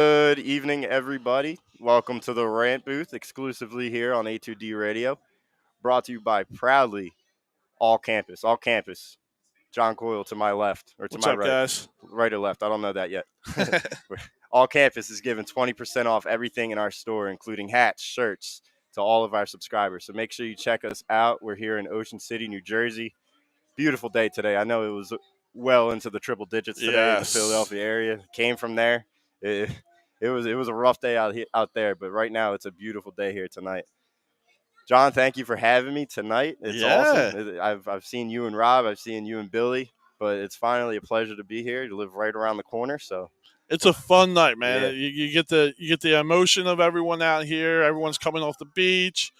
Good evening, everybody. Welcome to the Rant Booth, exclusively here on A2D Radio. Brought to you by proudly All Campus. All Campus. John Coyle to my left, or to What's my up, right. guys? Right or left. I don't know that yet. All Campus is giving 20% off everything in our store, including hats, shirts, to all of our subscribers. So make sure you check us out. We're here in Ocean City, New Jersey. Beautiful day today. I know it was well into the triple digits today in the Philadelphia area. Came from there. It was a rough day out there, but right now it's a beautiful day here tonight. John, thank you for having me tonight. It's awesome. I've seen you and Rob. I've seen you and Billy, but it's finally a pleasure to be here. You live right around the corner, so it's a fun night, man. Yeah. You get the emotion of everyone out here. Everyone's coming off the beach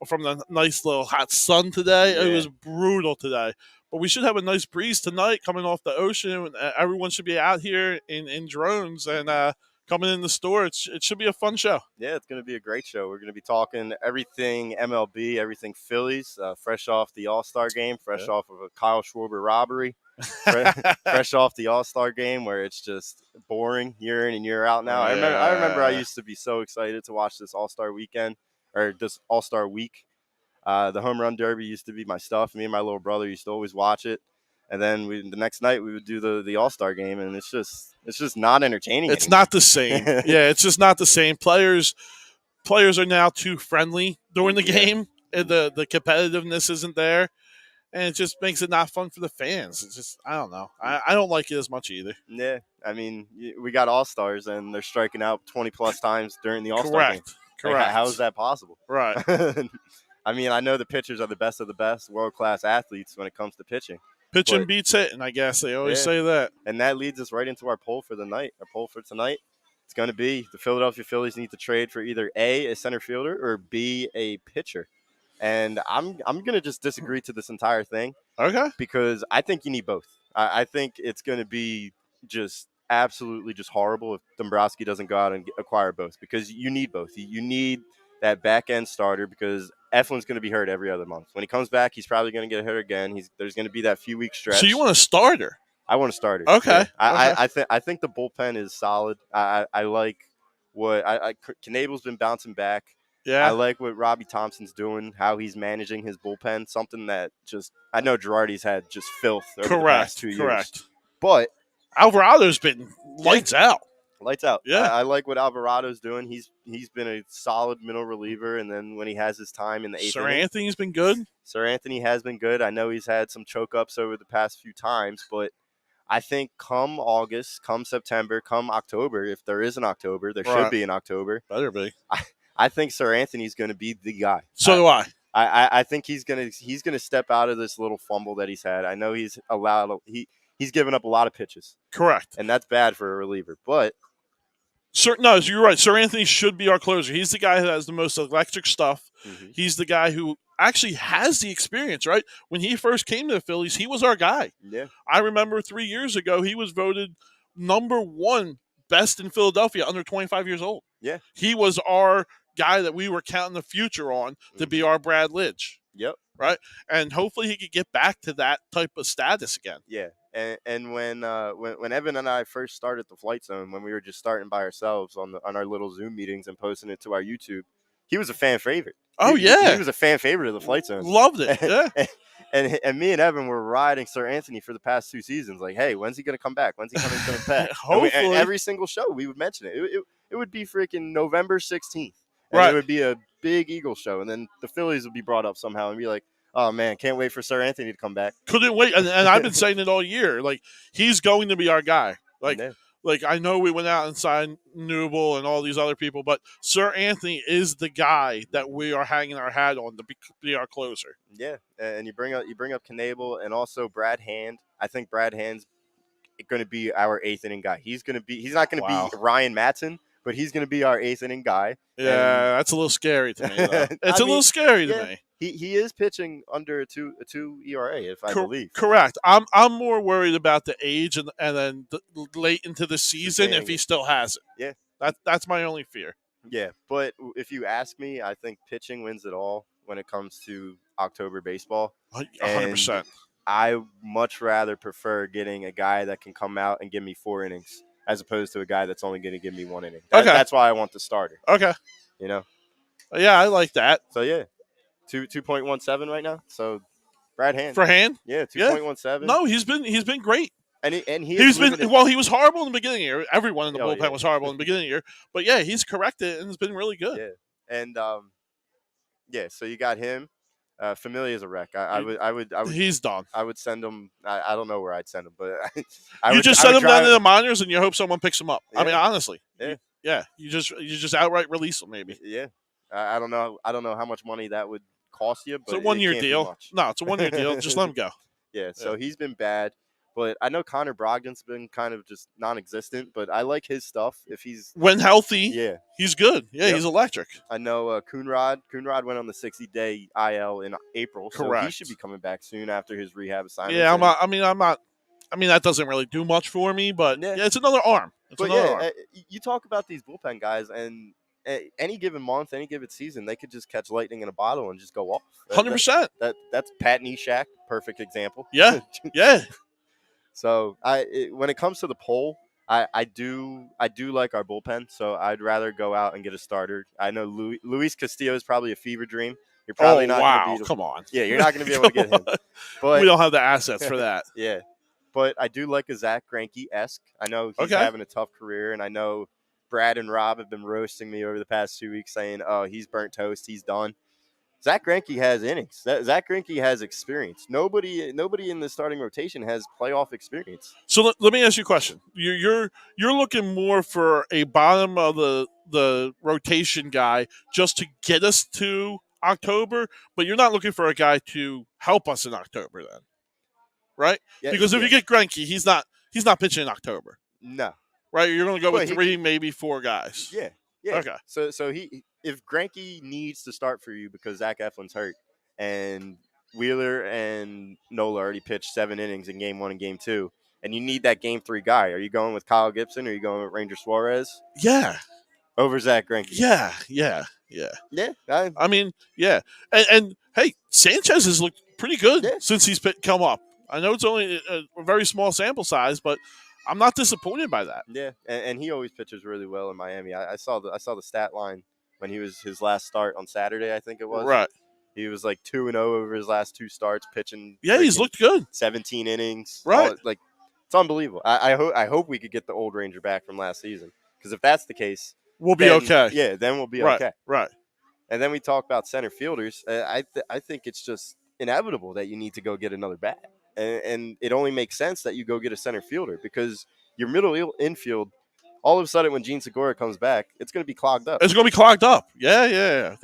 from the nice little hot sun today. Yeah. It was brutal today, but we should have a nice breeze tonight coming off the ocean. Everyone should be out here in drones and coming in the store. It should be a fun show. Yeah, it's going to be a great show. We're going to be talking everything MLB, everything Phillies, fresh off the All Star Game, fresh off of a Kyle Schwarber robbery, fresh off the All Star Game where it's just boring year in and year out now. I remember I used to be so excited to watch this All Star weekend or this All Star week. The home run derby used to be my stuff. Me and my little brother used to always watch it. And then the next night we would do the All Star Game, and it's just not entertaining. It's anymore. not the same. Yeah, it's just not the same. Players are now too friendly during the game. And the competitiveness isn't there, and it just makes it not fun for the fans. It's just I don't know. I don't like it as much either. Yeah, I mean we got All Stars, and they're striking out 20+ times during the All Star Game. Correct. Like, how is that possible? Right. I mean, I know the pitchers are the best of the best, world-class athletes when it comes to pitching. Pitching beats hitting, I guess. They always say that. And that leads us right into our poll for the night. Our poll for tonight, it's going to be the Philadelphia Phillies need to trade for either A, a center fielder, or B, a pitcher. And I'm going to just disagree to this entire thing. Okay. Because I think you need both. I think it's going to be just absolutely just horrible if Dombrowski doesn't go out and acquire both, because you need both. You need that back-end starter because Eflin's going to be hurt every other month. When he comes back, he's probably going to get hurt again. There's going to be that few-week stretch. So you want a starter? I want a starter. Okay. Yeah. I think the bullpen is solid. I like what Knable's been bouncing back. Yeah. I like what Robbie Thompson's doing, how he's managing his bullpen. Something that I know Girardi's had just filth over the past 2 years. Correct. But Alvarado's been lights out. Lights out. Yeah. I like what Alvarado's doing. He's been a solid middle reliever, and then when he has his time in the eighth inning, Anthony's been good. Sir Anthony has been good. I know he's had some choke-ups over the past few times, but I think come August, come September, come October, if there is an October, there should be an October. Better be. I think Sir Anthony's going to be the guy. So do I. I think he's gonna step out of this little fumble that he's had. I know he's given up a lot of pitches. Correct. And that's bad for a reliever, but. No, you're right. Sir Anthony should be our closer. He's the guy who has the most electric stuff. Mm-hmm. He's the guy who actually has the experience, right? When he first came to the Phillies, he was our guy. Yeah. I remember 3 years ago, he was voted #1 best in Philadelphia under 25 years old. Yeah. He was our guy that we were counting the future on to be our Brad Lidge. Yep. Right? And hopefully he could get back to that type of status again. Yeah. And when Evan and I first started the Flight Zone, when we were just starting by ourselves on our little Zoom meetings and posting it to our YouTube, he was a fan favorite. Oh, he was a fan favorite of the Flight Zone. Loved it. Yeah. And me and Evan were riding Sir Anthony for the past 2 seasons. Like, hey, when's he going to come back? When's he coming back? Hopefully. And every single show we would mention it. It would be freaking November 16th. And right. It would be a big Eagles show. And then the Phillies would be brought up somehow and be like, oh, man, can't wait for Sir Anthony to come back. Couldn't wait. And I've been saying it all year. Like, he's going to be our guy. Like I know we went out and signed Newell and all these other people, but Sir Anthony is the guy that we are hanging our hat on to be our closer. Yeah, and you bring up Knable and also Brad Hand. I think Brad Hand's going to be our 8th inning guy. He's not going to be Ryan Matson, but he's going to be our 8th inning guy. Yeah, that's a little scary to me, though. It's a little scary to me. He is pitching under a 2 ERA, if I believe. Correct. I'm more worried about the age and then late into the season if he still has it. Yeah. That's my only fear. Yeah, but if you ask me, I think pitching wins it all when it comes to October baseball. 100%. I much rather prefer getting a guy that can come out and give me 4 innings as opposed to a guy that's only going to give me 1 inning. Okay. That's why I want the starter. Okay. You know. Yeah, I like that. So yeah, 2.17 right now. So Brad Hand for Hand. Yeah, 2.17. No, he's been great. He's been he was horrible in the beginning of the year. Everyone in the bullpen was horrible in the beginning of the year. But yeah, he's corrected and it's been really good. Yeah, and so you got him. Familia is a wreck. I would. He's done. I would send him. I don't know where I'd send him, but you just send him down to the minors and you hope someone picks him up. Yeah. I mean, honestly. Yeah. You just outright release him, maybe. Yeah. I don't know. I don't know how much money that would cost you, but it's a 1-year deal. No, it's a 1-year deal. Just let him go. Yeah. So he's been bad. But I know Connor Brogdon's been kind of just non-existent, but I like his stuff. If he's when healthy, he's good. Yeah, he's electric. I know Coonrod went on the 60-day IL in April, Correct. So he should be coming back soon after his rehab assignment. Yeah, I mean, that doesn't really do much for me, but it's another arm. You talk about these bullpen guys, and any given month, any given season, they could just catch lightning in a bottle and just go off. 100%. That's Pat Neshek, perfect example. Yeah, yeah. So when it comes to the poll, I do like our bullpen. So I'd rather go out and get a starter. I know Luis Castillo is probably a fever dream. You're probably not going to beat him. Come on. Yeah, you're not going to be able to get him. But we don't have the assets for that. Yeah, but I do like a Zach Greinke-esque. I know he's having a tough career, and I know Brad and Rob have been roasting me over the past 2 weeks, saying, "Oh, he's burnt toast. He's done." Zach Greinke has innings. Zach Greinke has experience. Nobody in the starting rotation has playoff experience. So let me ask you a question. You're looking more for a bottom of the rotation guy just to get us to October, but you're not looking for a guy to help us in October then, right? Yeah, because if you get Greinke, he's not pitching in October. No. Right? You're going to go with 3, maybe 4 guys. Yeah. Yeah. Okay. So if Greinke needs to start for you because Zach Eflin's hurt and Wheeler and Nola already pitched 7 innings in Game 1 and Game 2, and you need that Game 3 guy, are you going with Kyle Gibson or are you going with Ranger Suarez? Yeah. Over Zach Greinke? Yeah. Yeah. I mean, yeah. And hey, Sanchez has looked pretty good since he's come up. I know it's only a very small sample size, but I'm not disappointed by that. Yeah, and he always pitches really well in Miami. I saw the stat line when he was his last start on Saturday, I think it was. Right. He was like 2-0 over his last 2 starts pitching. Yeah, he's looked good. 17 innings. Right. It's unbelievable. I hope we could get the old Ranger back from last season, because if that's the case, we'll be okay. Yeah, then we'll be okay. Right. And then we talk about center fielders. I think it's just inevitable that you need to go get another bat. And it only makes sense that you go get a center fielder, because your middle infield, all of a sudden when Gene Segura comes back, it's going to be clogged up. It's going to be clogged up. Yeah.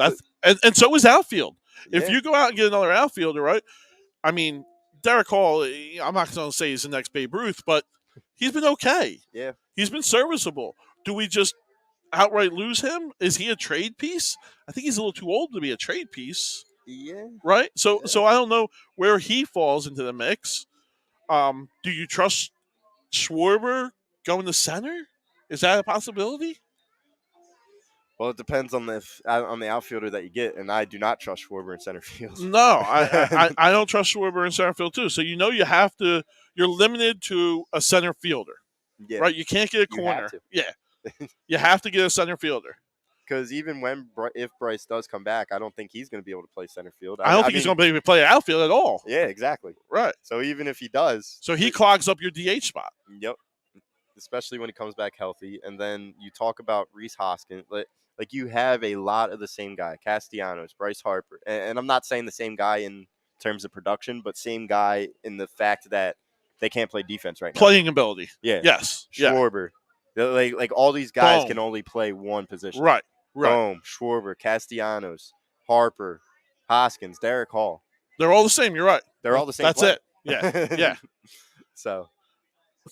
And so is outfield. If you go out and get another outfielder, right? I mean, Derek Hall, I'm not going to say he's the next Babe Ruth, but he's been okay. Yeah. He's been serviceable. Do we just outright lose him? Is he a trade piece? I think he's a little too old to be a trade piece. Yeah. Right? So I don't know where he falls into the mix. Do you trust Schwarber going to center? Is that a possibility? Well, it depends on the outfielder that you get, and I do not trust Schwarber in center field. No, I don't trust Schwarber in center field too. So you're limited to a center fielder. Yeah. Right? You can't get a corner. Yeah. You have to get a center fielder. Because even if Bryce does come back, I don't think he's going to be able to play center field. I don't think he's going to be able to play outfield at all. Yeah, exactly. Right. So even if he does. So he clogs up your DH spot. Yep. Especially when he comes back healthy. And then you talk about Rhys Hoskins. Like you have a lot of the same guy. Castellanos, Bryce Harper. And I'm not saying the same guy in terms of production, but same guy in the fact that they can't play defense right now. Playing ability. Yeah. Yes. Schwarber. Yeah. Like all these guys Boom. can only play one position. Right. Boom, Schwarber, Castellanos, Harper, Hoskins, Derek Hall. They're all the same. You're right. They're all the same. That's player. it. Yeah. So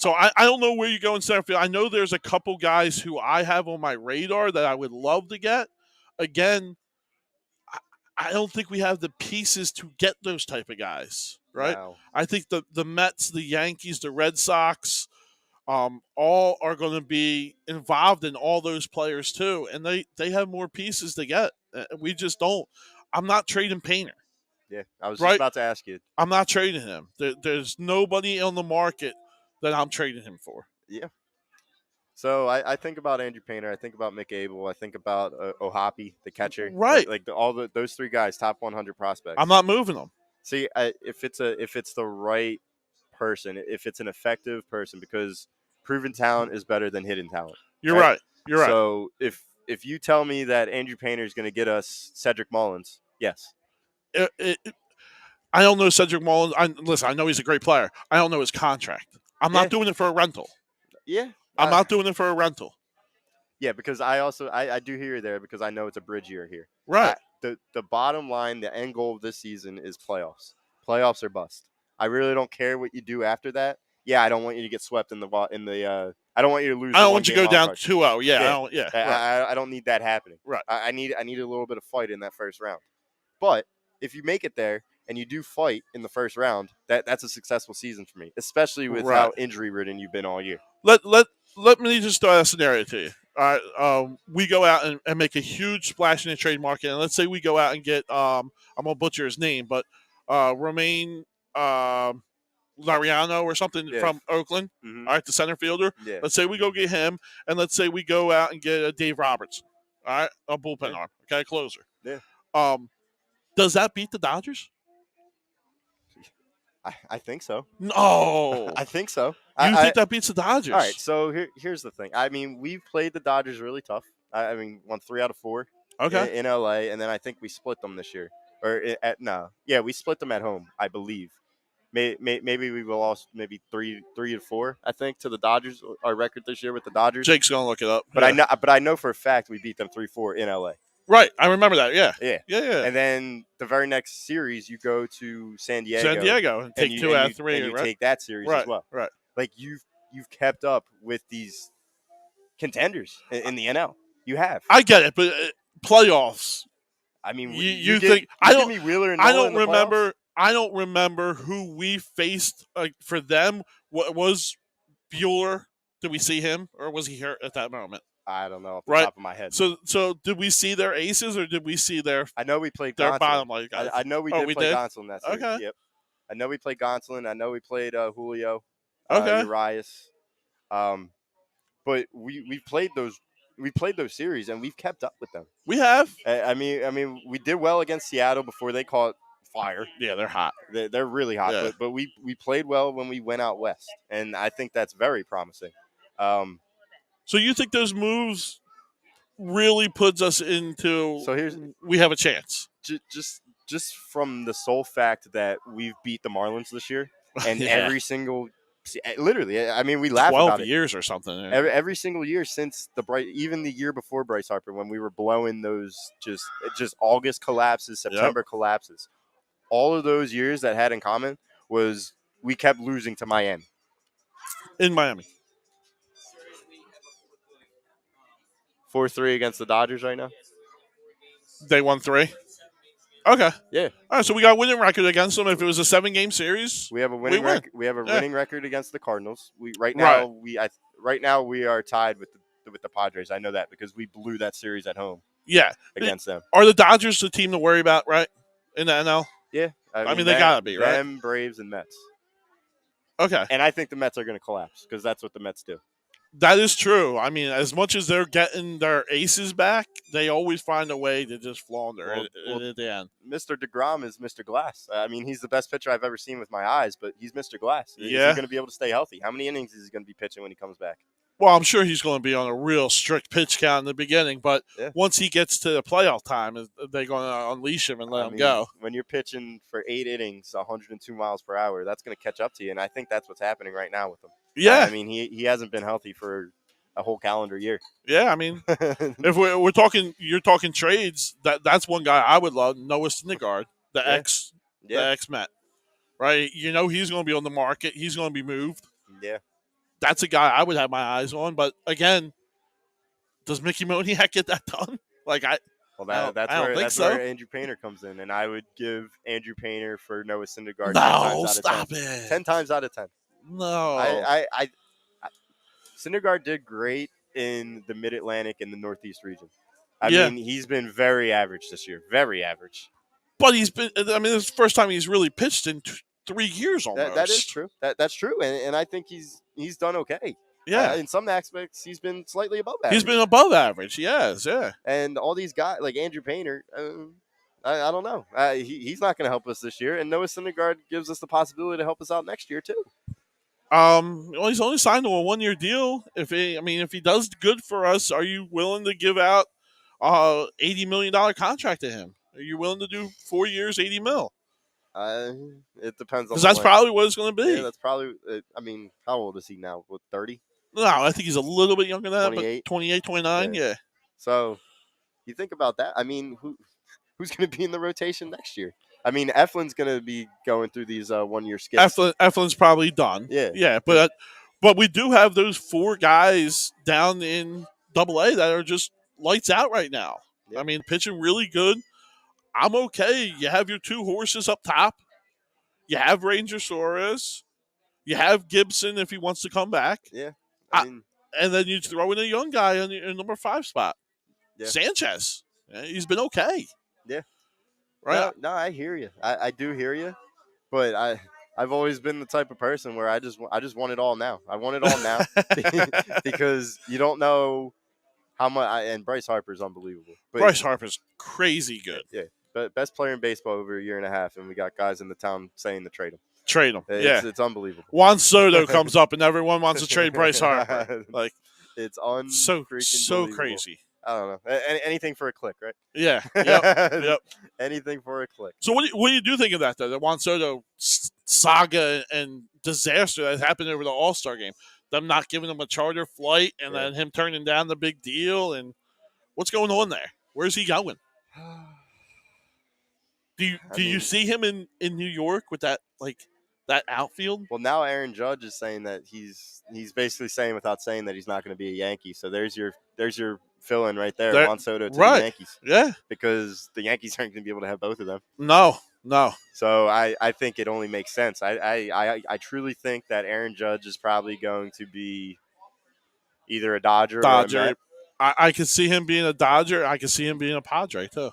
I don't know where you go in center field. I know there's a couple guys who I have on my radar that I would love to get. Again, I don't think we have the pieces to get those type of guys, right? No. I think the Mets, the Yankees, the Red Sox, all are going to be involved in all those players too, and they have more pieces to get. We just don't. I'm not trading Painter. Yeah, I was just about to ask you. I'm not trading him. There's nobody on the market that I'm trading him for. Yeah. So I think about Andrew Painter. I think about Mick Abel. I think about Ohapi, the catcher. Right. Those three guys, top 100 prospects. I'm not moving them. See, if it's the right person, if it's an effective person, because proven talent is better than hidden talent. You're right. You're right. So if you tell me that Andrew Painter is going to get us Cedric Mullins, yes. I don't know Cedric Mullins. Listen, I know he's a great player. I don't know his contract. I'm not doing it for a rental. Yeah. I'm not doing it for a rental. Yeah, because I do hear you there because I know it's a bridge year here. Right. The bottom line, the end goal of this season is playoffs. Playoffs or bust. I really don't care what you do after that. Yeah, I don't want you to get swept in the I don't want you to lose. I don't want you to go down 2-0. Yeah. I don't need that happening. Right. I need a little bit of fight in that first round. But if you make it there and you do fight in the first round, that's a successful season for me, especially with how injury ridden you've been all year. Let me just throw a scenario to you. All right, we go out and make a huge splash in the trade market, and let's say we go out and get I'm gonna butcher his name, but Romain Lariano or something from Oakland. Mm-hmm. All right, the center fielder. Yeah. Let's say we go get him, and let's say we go out and get a Dave Robertson. All right, a bullpen arm. Okay, closer. Yeah. Does that beat the Dodgers? I think so. No. I think so. You think that beats the Dodgers? All right, so here's the thing. I mean, we've played the Dodgers really tough. I mean, won 3 out of 4 in LA, and then I think we split them this year. We split them at home, I believe. Maybe we will lost maybe 3 to 4. I think to the Dodgers. Our record this year with the Dodgers. Jake's gonna look it up. But I know for a fact we beat them 3-4 in LA. Right, I remember that. Yeah. And then the very next series, you go to San Diego. And take 2 out of 3. And you take that series as well. Right. Like you've kept up with these contenders in the NL. You have. I get it, but playoffs. I mean, you think I don't? Give me Wheeler and I Nola don't remember. I don't remember who we faced for them. What was Bueller? Did we see him, or was he hurt at that moment? I don't know off the top of my head. So did we see their aces, or did we see their? I know we played their Gonsolin. bottom line guys. I know we did play Gonsolin that series. Okay. Yep. I know we played Gonsolin. I know we played Julio. Okay. Urias. But we played those series and we've kept up with them. We have. I mean, we did well against Seattle before they caught fire. Yeah, they're hot. They're really hot. Yeah. But we played well when we went out west, and I think that's very promising. So you think those moves really puts us into? So we have a chance. Just from the sole fact that we've beat the Marlins this year, and every single. Literally, I mean, we laugh about it. 12 years or something. Yeah. Every single year since even the year before Bryce Harper, when we were blowing those just August collapses, September collapses, all of those years that had in common was we kept losing to Miami. In Miami. 4-3 against the Dodgers right now. They won 3. Okay. Yeah. All right. So we got a winning record against them. If it was a 7-game series, we have a winning record. We have a winning record against the Cardinals. Right now we are tied with the Padres. I know that because we blew that series at home. Yeah. Against them. Are the Dodgers the team to worry about, right? In the NL? Yeah. I mean they gotta be, right? Them, Braves, and Mets. Okay. And I think the Mets are going to collapse because that's what the Mets do. That is true. I mean, as much as they're getting their aces back, they always find a way to just flounder at the end. Mr. DeGrom is Mr. Glass. I mean, he's the best pitcher I've ever seen with my eyes, but he's Mr. Glass. Is he going to be able to stay healthy? How many innings is he going to be pitching when he comes back? Well, I'm sure he's going to be on a real strict pitch count in the beginning, but once he gets to the playoff time, they're going to unleash him and let him go. When you're pitching for 8 innings, 102 miles per hour, that's going to catch up to you, and I think that's what's happening right now with him. Yeah. I mean, he hasn't been healthy for a whole calendar year. Yeah, I mean, if we're talking, you're talking trades. That's one guy I would love, Noah Syndergaard, the ex-Met, right? You know, he's going to be on the market. He's going to be moved. Yeah. That's a guy I would have my eyes on. But again, does Mickey Moniak get that done? That's where Andrew Painter comes in, and I would give Andrew Painter for Noah Syndergaard. No, stop it. 10 times out of 10. No, I Syndergaard did great in the Mid-Atlantic and the Northeast region. I mean, he's been very average this year. Very average. But he's been – I mean, this is the first time he's really pitched in 3 years almost. That is true. That's true, and I think he's done okay. Yeah. In some aspects, he's been slightly above average. He's been above average. Yes, yeah. And all these guys like Andrew Painter, I don't know. He's not going to help us this year. And Noah Syndergaard gives us the possibility to help us out next year too. Well, he's only signed to a 1-year deal. If he does good for us, are you willing to give out $80 million contract to him? Are you willing to do 4 years, $80 million? It depends on because that's probably what it's going to be. Yeah, that's probably. How old is he now? What, 30? No, I think he's a little bit younger than that, 28? but 28, 29, yeah. So you think about that. I mean, who's going to be in the rotation next year? I mean, Eflin's going to be going through these 1-year skips. Eflin's probably done. Yeah. But we do have those 4 guys down in AA that are just lights out right now. Yep. I mean, pitching really good. I'm okay. You have your 2 horses up top. You have Ranger Suarez. You have Gibson if he wants to come back. Yeah. And then you throw in a young guy in the number 5 spot. Yeah. Sanchez. He's been okay. Yeah. Right. No, I hear you. I do hear you. But I've always been the type of person where I just want it all now. I want it all now because you don't know how much. And Bryce Harper's unbelievable. But Bryce Harper's crazy good. Yeah. But best player in baseball over a year and a half, and we got guys in the town saying to trade him. Trade him. It's unbelievable. Juan Soto comes up, and everyone wants to trade Bryce Harper. Like it's so crazy. I don't know. Anything for a click, right? Yeah. Yep. Anything for a click. So what do you think of that, though? The Juan Soto saga and disaster that happened over the All Star Game. Them not giving him a charter flight, and then him turning down the big deal, and what's going on there? Where's he going? Do you see him in New York with that that outfield? Well, now Aaron Judge is saying that he's basically saying without saying that he's not going to be a Yankee. So there's your fill-in right there, Juan Soto to the Yankees. Yeah. Because the Yankees aren't going to be able to have both of them. No. So I think it only makes sense. I truly think that Aaron Judge is probably going to be either a Dodger. Or a Met. I could see him being a Dodger. I could see him being a Padre, too.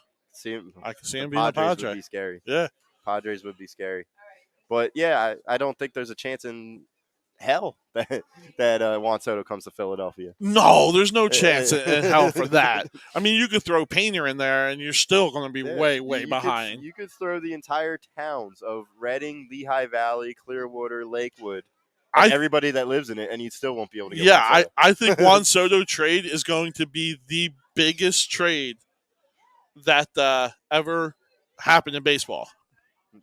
I can see him being a Padre. Padres would be scary. Yeah. Padres would be scary. But, yeah, I don't think there's a chance in hell that Juan Soto comes to Philadelphia. No, there's no chance in hell for that. I mean, you could throw Painter in there, and you're still going to be way behind. You could throw the entire towns of Reading, Lehigh Valley, Clearwater, Lakewood, and everybody that lives in it, and you still won't be able to get Juan Soto. I think Juan Soto trade is going to be the biggest trade that ever happened in baseball.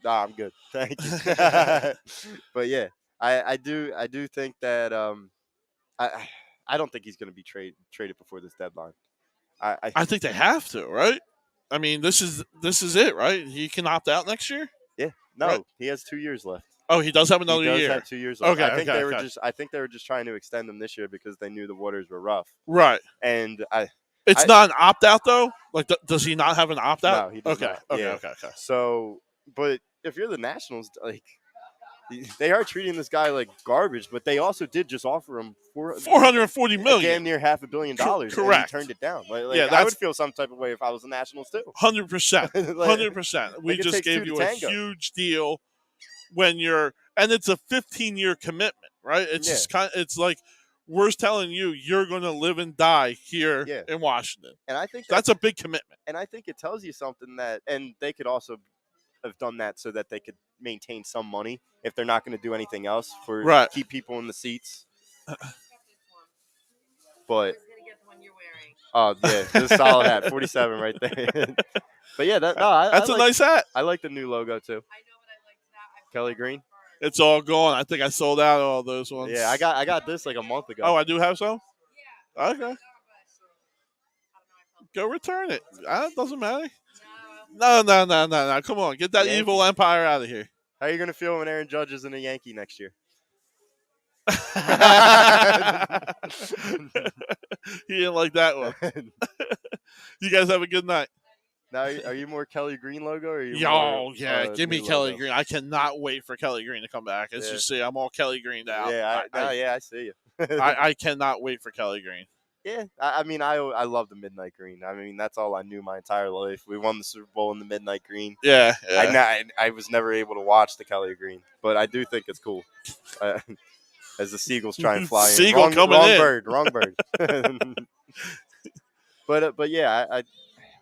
Nah, I'm good. Thank you. But yeah, I do think that I don't think he's going to be traded before this deadline. I think they have to, right? I mean, this is it, right? He can opt out next year. Yeah, no, right? He has 2 years left. Oh, he does have another year. He does have 2 years left. Okay, I think they were just trying to extend him this year because they knew the waters were rough. Right. And it's not an opt out though. Like, does he not have an opt out? No, he does not. Okay. So, but if you're the Nationals, they are treating this guy like garbage, but they also did just offer him $440 million, damn near $500 million. Correct. And he turned it down. I would feel some type of way if I was the Nationals too. 100%. 100%. We just gave you a huge deal when and it's a 15-year commitment, right? It's just it's like we're telling you're going to live and die here in Washington. And I think that's a big commitment. And I think it tells you something and they could also have done that so that they could maintain some money if they're not going to do anything else keep people in the seats. But this is a solid hat, 47 right there. But yeah, that's a nice hat. I like the new logo too. Kelly Green. It's all gone. I think I sold out all those ones. Yeah, I got this like a month ago. Oh, I do have some? Okay. Go return it. It doesn't matter. No. Come on. Get that evil empire out of here. How are you going to feel when Aaron Judge is in a Yankee next year? He didn't like that one. You guys have a good night. Now, are you more Kelly Green logo? Or are you give me Kelly Green. I cannot wait for Kelly Green to come back. As you see, I'm all Kelly Greened out. Yeah, I see you. I cannot wait for Kelly Green. Yeah, I mean, I love the midnight green. I mean, that's all I knew my entire life. We won the Super Bowl in the midnight green. Yeah. I was never able to watch the Kelly Green, but I do think it's cool. as the seagulls try and fly in. Seagull coming in. Wrong bird. But yeah, I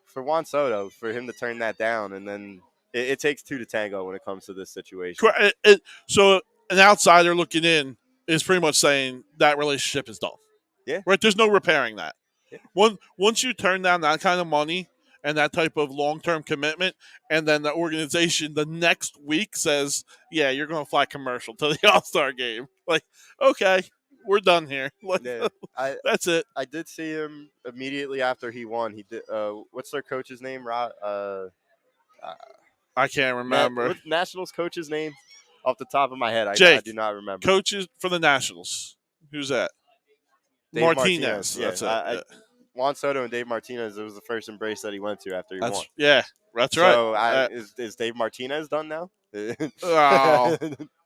for Juan Soto, for him to turn that down, and then it takes two to tango when it comes to this situation. So an outsider looking in is pretty much saying that relationship is done. Yeah. Right? There's no repairing that. Yeah. Once you turn down that kind of money and that type of long-term commitment, and then the organization the next week says, yeah, you're going to fly commercial to the All Star Game. Like, okay, we're done here. Like, yeah, that's it. I did see him immediately after he won. He did. What's their coach's name? I can't remember. What's Nationals coach's name? Off the top of my head, I do not remember. Coaches for the Nationals. Who's that? Dave Martinez. Yeah, that's it. Juan Soto and Dave Martinez, it was the first embrace that he went to after he won. Yeah, that's right. So is Dave Martinez done now? Oh,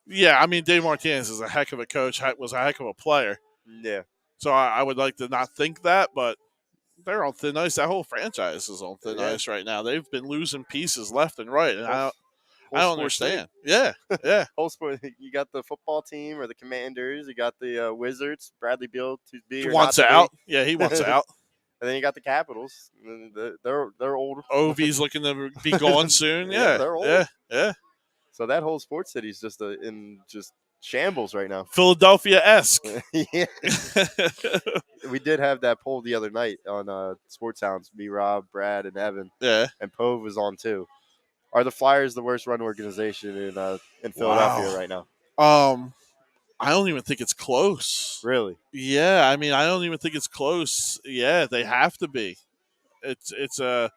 yeah. I mean, Dave Martinez is a heck of a coach. Was a heck of a player. Yeah. So I would like to not think that, but they're on thin ice. That whole franchise is on thin ice right now. They've been losing pieces left and right, and I don't understand. Yeah. Whole sport. You got the football team or the Commanders. You got the Wizards. Bradley Beal to be. He wants out. Yeah, he wants out. And then you got the Capitals. They're old. Ovi's looking to be gone soon. Yeah, they're old. Yeah. So that whole sports city is just in shambles right now. Philadelphia-esque. Yeah. We did have that poll the other night on Sports Hounds. Me, Rob, Brad, and Evan. Yeah. And Pove was on too. Are the Flyers the worst run organization in Philadelphia right now? I don't even think it's close. Really? Yeah, I mean, I don't even think it's close. Yeah, they have to be. It's a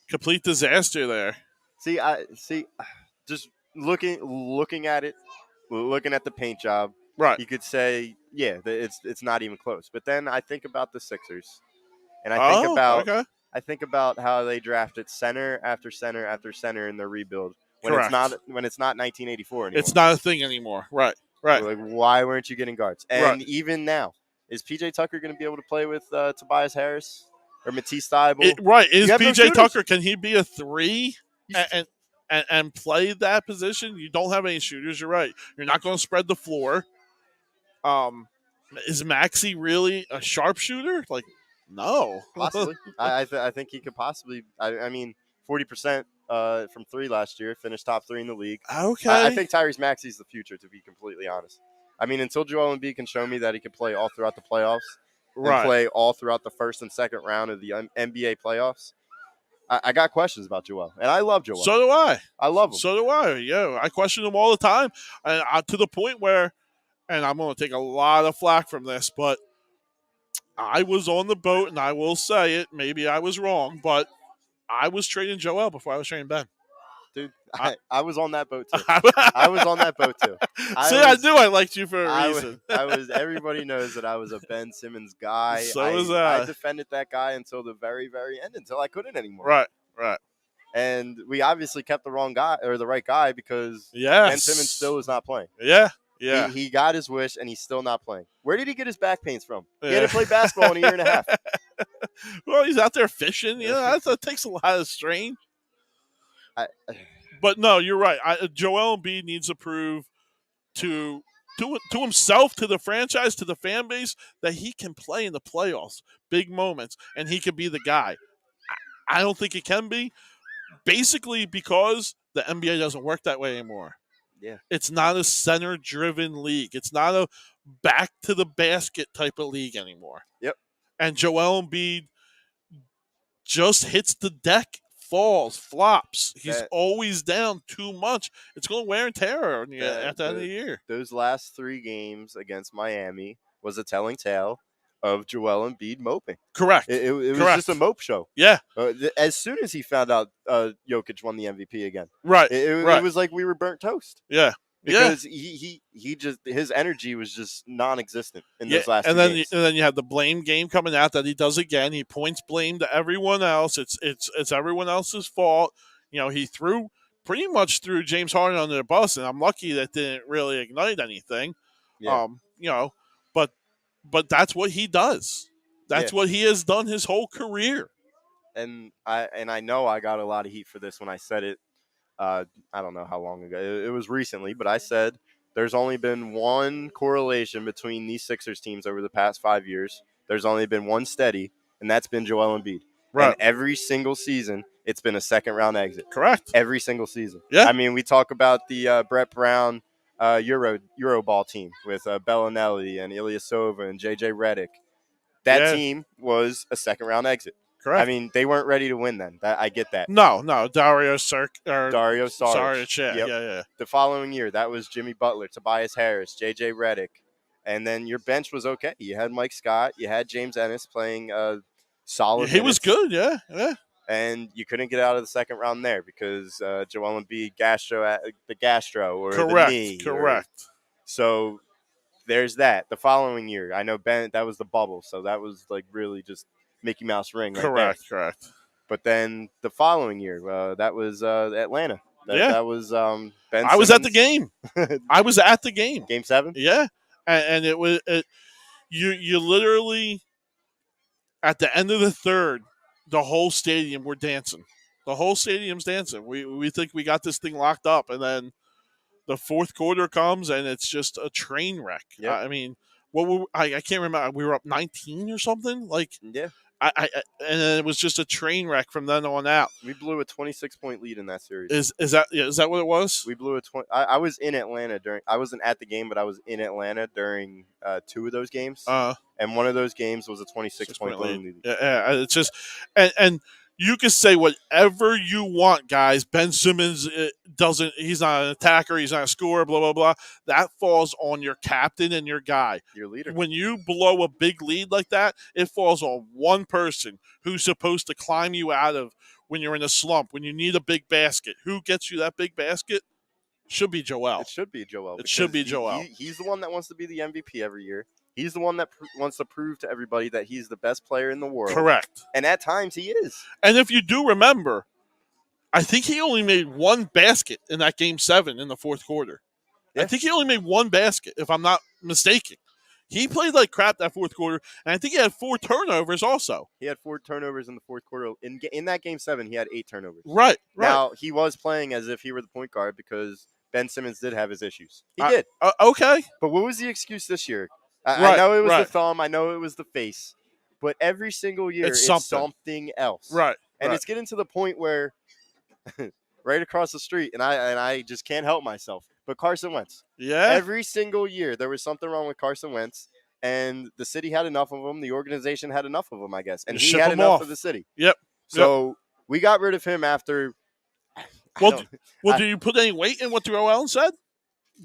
complete disaster there. Just looking at it, looking at the paint job, right? You could say, yeah, it's not even close. But then I think about the Sixers, and I think about how they drafted center after center after center in their rebuild when it's not 1984 anymore. It's not a thing anymore. Right. Like, why weren't you getting guards? And even now, is PJ Tucker going to be able to play with Tobias Harris or Matisse Thybulle? Is PJ Tucker? Can he be a 3 and play that position? You don't have any shooters. You're right. You're not going to spread the floor. Is Maxey really a sharpshooter? Like, no. Possibly. I think he could possibly. I mean, 40% from 3 last year, finished top 3 in the league. Okay. I think Tyrese Maxey's the future, to be completely honest. I mean, until Joel Embiid can show me that he can play all throughout the playoffs and play all throughout the first and second round of the NBA playoffs, I got questions about Joel. And I love Joel. So do I. I love him. So do I. Yeah, I question him all the time. And to the point where, and I'm going to take a lot of flack from this, but I was on the boat, and I will say it. Maybe I was wrong, but I was trading Joel before I was trading Ben. Dude, I was on that boat too. I was on that boat too. I knew I liked you for a reason. Everybody knows that I was a Ben Simmons guy. So was I. I defended that guy until the very, very end, until I couldn't anymore. Right. And we obviously kept the wrong guy or the right guy because Ben Simmons still is not playing. Yeah. He got his wish, and he's still not playing. Where did he get his back pains from? He had to play basketball in a year and a half. Well, he's out there fishing. That takes a lot of strain. But no, you're right. Joel Embiid needs to prove to himself, to the franchise, to the fan base that he can play in the playoffs, big moments, and he can be the guy. I don't think it can be, basically because the NBA doesn't work that way anymore. Yeah, it's not a center-driven league. It's not a back-to-the-basket type of league anymore. Yep. And Joel Embiid just hits the deck, falls, flops. He's always down too much. It's going to wear and tear at the end of the year. Those last 3 games against Miami was a telling tale of Joel Embiid moping. Correct. It was just a mope show. Yeah. As soon as he found out Jokic won the MVP again. Right. It was like we were burnt toast. Yeah. Because he just his energy was just non-existent in those last 2 games. And then you have the blame game coming out that he does again. He points blame to everyone else. It's everyone else's fault. He pretty much threw James Harden under the bus, and I'm lucky that didn't really ignite anything. Yeah. But that's what he does. That's what he has done his whole career. And I know I got a lot of heat for this when I said it. I don't know how long ago. It was recently, but I said There's only been one correlation between these Sixers teams over the past 5 years. There's only been one steady, and that's been Joel Embiid. Right. And every single season, it's been a second-round exit. Correct. Every single season. Yeah. I mean, we talk about the Brett Brown Euro ball team with Bellinelli and Ilyasova and J.J. Redick. That team was a second-round exit. Correct. I mean, they weren't ready to win then. I get that. No. Dario Saric. Yeah, Yep. yeah. The following year, that was Jimmy Butler, Tobias Harris, J.J. Redick. And then your bench was okay. You had Mike Scott. You had James Ennis playing solid He was good, yeah. And you couldn't get out of the second round there because Joel Embiid the gastro or correct, the knee. Correct. So there's that. The following year, I know that was the bubble, so that was like really just Mickey Mouse ring. Correct. But then the following year, that was Atlanta. That was Ben Simmons. I was at the game. I was at the game. Game 7? Yeah. And it was you literally at the end of the third, the whole stadium were dancing. The whole stadium's dancing. We think we got this thing locked up, and then the fourth quarter comes and it's just a train wreck. Yep. I mean, I can't remember. We were up 19 or something. Yeah. And then it was just a train wreck from then on out. We blew a 26-point lead in that series. Is that what it was? We blew a 20. I was in Atlanta I wasn't at the game, but I was in Atlanta during 2 of those games. And one of those games was a 26-point lead. Yeah, it's just and you can say whatever you want, guys. Ben Simmons he's not an attacker, he's not a scorer, blah, blah, blah. That falls on your captain and your guy. Your leader. When you blow a big lead like that, it falls on one person who's supposed to climb you out of when you're in a slump, when you need a big basket. Who gets you that big basket? Should be Joel. It should be Joel. He's the one that wants to be the MVP every year. He's the one that wants to prove to everybody that he's the best player in the world. Correct. And at times he is. And if you do remember, I think he only made one basket in that Game 7 in the fourth quarter. Yeah. I think he only made one basket, if I'm not mistaken. He played like crap that fourth quarter, and I think he had 4 turnovers also. He had 4 turnovers in the fourth quarter. In that Game 7, he had 8 turnovers. Right. Now, he was playing as if he were the point guard because Ben Simmons did have his issues. He did. Okay. But what was the excuse this year? I know it was the thumb. I know it was the face. But every single year, it's something else. Right. And it's getting to the point where right across the street, and I just can't help myself. But Carson Wentz. Yeah. Every single year, there was something wrong with Carson Wentz. And the city had enough of him. The organization had enough of him, I guess. And he had enough of the city. Yep. So we got rid of him after. Do you put any weight in what Joel said?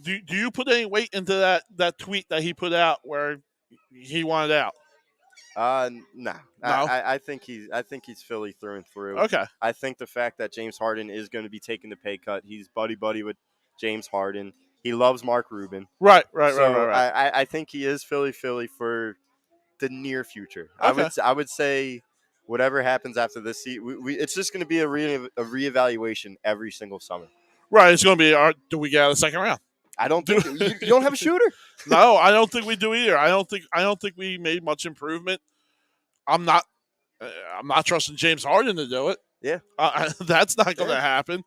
Do you put any weight into that tweet that he put out where he wanted out? No. I think he's Philly through and through. Okay. I think the fact that James Harden is going to be taking the pay cut. He's buddy with James Harden. He loves Mark Rubin. Right. I think he is Philly for the near future. Okay. I would say whatever happens after this season, it's just going to be a reevaluation every single summer. Right. It's going to be, do we get out of the second round? I don't think you don't have a shooter. No, I don't think we do either. I don't think we made much improvement. I'm not trusting James Harden to do it. Yeah, that's not going to happen.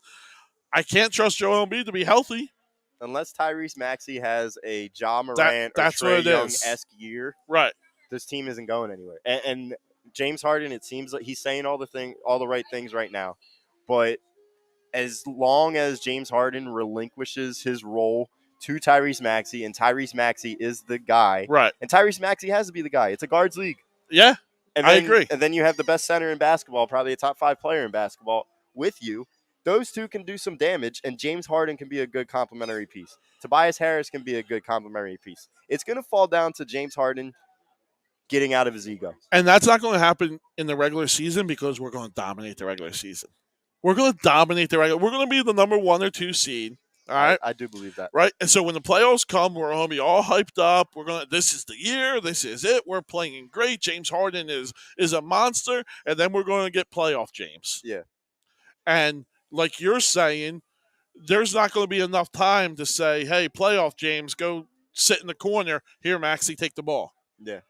I can't trust Joel Embiid to be healthy unless Tyrese Maxey has a Ja Morant or Trae Young-esque year. Right. This team isn't going anywhere. And James Harden, it seems like he's saying all the right things right now, but as long as James Harden relinquishes his role to Tyrese Maxey, and Tyrese Maxey is the guy. Right. And Tyrese Maxey has to be the guy. It's a guards league. Yeah, I agree. And then you have the best center in basketball, probably a top 5 player in basketball with you. Those two can do some damage, and James Harden can be a good complementary piece. Tobias Harris can be a good complementary piece. It's going to fall down to James Harden getting out of his ego. And that's not going to happen in the regular season because we're going to dominate the regular season. We're going to dominate the regular. We're going to be the number 1 or 2 seed. All right, I do believe that. Right, and so when the playoffs come, we're going to be all hyped up. This is the year. This is it. We're playing great. James Harden is a monster, and then we're going to get playoff James. Yeah, and like you're saying, there's not going to be enough time to say, "Hey, playoff James, go sit in the corner. Here, Maxey, take the ball." Yeah,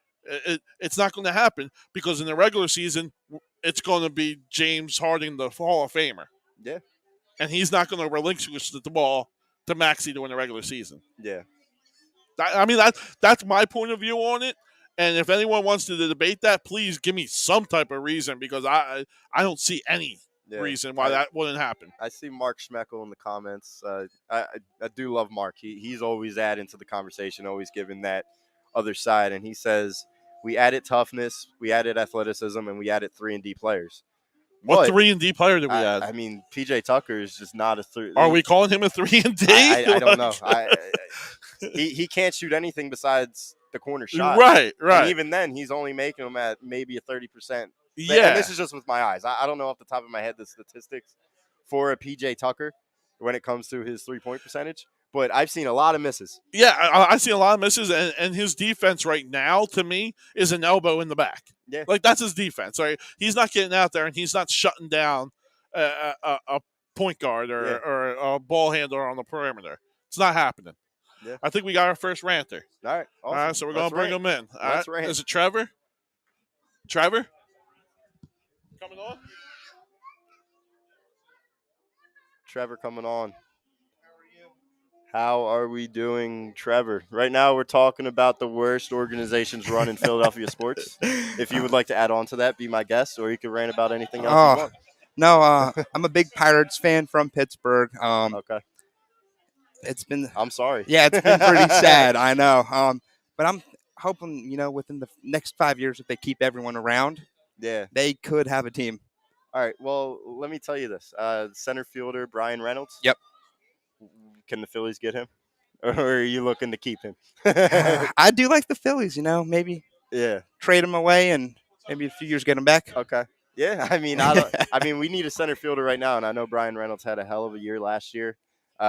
it's not going to happen because in the regular season, it's going to be James Harden, the Hall of Famer. Yeah. And he's not going to relinquish the ball to Maxey to win the regular season. Yeah. I mean, that's my point of view on it. And if anyone wants to debate that, please give me some type of reason, because I don't see any reason why that wouldn't happen. I see Mark Schmeckel in the comments. I do love Mark. He's always adding to the conversation, always giving that other side. And he says, we added toughness, we added athleticism, and we added 3-and-D players. What 3-and-D player did we add? I mean, PJ Tucker is just not a 3. Are we calling him a 3-and-D? I don't know. He can't shoot anything besides the corner shot. Right. And even then, he's only making them at maybe a 30%. Yeah. And this is just with my eyes. I don't know off the top of my head the statistics for a PJ Tucker when it comes to his 3-point percentage. But I've seen a lot of misses. Yeah, I've seen a lot of misses, and his defense right now, to me, is an elbow in the back. Yeah. Like, that's his defense. Right? He's not getting out there, and he's not shutting down a point guard or a ball handler on the perimeter. It's not happening. Yeah. I think we got our first ranter. All right. Awesome. All right, so we're going to bring him in. All right. Rant. Is it Trevor? Trevor? Coming on? Trevor coming on. How are we doing, Trevor? Right now, we're talking about the worst organizations run in Philadelphia sports. If you would like to add on to that, be my guest, or you could rant about anything else you want. No, I'm a big Pirates fan from Pittsburgh. Okay. I'm sorry. Yeah, it's been pretty sad, I know. But I'm hoping, within the next 5 years, if they keep everyone around, they could have a team. All right. Well, let me tell you this. Center fielder Brian Reynolds. Yep. Can the Phillies get him? Or are you looking to keep him? I do like the Phillies, maybe trade him away and maybe a few years get him back. Okay. Yeah, I mean, we need a center fielder right now, and I know Brian Reynolds had a hell of a year last year.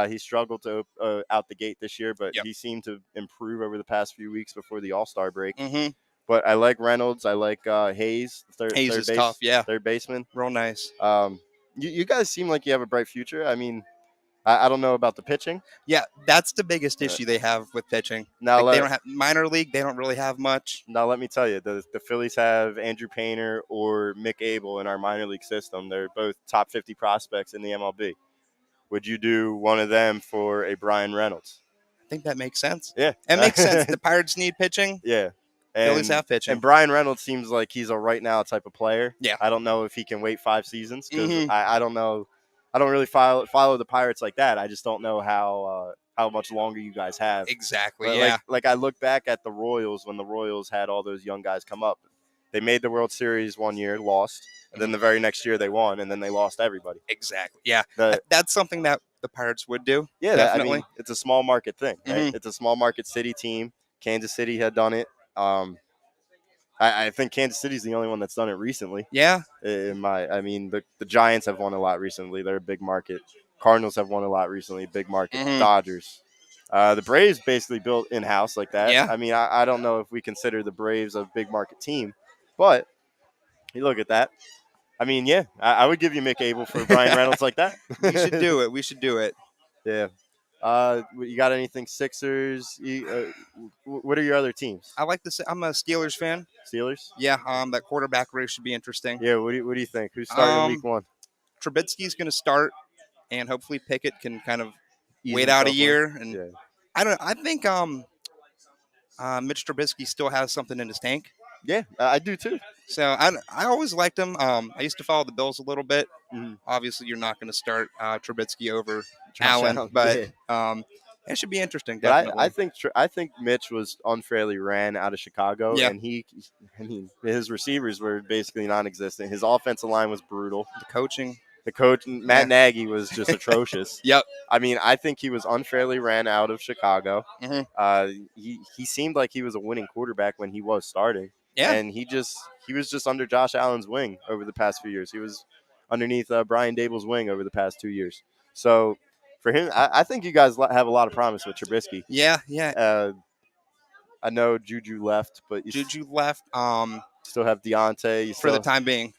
He struggled to out the gate this year, but he seemed to improve over the past few weeks before the All Star break. Mm-hmm. But I like Reynolds. I like Hayes, third tough, third baseman. Real nice. You guys seem like you have a bright future. I mean, I don't know about the pitching. Yeah, that's the biggest issue they have with pitching. Now they don't have minor league. They don't really have much. Now let me tell you, the Phillies have Andrew Painter or Mick Abel in our minor league system. They're both top 50 prospects in the MLB. Would you do one of them for a Brian Reynolds? I think that makes sense. Yeah, it makes sense. The Pirates need pitching. Yeah. Phillies have pitching. And Brian Reynolds seems like he's a right now type of player. Yeah. I don't know if he can wait 5 seasons because I don't know. I don't really follow the Pirates like that. I just don't know how much longer you guys have. Exactly. But yeah. Like I look back at the Royals when the Royals had all those young guys come up. They made the World Series one year, lost, and then the very next year they won, and then they lost everybody. Exactly. Yeah. That's something that the Pirates would do. Yeah, definitely. I mean, it's a small market thing. Right? It's a small market city team. Kansas City had done it. I think Kansas City's the only one that's done it recently. Yeah. The Giants have won a lot recently. They're a big market. Cardinals have won a lot recently. Big market. Dodgers. The Braves basically built in-house like that. Yeah. I mean, I don't know if we consider the Braves a big market team, but you look at that. I mean, yeah, I would give you Mick Abel for Brian Reynolds like that. We should do it. Yeah. You got anything Sixers? What are your other teams? I like this. I'm a Steelers fan. Steelers? Yeah. That quarterback race should be interesting. Yeah. What do you think? Who's starting week 1? Trubisky's going to start, and hopefully Pickett can kind of wait himself out a year. in. And Yeah. I think Mitch Trubisky still has something in his tank. Yeah, I do too. So I always liked him. I used to follow the Bills a little bit. Mm-hmm. Obviously, you're not going to start Trubisky over Allen, but it should be interesting. Definitely. I think Mitch was unfairly ran out of Chicago, Yeah. and his receivers were basically non-existent. His offensive line was brutal. The coach Matt Nagy was just atrocious. Yep. I mean, I think he was unfairly ran out of Chicago. Mm-hmm. He seemed like he was a winning quarterback when he was starting. Yeah. And he was just under Josh Allen's wing over the past few years. He was underneath Brian Dable's wing over the past 2 years. So for him, I think you guys have a lot of promise with Trubisky. Yeah. I know Juju left, but Juju left. Still have Deontay. For the time being.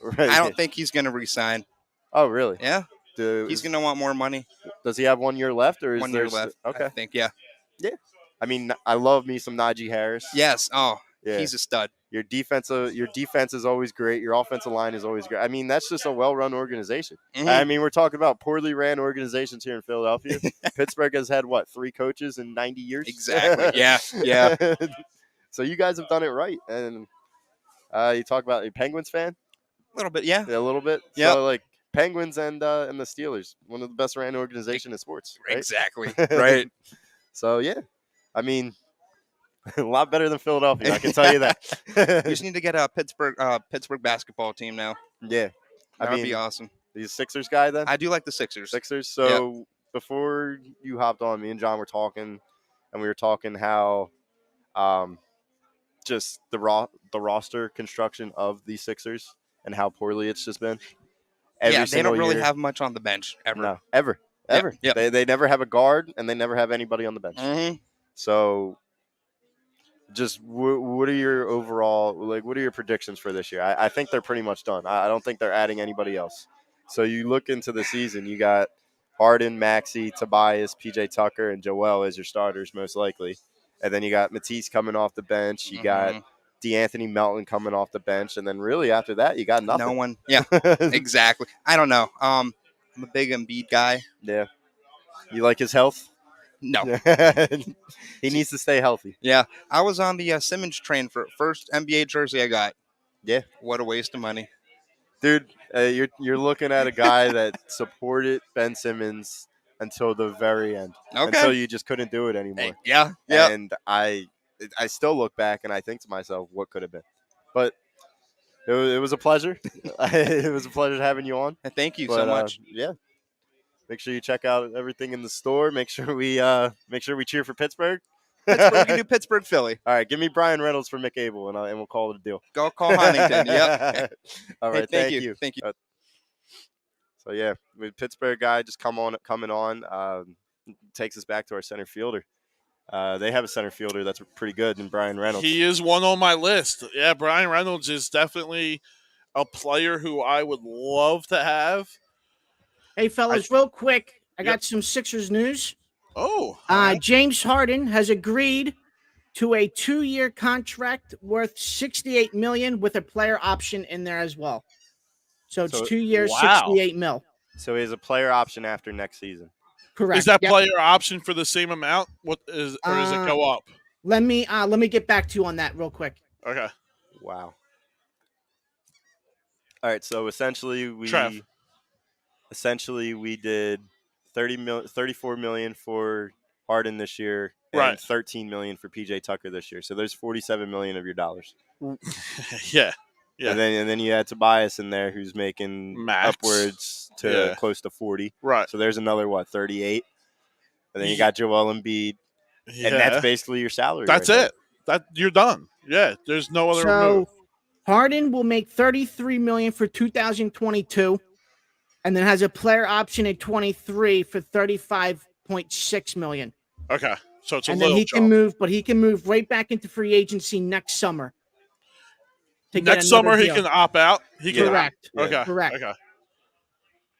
Right. I don't think he's going to resign. Oh, really? Yeah. He's going to want more money. Does he have 1 year left, or is 1 there year left? Okay. I think, yeah. Yeah. I mean, I love me some Najee Harris. Yes. Oh, he's a stud. Your defense is always great. Your offensive line is always great. I mean, that's just a well-run organization. Mm-hmm. I mean, we're talking about poorly ran organizations here in Philadelphia. Pittsburgh has had, 3 coaches in 90 years? Exactly. Yeah. So you guys have done it right. And you talk about a Penguins fan? A little bit, yeah. Yeah, a little bit. Yep. So, Penguins and the Steelers, one of the best ran organizations in sports. Right? Exactly. Right. So, yeah. I mean, a lot better than Philadelphia, I can tell you that. We just need to get a Pittsburgh basketball team now. Yeah. That would be awesome. He's a Sixers guy then? I do like the Sixers. So before you hopped on, me and John were talking, and we were talking how just the roster construction of the Sixers and how poorly it's just been. They don't really have much on the bench ever. No, ever. Yep. They never have a guard, and they never have anybody on the bench. Mm-hmm. So just what are your overall, what are your predictions for this year? I think they're pretty much done. I don't think they're adding anybody else. So you look into the season, you got Harden, Maxey, Tobias, PJ Tucker, and Joel as your starters most likely. And then you got Matisse coming off the bench. You got DeAnthony Melton coming off the bench. And then really after that, you got nothing. No one. Yeah, exactly. I don't know. I'm a big Embiid guy. Yeah. You like his health? No. He needs to stay healthy. Yeah. I was on the Simmons train for first NBA jersey I got. Yeah. What a waste of money. Dude, you're looking at a guy that supported Ben Simmons until the very end. Okay. Until you just couldn't do it anymore. Yeah. And I still look back and I think to myself, what could have been? But it was a pleasure. It was a pleasure having you on. Thank you so much. Yeah. Make sure you check out everything in the store. Make sure we cheer for Pittsburgh. We can do Pittsburgh, Philly. All right, give me Brian Reynolds for McAble, and we'll call it a deal. Go call Huntington. Yep. All right, thank you. Thank you. So yeah, with Pittsburgh guy just coming on, takes us back to our center fielder. They have a center fielder that's pretty good, and Brian Reynolds. He is one on my list. Yeah, Brian Reynolds is definitely a player who I would love to have. Hey, fellas, real quick, I got some Sixers news. Oh. James Harden has agreed to a 2-year contract worth $68 million with a player option in there as well. So it's 2 years, $68 million. So he has a player option after next season. Correct. Is that player option for the same amount? Or does it go up? Let me get back to you on that real quick. Okay. Wow. All right, so essentially we did $34 million for Harden this year and $13 million for PJ Tucker this year. So there's $47 million of your dollars. Yeah. And then you had Tobias in there who's making upwards to close to 40. Right. So there's another 38. And then you got Joel Embiid. Yeah. And that's basically your salary. That's it. You're done. Yeah. There's no other move. Harden will make $33 million for 2022. And then has a player option at 23 for $35.6 million. Okay, so it's a and little. And then he jump. can move, but he can move right back into free agency next summer. Next summer he can opt out. Correct. Okay. Correct. Okay.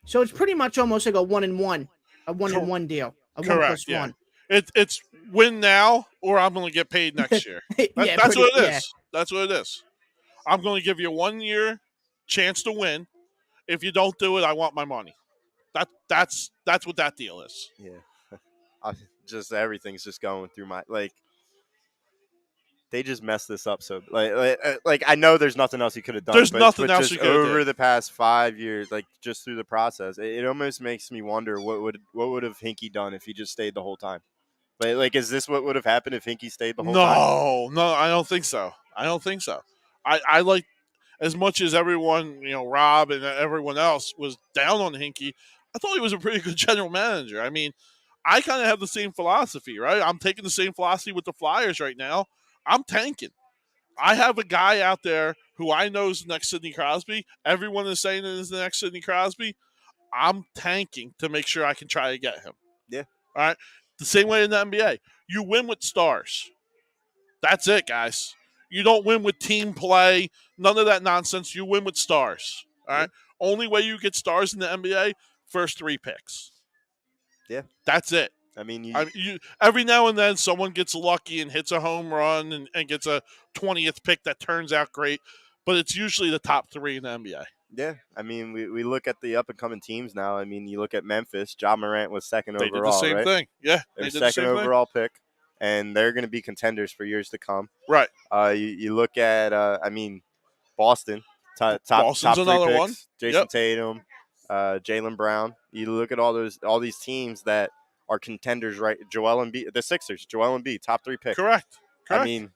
So it's pretty much almost like a 1-and-1 deal. A Correct. 1+1. It's win now, or I'm going to get paid next year. That's what it is. That's what it is. I'm going to give you a 1-year chance to win. If you don't do it, I want my money. That's what that deal is. Yeah, just everything's just going through my They just messed this up. So like I know there's nothing else he could have done. There's nothing else he could have done over the past 5 years, just through the process. It almost makes me wonder what would have Hinkie done if he just stayed the whole time. Is this what would have happened if Hinkie stayed the whole time? No, I don't think so. I like. As much as everyone, Rob and everyone else was down on Hinkie, I thought he was a pretty good general manager. I mean, I kind of have the same philosophy, right? I'm taking the same philosophy with the Flyers right now. I'm tanking. I have a guy out there who I know is the next Sidney Crosby. Everyone is saying it is the next Sidney Crosby. I'm tanking to make sure I can try to get him. Yeah. All right? The same way in the NBA. You win with stars. That's it, guys. You don't win with team play, none of that nonsense. You win with stars. All right. Only way you get stars in the NBA, first 3 picks. Yeah. That's it. I mean, every now and then someone gets lucky and hits a home run and gets a 20th pick that turns out great, but it's usually the top 3 in the NBA. Yeah, I mean, we look at the up-and-coming teams now. I mean, you look at Memphis. Ja Morant was second overall, They did the same right? thing. Yeah, they were did second the same overall pick, and they're going to be contenders for years to come. Right. You look at, I mean, Boston, top Boston's 3 another picks. one. Jason Tatum, Jaylen Brown. You look at all these teams that are contenders, right? Joel Embiid, the Sixers, Joel Embiid, top 3 pick. Correct. I mean,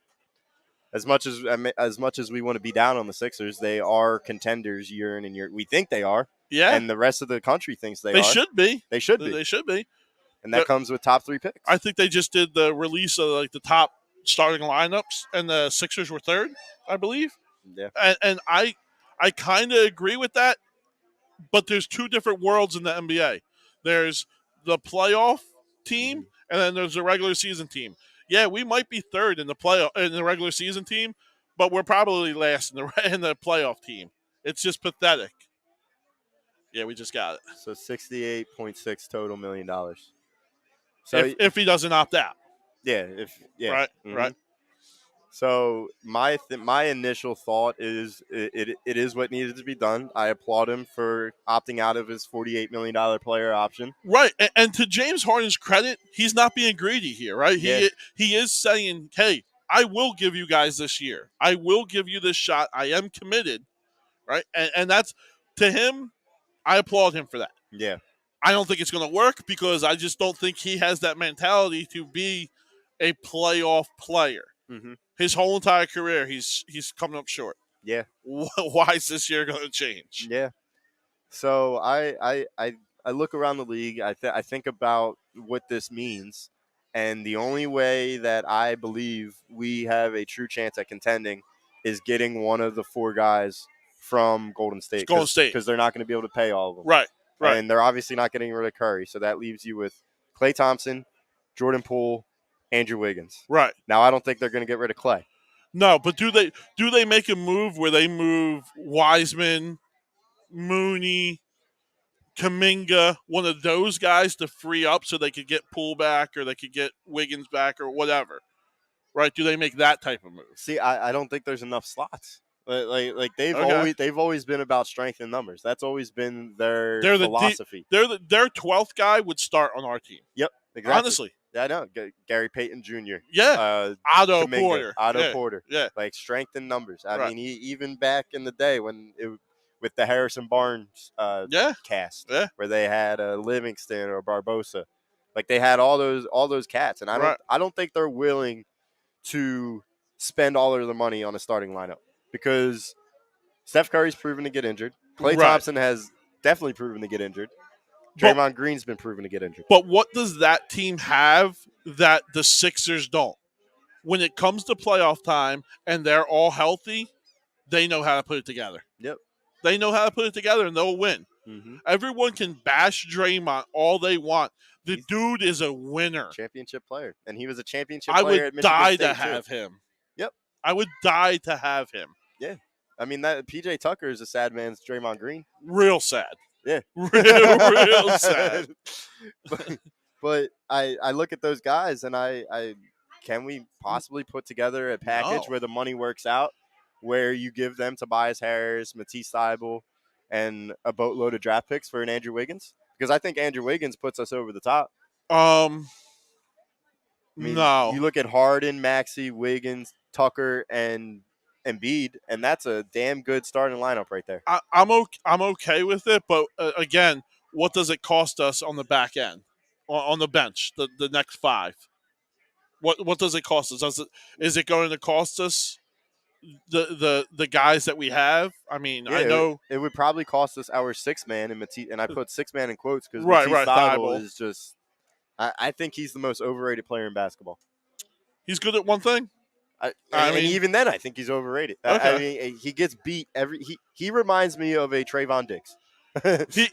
as much as we want to be down on the Sixers, they are contenders year in and year. We think they are. Yeah. And the rest of the country thinks they are. They should be. They should be. They should be. And that comes with top 3 picks. I think they just did the release of like the top starting lineups, and the Sixers were 3rd, I believe. Yeah. And I kind of agree with that, but there's 2 different worlds in the NBA. There's the playoff team, and then there's the regular season team. Yeah, we might be 3rd in the regular season team, but we're probably last in the playoff team. It's just pathetic. Yeah, we just got it. So $68.6 total $1 million. So if he doesn't opt out. Yeah. Right. Mm-hmm. Right. So my initial thought is it is what needed to be done. I applaud him for opting out of his $48 million player option. Right, and to James Harden's credit, he's not being greedy here, right? Yeah. He is saying, hey, I will give you guys this year. I will give you this shot. I am committed, right? And that's, to him, I applaud him for that. Yeah. I don't think it's going to work because I just don't think he has that mentality to be a playoff player. Mm-hmm. His whole entire career, he's coming up short. Yeah. Why is this year going to change? Yeah. So I look around the league. I think about what this means, and the only way that I believe we have a true chance at contending is getting one of the 4 guys from Golden State. Because they're not going to be able to pay all of them. Right. And they're obviously not getting rid of Curry, so that leaves you with Klay Thompson, Jordan Poole, Andrew Wiggins. Right. Now, I don't think they're going to get rid of Klay. No, but do they make a move where they move Wiseman, Mooney, Kuminga, one of those guys to free up so they could get Poole back or they could get Wiggins back or whatever? Right? Do they make that type of move? See, I don't think there's enough slots. Like they've always been about strength in numbers. That's always been their philosophy. Their 12th guy would start on our team. Yep, exactly. Honestly. Yeah, I know. Gary Payton Jr. Yeah. Otto Porter. Porter. Yeah. Like strength in numbers. I mean, even back in the day when with the Harrison Barnes cast, where they had Livingston or Barbosa, like they had all those cats, and I don't think they're willing to spend all of the money on a starting lineup because Steph Curry's proven to get injured. Klay Thompson has definitely proven to get injured. Draymond Green's been proven to get injured. But what does that team have that the Sixers don't? When it comes to playoff time and they're all healthy, they know how to put it together. Yep. They know how to put it together and they'll win. Mm-hmm. Everyone can bash Draymond all they want. The dude is a winner. Championship player. And he was a championship player at Michigan State. I would die to have him. Yep. I would die to have him. Yeah. I mean, that PJ Tucker is a sad man's Draymond Green. Real sad. Yeah. Real sad. But I look at those guys and I can we possibly put together a package where the money works out, where you give them Tobias Harris, Matisse Thybulle, and a boatload of draft picks for an Andrew Wiggins? Because I think Andrew Wiggins puts us over the top. No. You look at Harden, Maxey, Wiggins, Tucker, and Embiid, and that's a damn good starting lineup right there. I'm okay with it, but again, what does it cost us on the back end, on the bench, the next 5? What does it cost us? Is it going to cost us the guys that we have? I mean, I know it would probably cost us our 6th man and Matisse, and I put 6th man in quotes because Matisse Thybulle is just. I think he's the most overrated player in basketball. He's good at one thing. I mean, even then, I think he's overrated. Okay. I mean, he gets beat he reminds me of a Trayvon Diggs.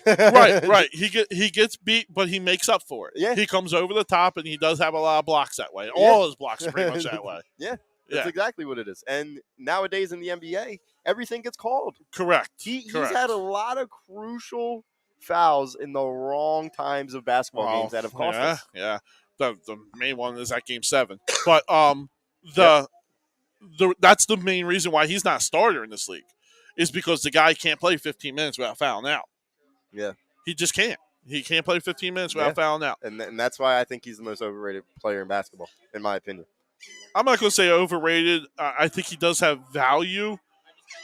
Right. He gets beat, but he makes up for it. Yeah. He comes over the top, and he does have a lot of blocks that way. All his blocks are pretty much that way. Yeah, that's exactly what it is. And nowadays in the NBA, everything gets called. Correct. He's had a lot of crucial fouls in the wrong times of basketball games that have cost us. Yeah. The main one is at Game 7. But that's the main reason why he's not a starter in this league, is because the guy can't play 15 minutes without fouling out. Yeah. He just can't. He can't play 15 minutes without fouling out. And that's why I think he's the most overrated player in basketball, in my opinion. I'm not going to say overrated. I think he does have value.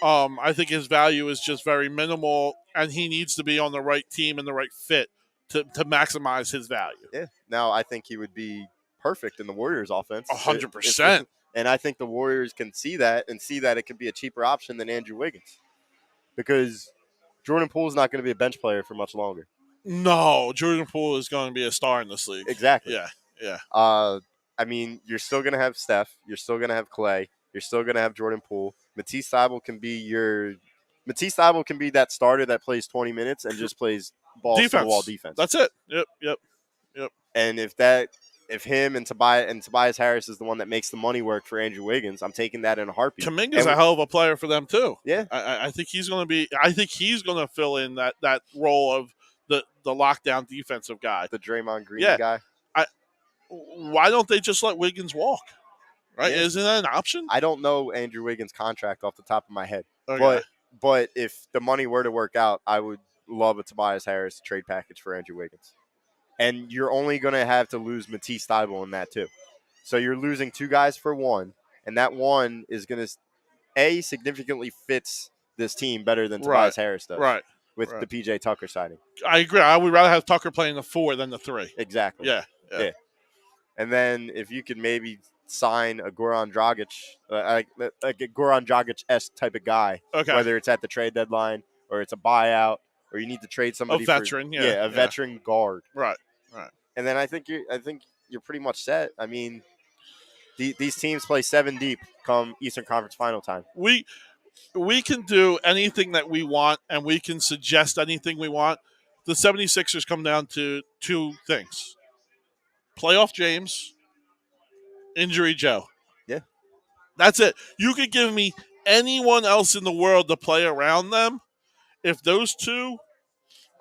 I think his value is just very minimal, and he needs to be on the right team and the right fit to maximize his value. Yeah. Now, I think he would be perfect in the Warriors' offense. 100%. And I think the Warriors can see that and see that it could be a cheaper option than Andrew Wiggins, because Jordan Poole's not going to be a bench player for much longer. No, Jordan Poole is going to be a star in this league. Exactly. Yeah. I mean, you're still going to have Steph. You're still going to have Clay. You're still going to have Jordan Poole. Matisse Thybulle can be that starter that plays 20 minutes and just plays balls to the wall defense. That's it. Yep. And if him and Tobias Harris is the one that makes the money work for Andrew Wiggins, I'm taking that in a heartbeat. Kuminga's a hell of a player for them too. Yeah. I think he's going to be. I think he's going to fill in that role of the lockdown defensive guy, the Draymond Green guy. Why don't they just let Wiggins walk? Right? Yeah. Isn't that an option? I don't know Andrew Wiggins' contract off the top of my head. Okay. But if the money were to work out, I would love a Tobias Harris trade package for Andrew Wiggins. And you're only going to have to lose Matisse Thybulle in that too. So you're losing two guys for one, and that one is going to, significantly fits this team better than Tobias Harris does. Right. With the PJ Tucker signing. I agree. I would rather have Tucker playing the 4 than the 3. Exactly. Yeah. And then if you could maybe sign a Goran Dragic, like a Goran Dragic-esque type of guy, whether it's at the trade deadline or it's a buyout or you need to trade somebody, a veteran, veteran guard, right. And then I think you're pretty much set. I mean, these teams play 7 deep come Eastern Conference Final time. We can do anything that we want, and we can suggest anything we want. The 76ers come down to 2 things: playoff James, injury Joe. Yeah. That's it. You could give me anyone else in the world to play around them. If those 2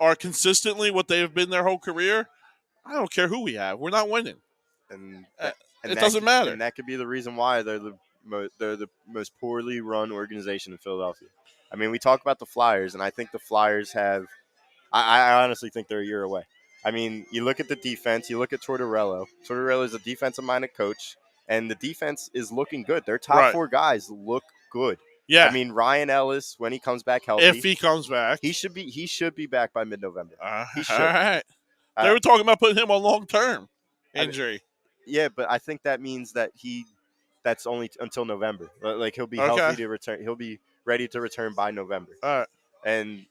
are consistently what they have been their whole career, I don't care who we have. We're not winning. And it doesn't matter. And that could be the reason why they're the most poorly run organization in Philadelphia. I mean, we talk about the Flyers, and I think the Flyers have – I honestly think they're a year away. I mean, you look at the defense. You look at Tortorella. Tortorella is a defensive-minded coach, and the defense is looking good. Their top 4 guys look good. Yeah. I mean, Ryan Ellis, when he comes back healthy. If he comes back. He should be back by mid-November. He should. All right. They were talking about putting him on long-term injury. Yeah, but I think that means that that's only until November. Like, he'll be healthy to return. He'll be ready to return by November. All right. And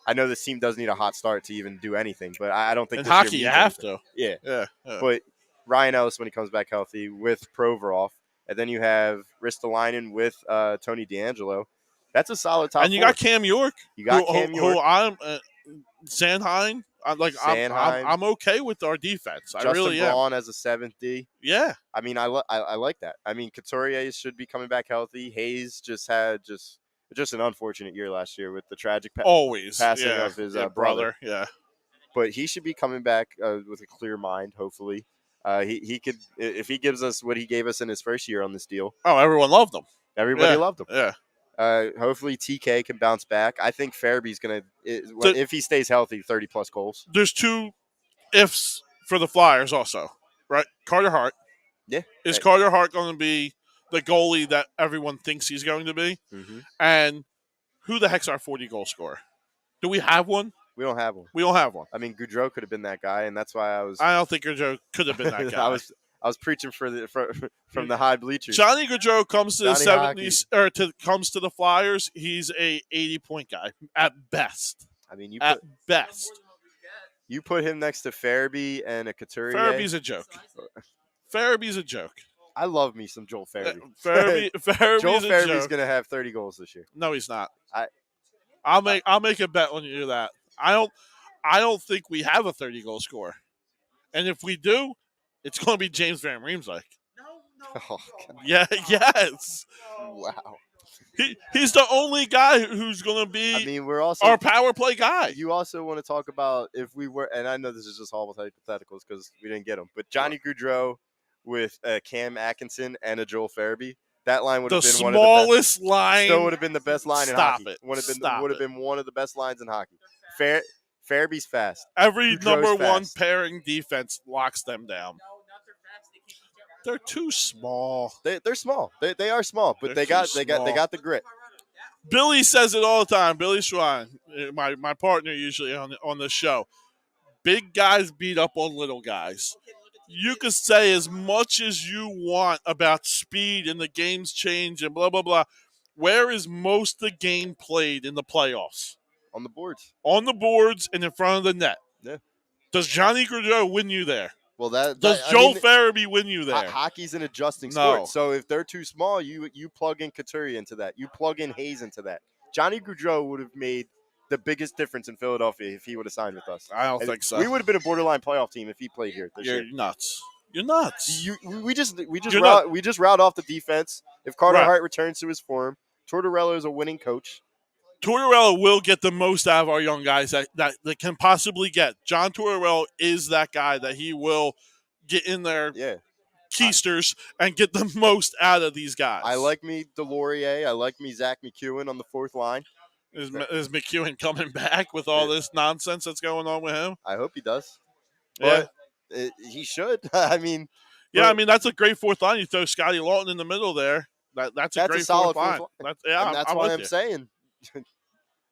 I know this team does need a hot start to even do anything, but I don't think in this hockey year you have to. Yeah. But Ryan Ellis, when he comes back healthy, with Provorov, and then you have Ristolainen with Tony DeAngelo. That's a solid top 4. And you got Cam York. Who I'm Sanheim. I'm okay with our defense. Justin I really am. Braun as a 7th D. Yeah. I mean, I like that. I mean, Couturier should be coming back healthy. Hayes just had an unfortunate year last year with the tragic passing of his brother. Yeah. But he should be coming back with a clear mind, hopefully. He could, if he gives us what he gave us in his first year on this deal. Oh, everyone loved him. Everybody loved him. Yeah. Hopefully TK can bounce back. I think Farabee's going to, if he stays healthy, 30-plus goals. There's 2 ifs for the Flyers also, right? Carter Hart. Yeah. Is Carter Hart going to be the goalie that everyone thinks he's going to be? Mm-hmm. And who the heck's our 40-goal scorer? Do we have one? We don't have one. We don't have one. I mean, Goudreau could have been that guy, and that's why I don't think Goudreau could have been that guy. I was preaching from the high bleachers. Johnny Gaudreau comes to the 70s or comes to the Flyers. He's a 80-point guy at best. I mean, best. You put him next to Farabee and a Couturier. Farabee's a joke. Farabee's a joke. I love me some Joel Farabee. Joel Farabee's going to have 30 goals this year. No, he's not. I'll make a bet on you do that. I don't think we have a 30-goal scorer, and if we do, it's going to be James Van Riemsdyk. No. Oh, yeah. Yes. Wow. He's the only guy who's going to be. I mean, we're also our power play guy. You also want to talk about if we were, and I know this is just all hypotheticals because we didn't get them, but Johnny Gaudreau with Cam Atkinson and a Joel Farabee, that line would have been one of the smallest line. Still would have been the best line in hockey. It. Would have been one of the best lines in hockey. Farabee's fast. Every Gaudreau's number fast. one pairing defense locks them down. They're too small. They're small. They are small, but they got the grit. Billy says it all the time. Billy Schwan, my partner usually on the show. Big guys beat up on little guys. You could say as much as you want about speed and the game's change and blah, blah, blah. Where is most of the game played in the playoffs? On the boards. On the boards and in front of the net. Yeah. Does Johnny Gaudreau win you there? Well, does Joel Farabee win you there? Hockey's an adjusting sport. So if they're too small, you plug in Couturier into that. You plug in Hayes into that. Johnny Gaudreau would have made the biggest difference in Philadelphia if he would have signed with us. I don't think so. We would have been a borderline playoff team if he played here this year. You're nuts. You're nuts. We just route off the defense. If Carter Hart returns to his form, Tortorella is a winning coach. Tortorella will get the most out of our young guys that can possibly get. John Tortorella is that guy that he will get in there, keisters, and get the most out of these guys. I like me Delorier. I like me Zach McEwen on the fourth line. Is McEwen coming back with all this nonsense that's going on with him? I hope he does. Yeah. But he should. I mean. Yeah, I mean, that's a great fourth line. You throw Scotty Lawton in the middle there. That's a great solid fourth line. That's why I'm saying.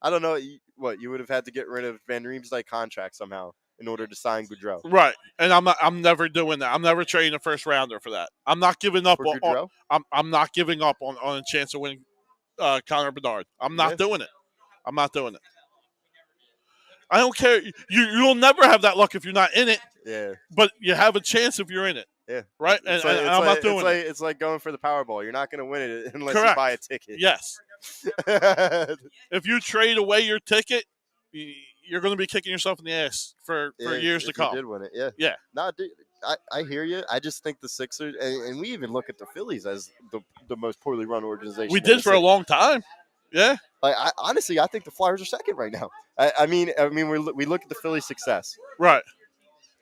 I don't know what you would have had to get rid of Van Riemsdyk contract somehow in order to sign Gaudreau. Right, and I'm never doing that. I'm never trading a first rounder for that. I'm not giving up on I'm not giving up on a chance of winning Connor Bedard. I'm not doing it. I'm not doing it. I don't care. You'll never have that luck if you're not in it. Yeah. But you have a chance if you're in it. Yeah. Right? And I'm not doing it. It's like going for the Powerball. You're not going to win it unless you buy a ticket. Yes. If you trade away your ticket, you're going to be kicking yourself in the ass for years to come. You did win it, yeah. Yeah. No, dude, I hear you. I just think the Sixers, and we even look at the Phillies as the most poorly run organization. We did for a long time. Yeah. Like honestly, I think the Flyers are second right now. I mean, we look at the Phillies' success. Right.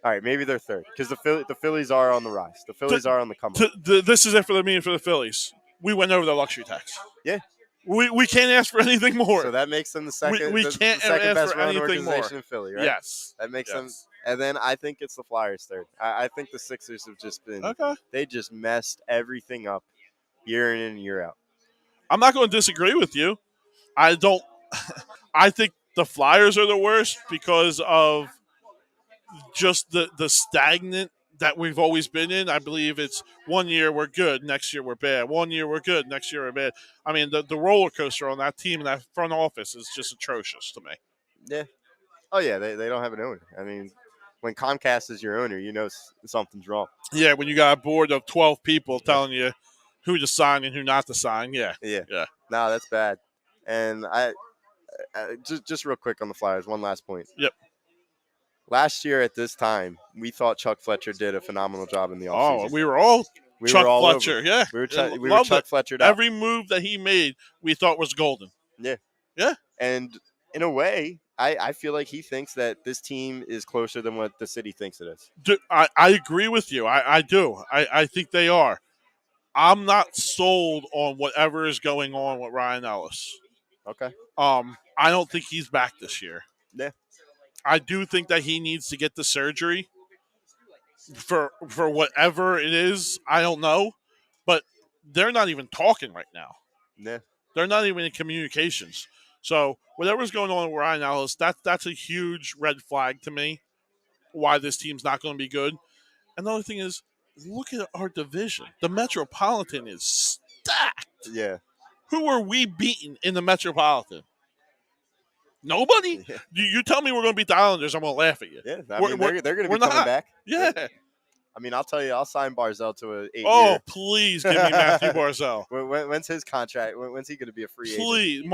All right, maybe they're third because the Phillies are on the rise. The Phillies are on the come up. This is it for the Phillies. We went over the luxury tax. Yeah. We can't ask for anything more. So that makes them the second. We can't the second ask best for run anything organization more. in Philly, right? Yes. That makes them. And then I think it's the Flyers third. I think the Sixers have just been. Okay. They just messed everything up, year in and year out. I'm not going to disagree with you. I don't. I think the Flyers are the worst because of just the stagnant that we've always been in. I believe it's 1 year we're good, next year we're bad. 1 year we're good, next year we're bad. I mean, the roller coaster on that team and that front office is just atrocious to me. Yeah. Oh, yeah, they don't have an owner. I mean, when Comcast is your owner, you know something's wrong. Yeah, when you got a board of 12 people telling you who to sign and who not to sign, yeah. No, that's bad. And I just real quick on the Flyers, one last point. Yep. Last year at this time, we thought Chuck Fletcher did a phenomenal job in the offseason. Oh, we were all Chuck Fletcher, yeah. We were Chuck Fletchered up. Every move that he made, we thought was golden. Yeah. Yeah. And in a way, I feel like he thinks that this team is closer than what the city thinks it is. I agree with you. I do. I think they are. I'm not sold on whatever is going on with Ryan Ellis. Okay. I don't think he's back this year. Yeah. I do think that he needs to get the surgery for whatever it is. I don't know. But they're not even talking right now. Yeah. They're not even in communications. So whatever's going on with Ryan Ellis, that's a huge red flag to me why this team's not going to be good. And the other thing is, look at our division. The Metropolitan is stacked. Yeah. Who are we beating in the Metropolitan? Nobody? Yeah. You tell me we're going to beat the Islanders, I'm going to laugh at you. Yeah, I mean, they're going to be coming back. Yeah. I mean, I'll tell you, I'll sign Barzell to an 8-year. Oh, please give me Matthew Barzell. When's his contract? When's he going to be a free agent? Please.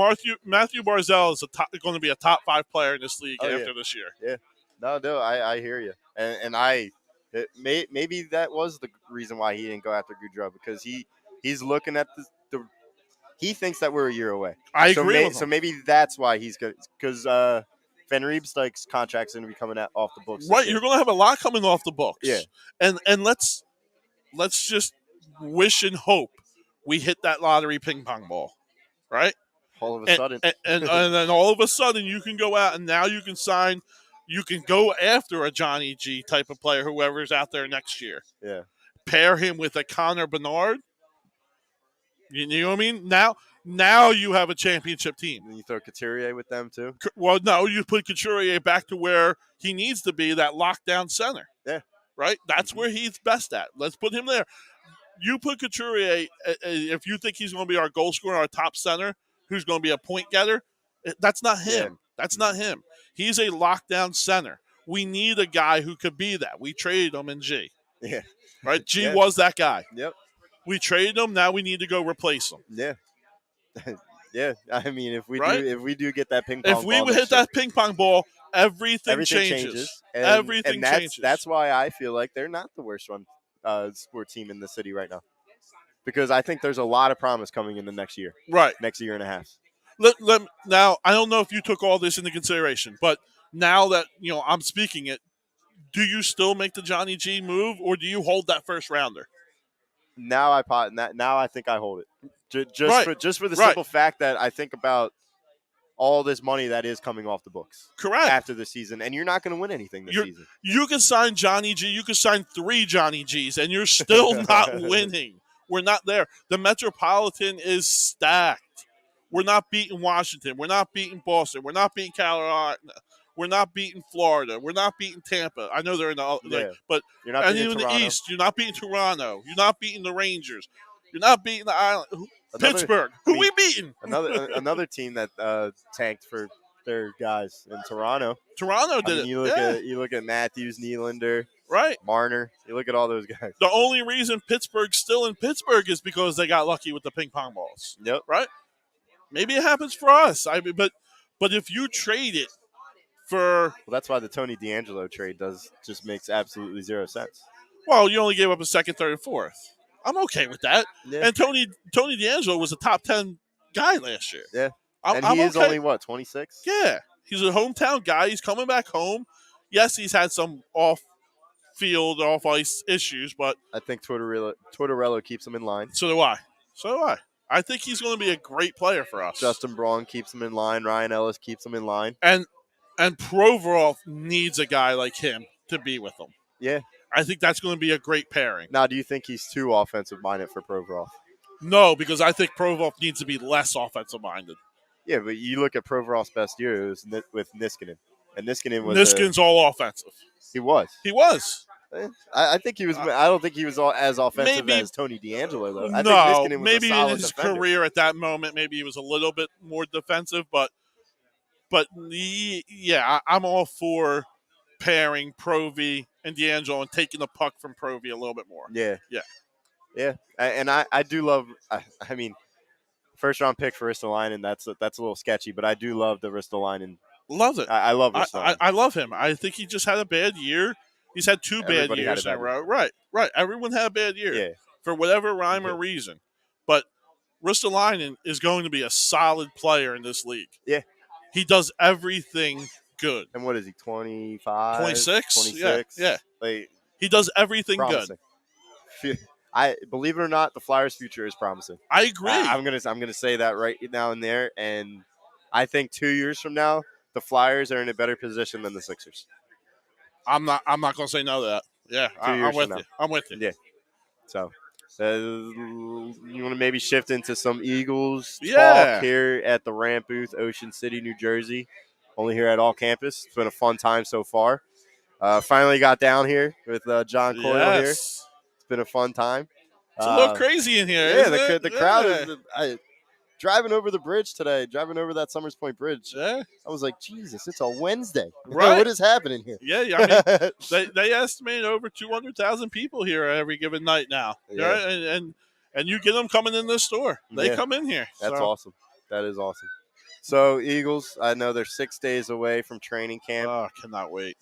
Matthew Barzell is going to be a top 5 player in this league after this year. Yeah. No, I hear you. And maybe that was the reason why he didn't go after Gaudreau, because he's looking at he thinks that we're a year away. I agree with him. So maybe that's why he's good, because Van Riemsdyk's contract's going to be coming off the books. Right, you're going to have a lot coming off the books. Yeah. And let's just wish and hope we hit that lottery ping pong ball, right? All of a sudden. And then all of a sudden you can go out and now you can sign, you can go after a Johnny G type of player, whoever's out there next year. Yeah. Pair him with a Connor Bernard. You know what I mean? Now you have a championship team. And you throw Couturier with them too? Well, no, you put Couturier back to where he needs to be, that lockdown center. Yeah. Right? That's where he's best at. Let's put him there. You put Couturier, if you think he's going to be our goal scorer, our top center, who's going to be a point getter, that's not him. Yeah. That's not him. He's a lockdown center. We need a guy who could be that. We traded him in G. Yeah. Right? G was that guy. Yep. We traded him. Now we need to go replace him. Yeah. Yeah. I mean, if we do get that ping pong ball. If we would hit that ping pong ball, everything changes. And, everything and that's, changes. That's why I feel like they're not the worst run sport team in the city right now. Because I think there's a lot of promise coming in the next year. Right. Next year and a half. Now, I don't know if you took all this into consideration, but now that I'm speaking it, do you still make the Johnny G move, or do you hold that first rounder? Now I think I hold it. Just for the Right. simple fact that I think about all this money that is coming off the books. Correct. After the season, and you're not going to win anything this season. You can sign Johnny G. You can sign 3 Johnny Gs, and you're still not winning. We're not there. The Metropolitan is stacked. We're not beating Washington. We're not beating Boston. We're not beating Carolina. We're not beating Florida. We're not beating Tampa. I know they're in the but you're not beating Toronto. the East. You're not beating Toronto. You're not beating the Rangers. You're not beating the Island. Pittsburgh. Who we beating? Another team that tanked for their guys in Toronto. Toronto did it. You look at Matthews, Nylander, right? Marner. You look at all those guys. The only reason Pittsburgh's still in Pittsburgh is because they got lucky with the ping pong balls. Yep. Right. Maybe it happens for us. I mean, but if you trade it for that's why the Tony DeAngelo trade just makes absolutely zero sense. Well, you only gave up a second, third, and fourth. I'm okay with that. Yeah. And Tony DeAngelo was a top 10 guy last year. Yeah. I'm he is okay. only 26? Yeah. He's a hometown guy. He's coming back home. Yes, he's had some off-field, off-ice issues, but I think Tortorella keeps him in line. So do I. I think he's going to be a great player for us. Justin Braun keeps him in line. Ryan Ellis keeps him in line. And Provorov needs a guy like him to be with him. Yeah. I think that's going to be a great pairing. Now, do you think he's too offensive-minded for Provorov? No, because I think Provorov needs to be less offensive-minded. Yeah, but you look at Provorov's best year, it was with Niskanen. And Niskanen's all offensive. He was. I think he was. I don't think he was as offensive as Tony DeAngelo, though. I think Niskanen was maybe a solid in his defender. career at that moment, maybe he was a little bit more defensive, but yeah, I'm all for pairing Provy and DeAngelo and taking the puck from Provy a little bit more. Yeah. And I do love. I mean, first round pick for Ristolainen. That's a little sketchy, but I do love the Ristolainen. Love it. I love Ristolainen. I love him. I think he just had a bad year. He's had 2 bad years in a row. Right. Everyone had a bad year for whatever rhyme or reason. But Ristolainen is going to be a solid player in this league. Yeah. He does everything good. And what is he, 25? 26? 26? Yeah. Like, he does everything promising. good. I believe it or not, the Flyers' future is promising. I agree. I'm gonna say that right now and there, and I think 2 years from now, the Flyers are in a better position than the Sixers. I'm not going to say no to that. Yeah, I'm with you. Yeah. So, you want to maybe shift into some Eagles talk here at the Ramp booth, Ocean City, New Jersey. Only here at All Campus. It's been a fun time so far. Finally got down here with John Coyle here. It's been a fun time. It's a little crazy in here. Yeah, the crowd is. Driving over the bridge today, driving over that Summers Point Bridge, I was like, Jesus, it's a Wednesday. Right. What is happening here? Yeah, I mean, they estimate over 200,000 people here every given night now. Yeah. Right? And you get them coming in this store. They come in here. That's awesome. That is awesome. So, Eagles, I know they're 6 days away from training camp. Oh, cannot wait.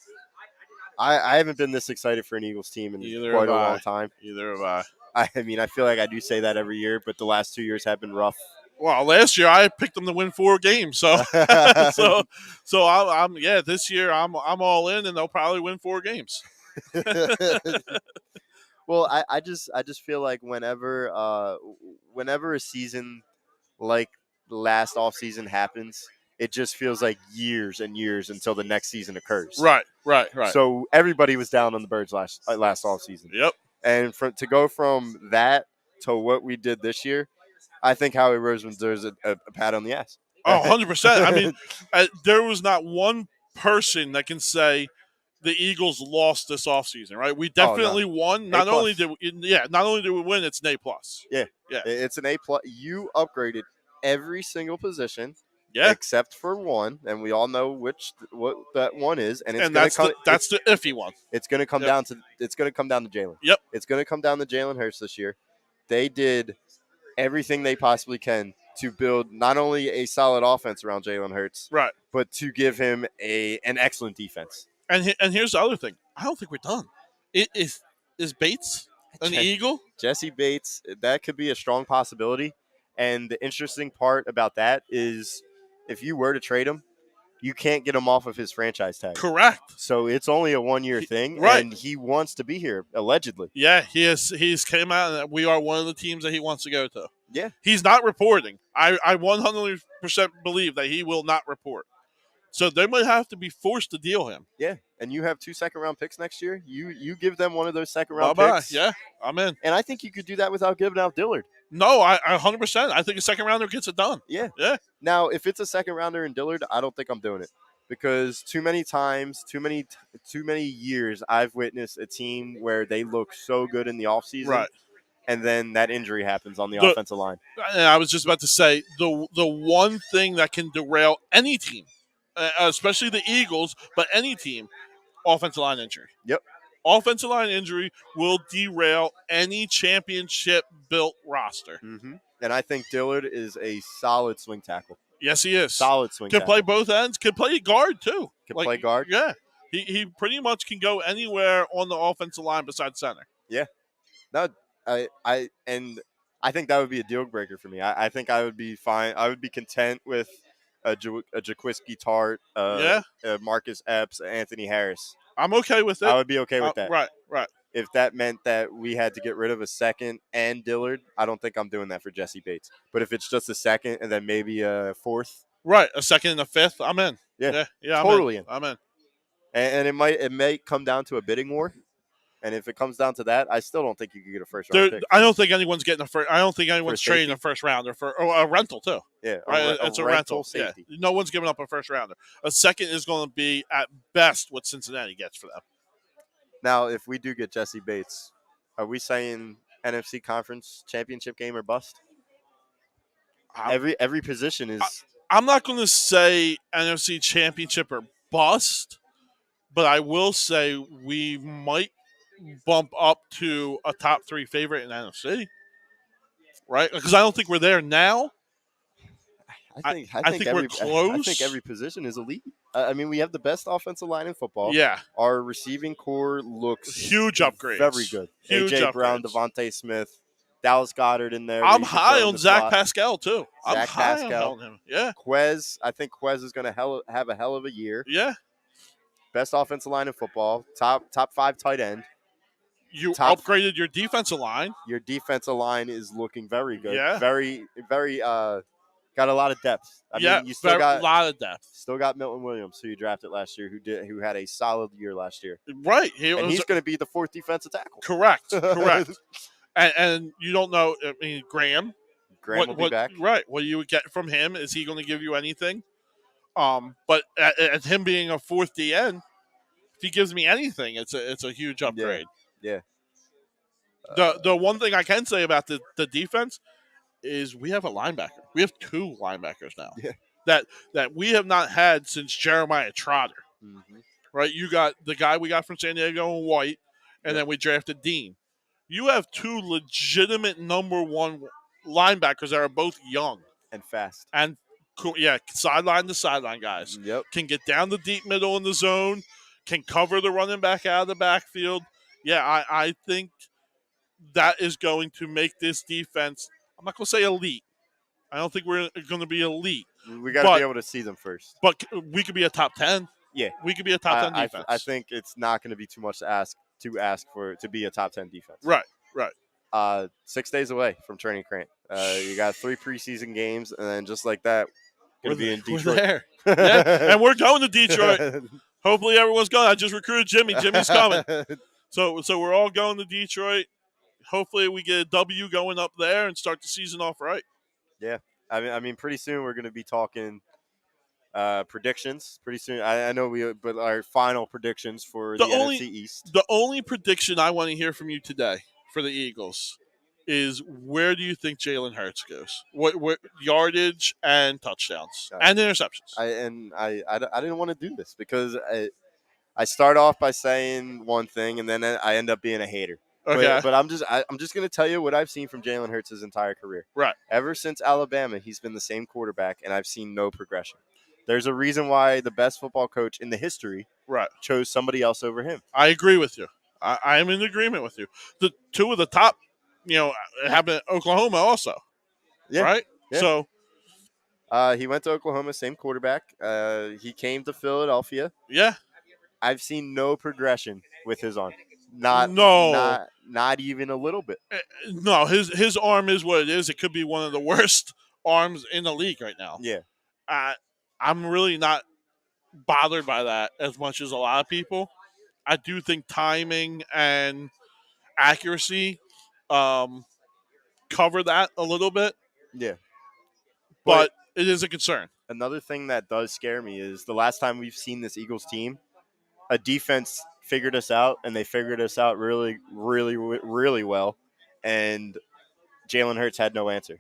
I haven't been this excited for an Eagles team in quite a long time. Either have I. I mean, I feel like I do say that every year, but the last 2 years have been rough. Well, last year I picked them to win 4 games, so I'm this year I'm all in, and they'll probably win 4 games. Well, I just feel like whenever a season like the last offseason happens, it just feels like years and years until the next season occurs. Right. So everybody was down on the Birds last offseason. Yep. And to go from that to what we did this year, I think Howie Roseman deserves a pat on the ass. Oh, 100%. I mean, there was not one person that can say the Eagles lost this offseason, right? We definitely won. Not only did we win, it's an A+. Yeah. It's an A+. You upgraded every single position. Yeah. Except for one, and we all know what that one is, and that's the iffy one. It's going to come down to Jalen. Yep. It's going to come down to Jalen Hurts this year. They did everything they possibly can to build not only a solid offense around Jalen Hurts, right, but to give him an excellent defense. And here's the other thing. I don't think we're done. Is Bates an Eagle? Jesse Bates, that could be a strong possibility. And the interesting part about that is if you were to trade him, you can't get him off of his franchise tag. Correct. So it's only a 1-year thing, right. And he wants to be here, allegedly. Yeah, he's came out and we are one of the teams that he wants to go to. Yeah. He's not reporting. I 100% believe that he will not report. So they might have to be forced to deal him. Yeah, and you have 2 second-round picks next year. You give them one of those second-round picks. Yeah, I'm in. And I think you could do that without giving out Dillard. No, I 100%. I think a second-rounder gets it done. Yeah. Yeah. Now, if it's a second-rounder in Dillard, I don't think I'm doing it. Because too many times, too many years, I've witnessed a team where they look so good in the offseason. Right. And then that injury happens on the offensive line. I was just about to say, the one thing that can derail any team, especially the Eagles, but any team, offensive line injury. Yep. Offensive line injury will derail any championship-built roster. Mm-hmm. And I think Dillard is a solid swing tackle. Yes, he is. Solid swing tackle. Can play both ends. Can play guard, too. Can play guard. Yeah. He pretty much can go anywhere on the offensive line besides center. Yeah. No, I think that would be a deal breaker for me. I think I would be fine. I would be content with a Jaquiski Tart, Marcus Epps, Anthony Harris. I'm okay with it. I would be okay with that. Right. If that meant that we had to get rid of a second and Dillard, I don't think I'm doing that for Jesse Bates. But if it's just a second and then maybe a fourth. Right, a second and a fifth, I'm in. Yeah, totally in. I'm in. And it may come down to a bidding war. And if it comes down to that, I still don't think you could get a first round pick. I don't think anyone's getting I don't think anyone's trading a first rounder for a rental too. Yeah, right. It's a rental safety. Yeah. No one's giving up a first rounder. A second is going to be at best what Cincinnati gets for them. Now, if we do get Jesse Bates, are we saying NFC Conference Championship game or bust? Every position is. I'm not going to say NFC Championship or bust, but I will say we might bump up to a top 3 favorite in NFC, right? Because I don't think we're there now. I think we're close. I think every position is elite. I mean, we have the best offensive line in football. Yeah. Our receiving core looks huge upgrades. Very good. Huge A.J. upgrades. Brown, Devontae Smith, Dallas Goedert in there. I'm high on Zach Pascal, too. Zach Pascal. On him. Yeah. Quez, I think Quez is going to have a hell of a year. Yeah. Best offensive line in football. Top 5 tight end. You upgraded your defensive line. Your defensive line is looking very good. Yeah. Very, very got a lot of depth. I mean, you still got a lot of depth. Still got Milton Williams, who you drafted last year, who had a solid year last year. Right. He's going to be the 4th defensive tackle. Correct. And you don't know. I mean, Graham will be back. Right. What you would get from him, is he going to give you anything? But at him being a 4th DN, if he gives me anything, it's a huge upgrade. Yeah. The one thing I can say about the defense is we have a linebacker. We have 2 linebackers now. Yeah. That we have not had since Jeremiah Trotter. Mm-hmm. Right? You got the guy we got from San Diego in White, and then we drafted Dean. You have 2 legitimate number 1 linebackers that are both young and fast. And sideline to sideline guys. Yep. Can get down the deep middle in the zone, can cover the running back out of the backfield. Yeah, I think that is going to make this defense, I'm not going to say elite, I don't think we're going to be elite. We got to be able to see them first. But we could be a top 10. Yeah. We could be a top 10 defense. I think it's not going to be too much to ask for to be a top 10 defense. Right. 6 days away from training camp. You got 3 preseason games, and then just like that, going to be in Detroit. We're there. Yeah. And we're going to Detroit. Hopefully everyone's going. I just recruited Jimmy. Jimmy's coming. So we're all going to Detroit. Hopefully we get a W going up there and start the season off right. Yeah. I mean, pretty soon we're going to be talking predictions. Pretty soon. I know but our final predictions for the NFC East. The only prediction I want to hear from you today for the Eagles is where do you think Jalen Hurts goes? What yardage and touchdowns and interceptions? I didn't want to do this because I start off by saying one thing and then I end up being a hater. Okay. But I'm just going to tell you what I've seen from Jalen Hurts his entire career. Right. Ever since Alabama, he's been the same quarterback, and I've seen no progression. There's a reason why the best football coach in the history chose somebody else over him. I agree with you. I am in agreement with you. The two of the top, it happened at Oklahoma also. Yeah. Right? Yeah. So he went to Oklahoma, same quarterback. He came to Philadelphia. Yeah. I've seen no progression with his arm. Not even a little bit. No, his arm is what it is. It could be one of the worst arms in the league right now. Yeah. I'm really not bothered by that as much as a lot of people. I do think timing and accuracy cover that a little bit. Yeah. But it is a concern. Another thing that does scare me is the last time we've seen this Eagles team, a defense figured us out, and they figured us out really, really, really well, and Jalen Hurts had no answer.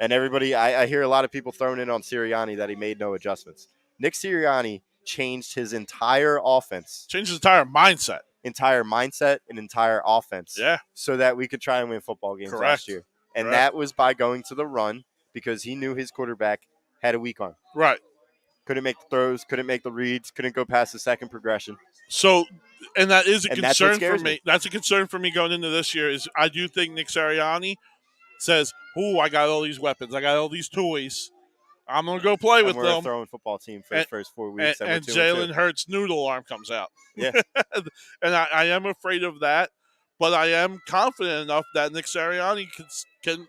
And everybody, I hear a lot of people throwing in on Sirianni that he made no adjustments. Nick Sirianni changed his entire offense. Changed his entire mindset. And entire offense. Yeah. So that we could try and win football games last year. And that was by going to the run because he knew his quarterback had a weak arm. Right. Couldn't make the throws, couldn't make the reads, couldn't go past the second progression. So, and that is a concern for me. Me. That's a concern for me going into this year is I do think Nick Sirianni says, I got all these weapons. I got all these toys. I'm going to go play with them. We're a throwing football team for the first 4 weeks. And Jalen Hurts' noodle arm comes out. Yeah. And I am afraid of that, but I am confident enough that Nick Sirianni can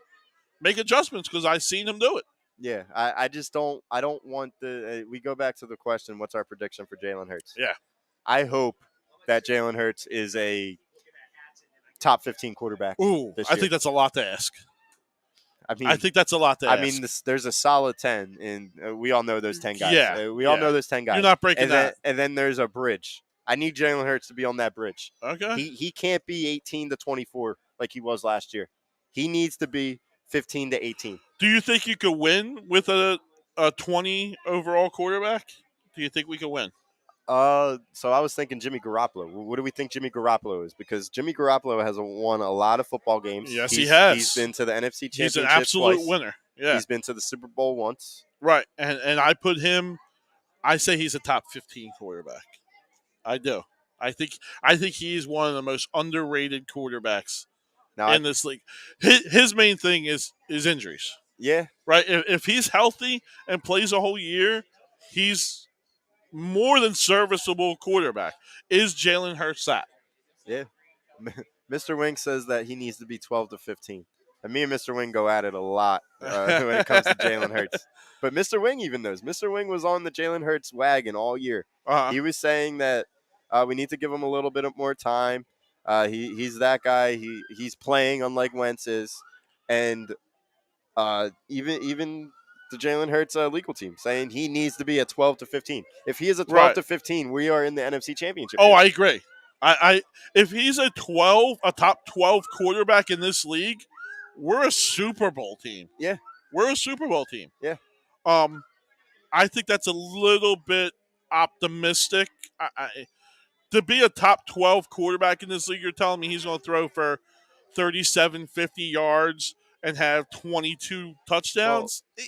make adjustments because I've seen him do it. Yeah, I just don't – I don't want we go back to the question, what's our prediction for Jalen Hurts? Yeah. I hope that Jalen Hurts is a top 15 quarterback. Ooh, this I year. think that's a lot to ask. I think that's a lot to ask. I mean, there's a solid 10, and we all know those 10 guys. Yeah. We all know those 10 guys. You're not breaking that. And then there's a bridge. I need Jalen Hurts to be on that bridge. Okay. He can't be 18 to 24 like he was last year. He needs to be 15 to 18. Do you think you could win with a 20 overall quarterback? Do you think we could win? So I was thinking Jimmy Garoppolo. What do we think Jimmy Garoppolo is? Because Jimmy Garoppolo has won a lot of football games. Yes, he has. He's been to the NFC Championship He's an absolute twice. winner. Yeah. He's been to the Super Bowl once. Right. And I put him – I say he's a top 15 quarterback. I do. I think he's one of the most underrated quarterbacks in this league. His main thing is injuries. Yeah. Right? If he's healthy and plays a whole year, he's – more than serviceable quarterback. Is Jalen Hurts that? Yeah. Mr. Wing says that he needs to be 12 to 15. And me and Mr. Wing go at it a lot when it comes to Jalen Hurts. But Mr. Wing even knows. Mr. Wing was on the Jalen Hurts wagon all year. Uh-huh. He was saying that we need to give him a little bit more time. He's that guy. He's playing unlike Wentz is. And even the Jalen Hurts legal team saying he needs to be at 12 to 15. If he is a 12 to 15, we are in the NFC Championship. Oh, I agree. If he's a top 12 quarterback in this league, we're a Super Bowl team. Yeah. We're a Super Bowl team. Yeah. I think that's a little bit optimistic. To be a top 12 quarterback in this league, you're telling me he's going to throw for 37, 50 yards and have 22 touchdowns? Well,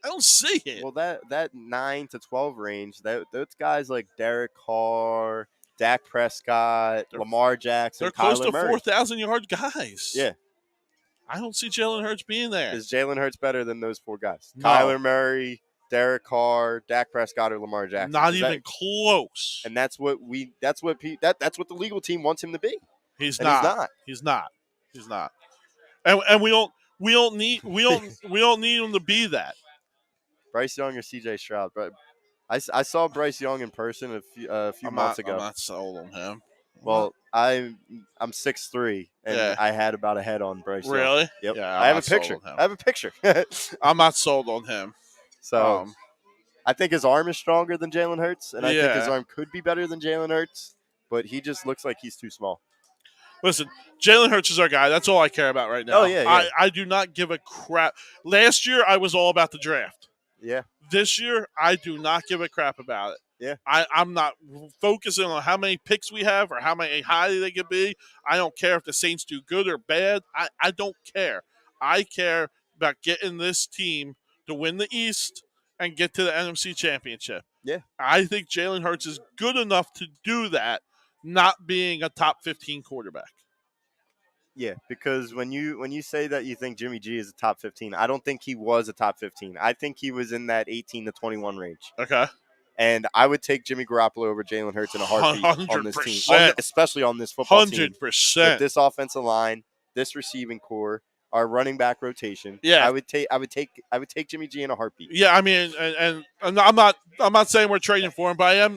I don't see it. Well, that 9 to 12 range, those guys like Derek Carr, Dak Prescott, Lamar Jackson, they're Kyler close to Murray. 4,000-yard guys. Yeah. I don't see Jalen Hurts being there. Is Jalen Hurts better than those 4 guys? No. Kyler Murray, Derek Carr, Dak Prescott, or Lamar Jackson? Not even close. And that's what the legal team wants him to be. He's not. He's not. And we don't need him to be that. Bryce Young or C.J. Stroud, but I saw Bryce Young in person a few months ago. I'm not sold on him. Well, I'm 6'3", and I had about a head on Bryce Young. Really? Yep. Yeah, I have a picture. I'm not sold on him. So I think his arm is stronger than Jalen Hurts, and I think his arm could be better than Jalen Hurts, but he just looks like he's too small. Listen, Jalen Hurts is our guy. That's all I care about right now. Oh, yeah. I do not give a crap. Last year, I was all about the draft. Yeah. This year, I do not give a crap about it. Yeah. I'm not focusing on how many picks we have or how many high they could be. I don't care if the Saints do good or bad. I don't care. I care about getting this team to win the East and get to the NFC Championship. Yeah. I think Jalen Hurts is good enough to do that, not being a top 15 quarterback. Yeah, because when you say that you think Jimmy G is a top 15, I don't think he was a top 15. I think he was in that 18 to 21 range. Okay. And I would take Jimmy Garoppolo over Jalen Hurts in a heartbeat 100%. on this team, especially on this football team. 100%. With this offensive line, this receiving core, our running back rotation. Yeah. I would take Jimmy G in a heartbeat. Yeah, I mean, and I'm not saying we're trading for him, but I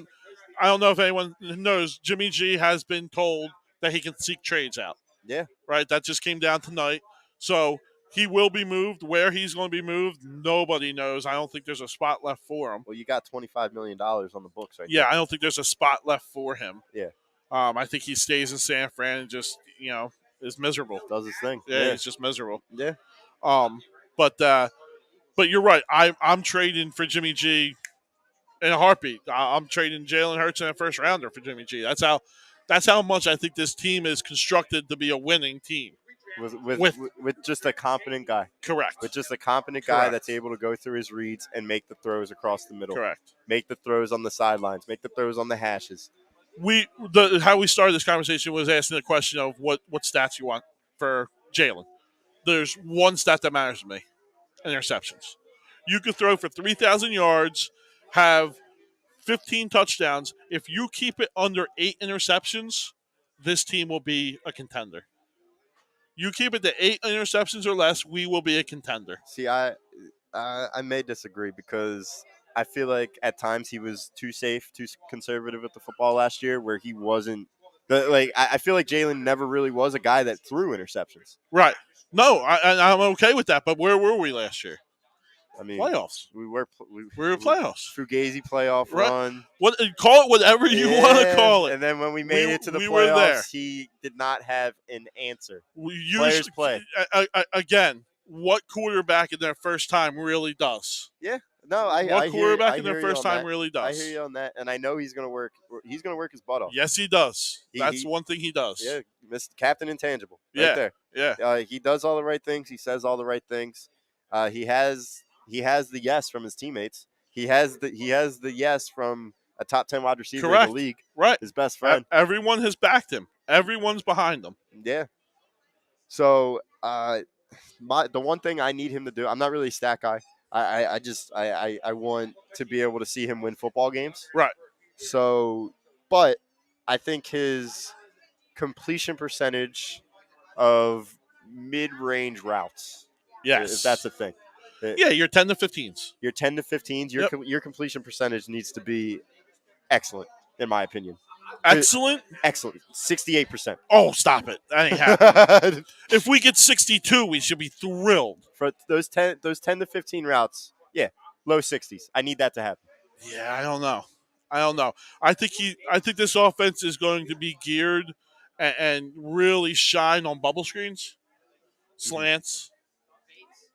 don't know if anyone knows Jimmy G has been told that he can seek trades out. Yeah. Right? That just came down tonight. So he will be moved. Where he's going to be moved, nobody knows. I don't think there's a spot left for him. Well, you got $25 million on the books right Yeah, now. I don't think there's a spot left for him. Yeah. I think he stays in San Fran and just, is miserable. Does his thing. Yeah, he's just miserable. Yeah. But you're right. I'm trading for Jimmy G in a heartbeat. I'm trading Jalen Hurts in a first rounder for Jimmy G. That's how much I think this team is constructed to be a winning team. With just a competent guy. Correct. With just a competent guy that's able to go through his reads and make the throws across the middle. Correct. Make the throws on the sidelines. Make the throws on the hashes. How we started this conversation was asking the question of what stats you want for Jalen. There's one stat that matters to me: interceptions. You could throw for 3,000 yards, have 15 touchdowns. If you keep it under 8 interceptions, this team will be a contender. You keep it to 8 interceptions or less, we will be a contender. See, I may disagree because I feel like at times he was too safe, too conservative with the football last year, where he wasn't. I feel like Jalen never really was a guy that threw interceptions. Right. No, I'm okay with that. But where were we last year? I mean, playoffs. We were playoffs. Fugazi playoff run. Call it whatever you want to call it. And then when we made it to the playoffs, he did not have an answer. Players play. Again, what quarterback in their first time really does? Yeah. No, what quarterback in their first time really does? I hear you on that, and I know he's going to work. He's going to work his butt off. Yes, he does. That's one thing he does. Yeah, Mr. Captain Intangible. Right there. Yeah. He does all the right things. He says all the right things. He has the yes from his teammates. He has the yes from a top 10 wide receiver in the league. Right. His best friend. Everyone has backed him. Everyone's behind him. Yeah. So the one thing I need him to do, I'm not really a stat guy. I want to be able to see him win football games. Right. So, but I think his completion percentage of mid-range routes. Yes. If that's a thing. Yeah, you're 10 to 15s. Your 10 to 15s. Your completion percentage needs to be excellent, in my opinion. Excellent? Excellent. 68%. Oh, stop it. That ain't happening. If we get 62, we should be thrilled. For those 10 to 15 routes, low 60s. I need that to happen. Yeah, I don't know. I think this offense is going to be geared and really shine on bubble screens, slants,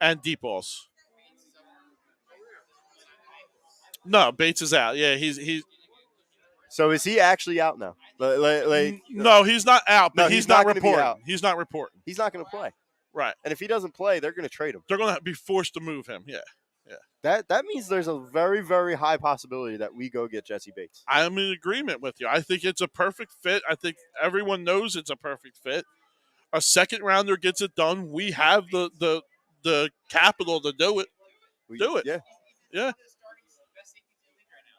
and deep balls. No, Bates is out. Yeah, he's. So is he actually out now? No, he's not out, but he's not reporting. He's not reporting. He's not going to play. Right. And if he doesn't play, they're going to trade him. They're going to be forced to move him. Yeah. That means there's a very, very high possibility that we go get Jesse Bates. I'm in agreement with you. I think it's a perfect fit. I think everyone knows it's a perfect fit. a second rounder gets it done, we have the capital to do it. Do it. Yeah.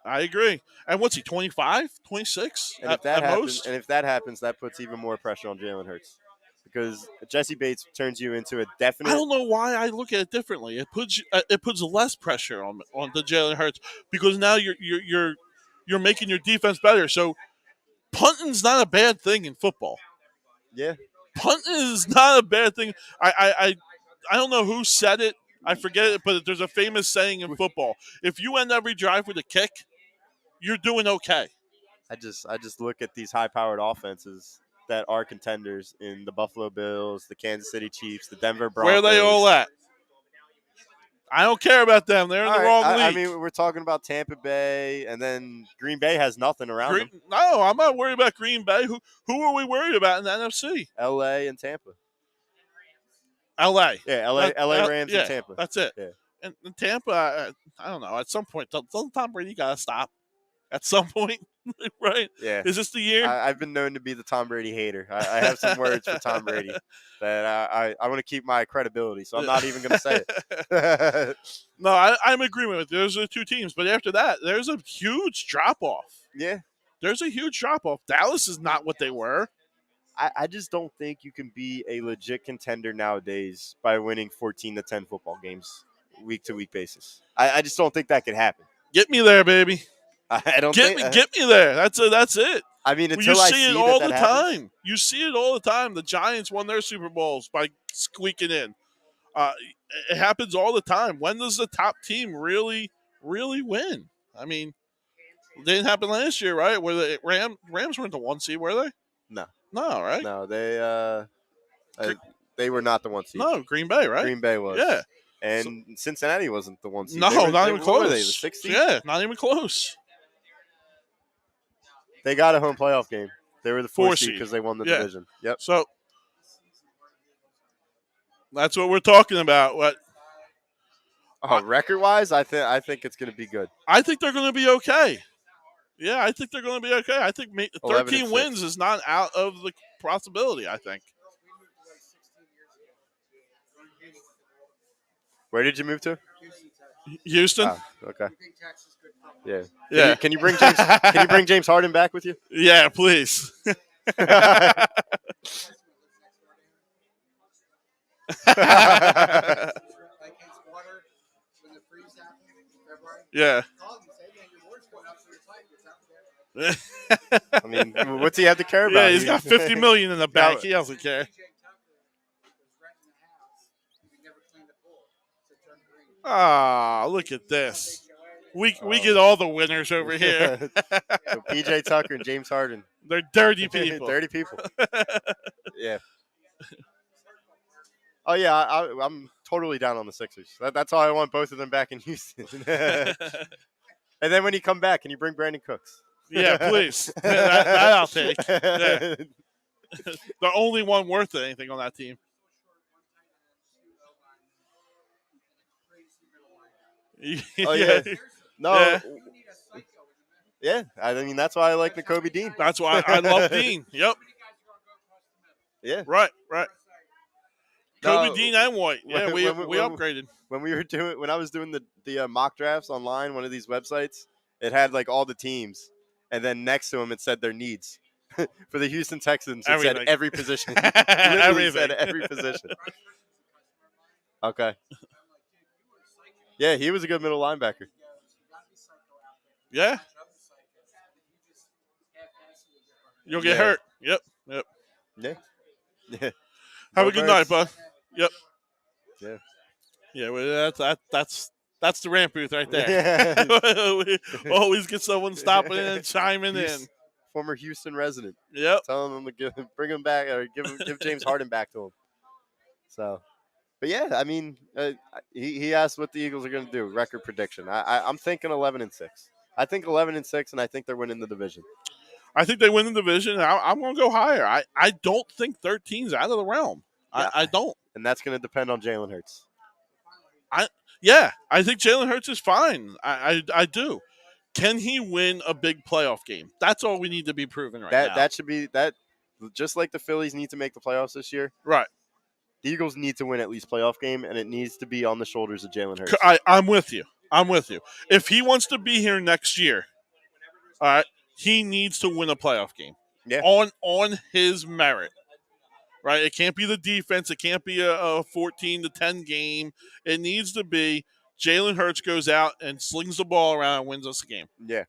I agree. And what's he, 25, 26 and if that happens, that puts even more pressure on Jalen Hurts. Because Jesse Bates turns you into a definite. I don't know why I look at it differently. It puts less pressure on the Jalen Hurts because now you're making your defense better. So punting's not a bad thing in football. Yeah, punting is not a bad thing. I don't know who said it. I forget it, but there's a famous saying in football: if you end every drive with a kick, you're doing okay. I just look at these high-powered offenses that are contenders in the Buffalo Bills, the Kansas City Chiefs, the Denver Broncos. Where are they all at? I don't care about them. They're in the wrong league. I mean, we're talking about Tampa Bay, and then Green Bay has nothing around them. No, I'm not worried about Green Bay. Who are we worried about in the NFC? L.A. and Tampa. L.A. Yeah, L.A. Rams and Tampa. That's it. Yeah. And Tampa, I don't know. At some point, doesn't Tom Brady got to stop? At some point, right? Yeah. Is this the year? I've been known to be the Tom Brady hater. I have some words for Tom Brady that I want to keep my credibility, so I'm not even going to say it. No, I'm in agreement with you. Those are the two teams. But after that, there's a huge drop-off. Yeah. There's a huge drop-off. Dallas is not what they were. I just don't think you can be a legit contender nowadays by winning 14-10 football games week-to-week basis. I just don't think that could happen. Get me there, baby. I don't get me there. That's it. I mean, until you I see it see all that the happens. time. You see it all the time. The Giants won their Super Bowls by squeaking in. It happens all the time. When does the top team really win? I mean, it didn't happen last year, right? Where the Rams weren't the 1 seed, were they? No, right? No, they were not the 1 seed. No, Green Bay, right? Green Bay was. Yeah. And Cincinnati wasn't the 1 seed. No, not even close. Were they, the 6th seed? Yeah, not even close. They got a home playoff game. They were the 4th seed seed because they won the division. Yep. So that's what we're talking about. What? Record-wise, I think it's going to be good. I think they're going to be okay. Yeah, I think they're going to be okay. I think 13 wins is not out of the possibility, I think. Where did you move to? Houston. Oh, okay. Yeah. Can you bring James Harden back with you? Yeah, please. Yeah. I mean, what's he have to care about? Yeah, he's got $50 million in the bank. He doesn't care. Ah, look at this. We get all the winners over here. So PJ Tucker and James Harden. They're dirty people. Dirty people. Yeah. Oh, yeah, I'm totally down on the Sixers. That's all I want, both of them back in Houston. And then when you come back, can you bring Brandon Cooks? Yeah, please. that I'll take. Yeah. The only one worth anything on that team. Oh, yeah. No. Yeah. Yeah, I mean, that's why I like Nakobe Dean. That's why I love Dean. Yep. Yeah. Right. Kobe, Dean, and White. Yeah, we upgraded. When I was doing the mock drafts online, one of these websites, it had like all the teams, and then next to them it said their needs. For the Houston Texans, it said every position. It said every position. Okay. Yeah, he was a good middle linebacker. Yeah. You'll get hurt. Yep. Yeah. Have a good night, bud. Yep. Yeah. Yeah, well, that's the rant booth right there. We always get someone stopping in and chiming in. Former Houston resident. Yep. Telling them to bring him back or give James Harden back to him. So, but yeah, I mean, he asked what the Eagles are going to do. Record prediction. I'm thinking 11-6. I think 11-6, and I think they're winning the division. I think they win the division. I'm going to go higher. I don't think 13's out of the realm. Yeah. I don't. And that's going to depend on Jalen Hurts. I think Jalen Hurts is fine. I do. Can he win a big playoff game? That's all we need to be proven now. That should be that. just like the Phillies need to make the playoffs this year. Right. The Eagles need to win at least playoff game, and it needs to be on the shoulders of Jalen Hurts. I'm with you. If he wants to be here next year, all right, he needs to win a playoff game. Yeah. On his merit. Right? It can't be the defense. It can't be a 14-10 game. It needs to be Jalen Hurts goes out and slings the ball around and wins us a game. Yeah.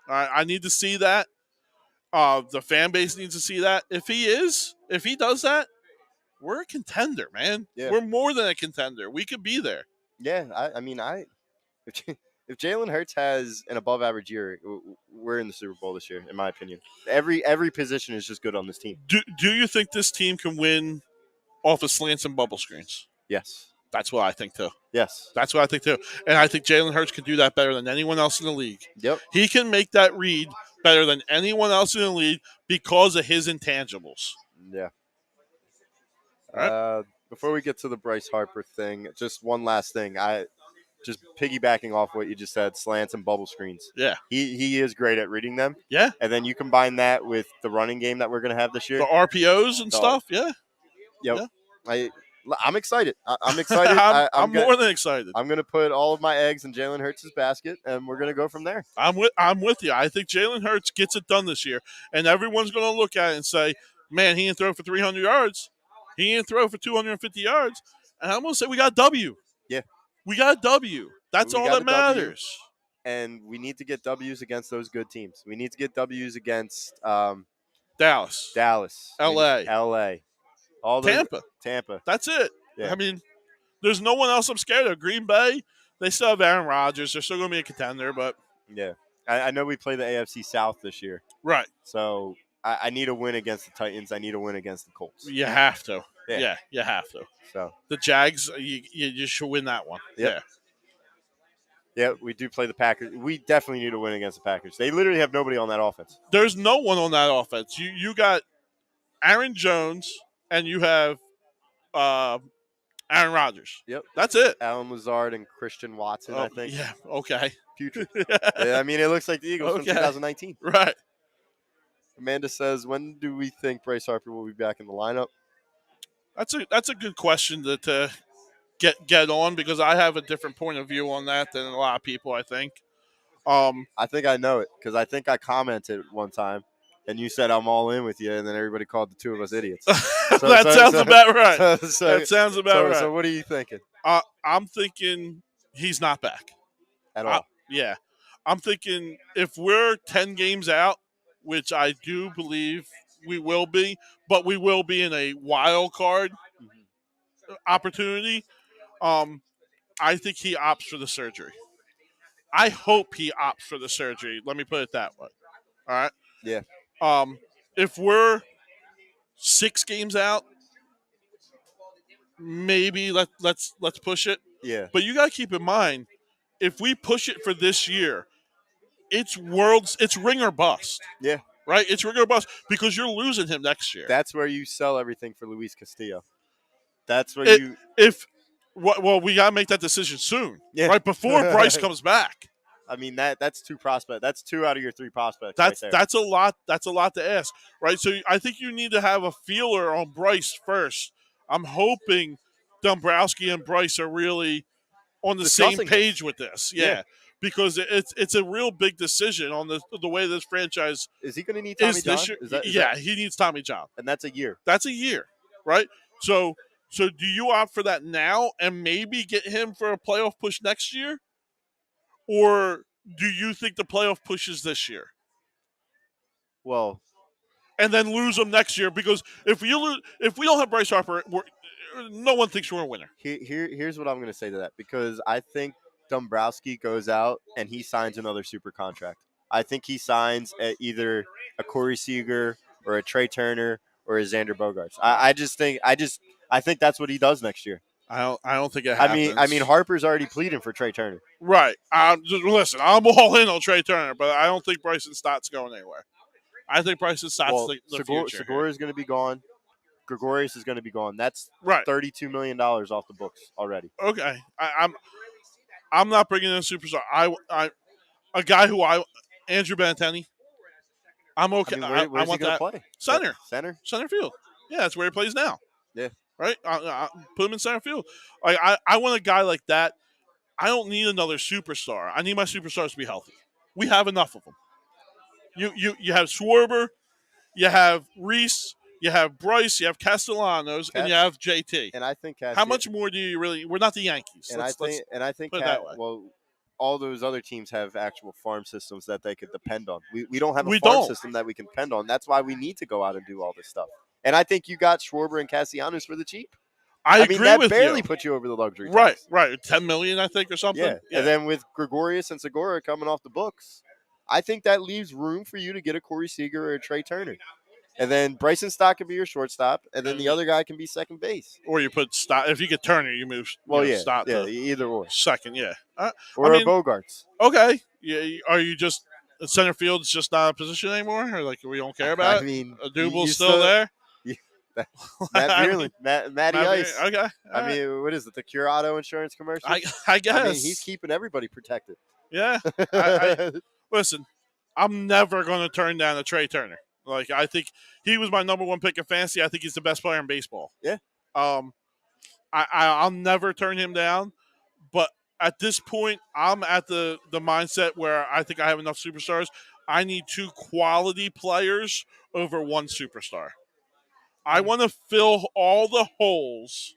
All right, I need to see that. The fan base needs to see that. If he does that, we're a contender, man. Yeah. We're more than a contender. We could be there. Yeah, if Jalen Hurts has an above-average year, we're in the Super Bowl this year, in my opinion. Every position is just good on this team. Do you think this team can win off of slants and bubble screens? Yes. That's what I think, too. Yes. That's what I think, too. And I think Jalen Hurts can do that better than anyone else in the league. Yep. He can make that read better than anyone else in the league because of his intangibles. Yeah. All right. Before we get to the Bryce Harper thing, just one last thing. Just piggybacking off what you just said, slants and bubble screens. Yeah. He is great at reading them. Yeah. And then you combine that with the running game that we're going to have this year. The RPOs and stuff, yeah. Yep. Yeah. I'm excited. I'm excited. I'm more than excited. I'm going to put all of my eggs in Jalen Hurts' basket, and we're going to go from there. I'm with you. I think Jalen Hurts gets it done this year, and everyone's going to look at it and say, man, he didn't throw for 300 yards. He didn't throw for 250 yards. And I'm going to say we got a W. Yeah. We got a W. That's all that matters. And we need to get W's against those good teams. We need to get W's against Dallas, L.A., all those, Tampa. That's it. Yeah. I mean, there's no one else I'm scared of. Green Bay, they still have Aaron Rodgers. They're still going to be a contender, but yeah, I know we play the AFC South this year, right? So I need a win against the Titans. I need a win against the Colts. You have to. Yeah, you have to. So the Jags, you should win that one. Yep. Yeah, we do play the Packers. We definitely need to win against the Packers. They literally have nobody on that offense. There's no one on that offense. You got Aaron Jones and you have Aaron Rodgers. Yep. That's it. Allen Lazard and Christian Watson, I think. Yeah, okay. Putrid. Yeah, I mean, it looks like the Eagles from 2019. Right. Amanda says, when do we think Bryce Harper will be back in the lineup? That's a good question to get on, because I have a different point of view on that than a lot of people, I think. I think I know it, because I think I commented one time, and you said I'm all in with you, and then everybody called the two of us idiots. That sounds about right. That sounds about right. So what are you thinking? I'm thinking he's not back. At all? Yeah. I'm thinking if we're 10 games out, which I do believe we will be, but we will be in a wild card opportunity, I think he opts for the surgery. I hope he opts for the surgery. Let me put it that way. All right? Yeah. If we're 6 games out, maybe let's push it. Yeah. But you got to keep in mind, if we push it for this year, it's ring or bust. Yeah. Right? It's ring or bust, because you're losing him next year. That's where you sell everything for Luis Castillo. That's where we got to make that decision soon. Yeah. Right before Bryce comes back. I mean, that's 2 prospects. That's 2 out of your 3 prospects. That's a lot. That's a lot to ask, right? So I think you need to have a feeler on Bryce first. I'm hoping Dombrowski and Bryce are really on the same page with this. Yeah. Because it's a real big decision on the way this franchise is. He going to need Tommy John? He needs Tommy John, and that's a year. That's a year, right? So do you opt for that now and maybe get him for a playoff push next year? Or do you think the playoff pushes this year? Well, and then lose him next year, because if we don't have Bryce Harper, no one thinks we're a winner. Here's what I'm going to say to that, because I think Dombrowski goes out and he signs another super contract. I think he signs either a Corey Seager or a Trey Turner or a Xander Bogaerts. I think that's what he does next year. I don't think it happens. I mean, Harper's already pleading for Trey Turner. Right. Listen, I'm all in on Trey Turner, but I don't think Bryson Stott's going anywhere. I think Bryson Stott's the future. Segura is going to be gone. Gregorius is going to be gone. That's right. $32 million off the books already. Okay. I'm not bringing in a superstar. A guy Andrew Benintendi. I'm okay. I mean, where's I want he gonna that play? center field. Yeah, that's where he plays now. Yeah. Right. Put him in center field. Like I want a guy like that. I don't need another superstar. I need my superstars to be healthy. We have enough of them. You have Schwarber, you have Reese, you have Bryce, you have Castellanos, and you have JT. And I think how much more do you really? We're not the Yankees. And I think put it that way. Well, all those other teams have actual farm systems that they could depend on. We don't have a farm system that we can depend on. That's why we need to go out and do all this stuff. And I think you got Schwarber and Castellanos for the cheap. I agree that with barely you. Put you over the luxury tax. Tax. Right. 10 million, I think, or something. Yeah. And then with Gregorius and Segura coming off the books, I think that leaves room for you to get a Corey Seager or a Trey Turner. And then Bryson Stott can be your shortstop, and then the other guy can be second base. Or you put Stott. If you get Turner, you move Stott to either or. Second, yeah. Or Bogarts. Okay. Yeah. Are you just – center field is just not a position anymore? Or, like, we don't care about it? I mean – Duble's still there? Matt Bierlin, Matty Ice. Okay. I mean, what is it? The Curado insurance commercial? I guess. I mean, he's keeping everybody protected. Yeah. Listen, I'm never going to turn down a Trey Turner. Like, I think he was my number one pick in fantasy. I think he's the best player in baseball. Yeah. I'll never turn him down. But at this point, I'm at the mindset where I think I have enough superstars. I need 2 quality players over 1 superstar. I want to fill all the holes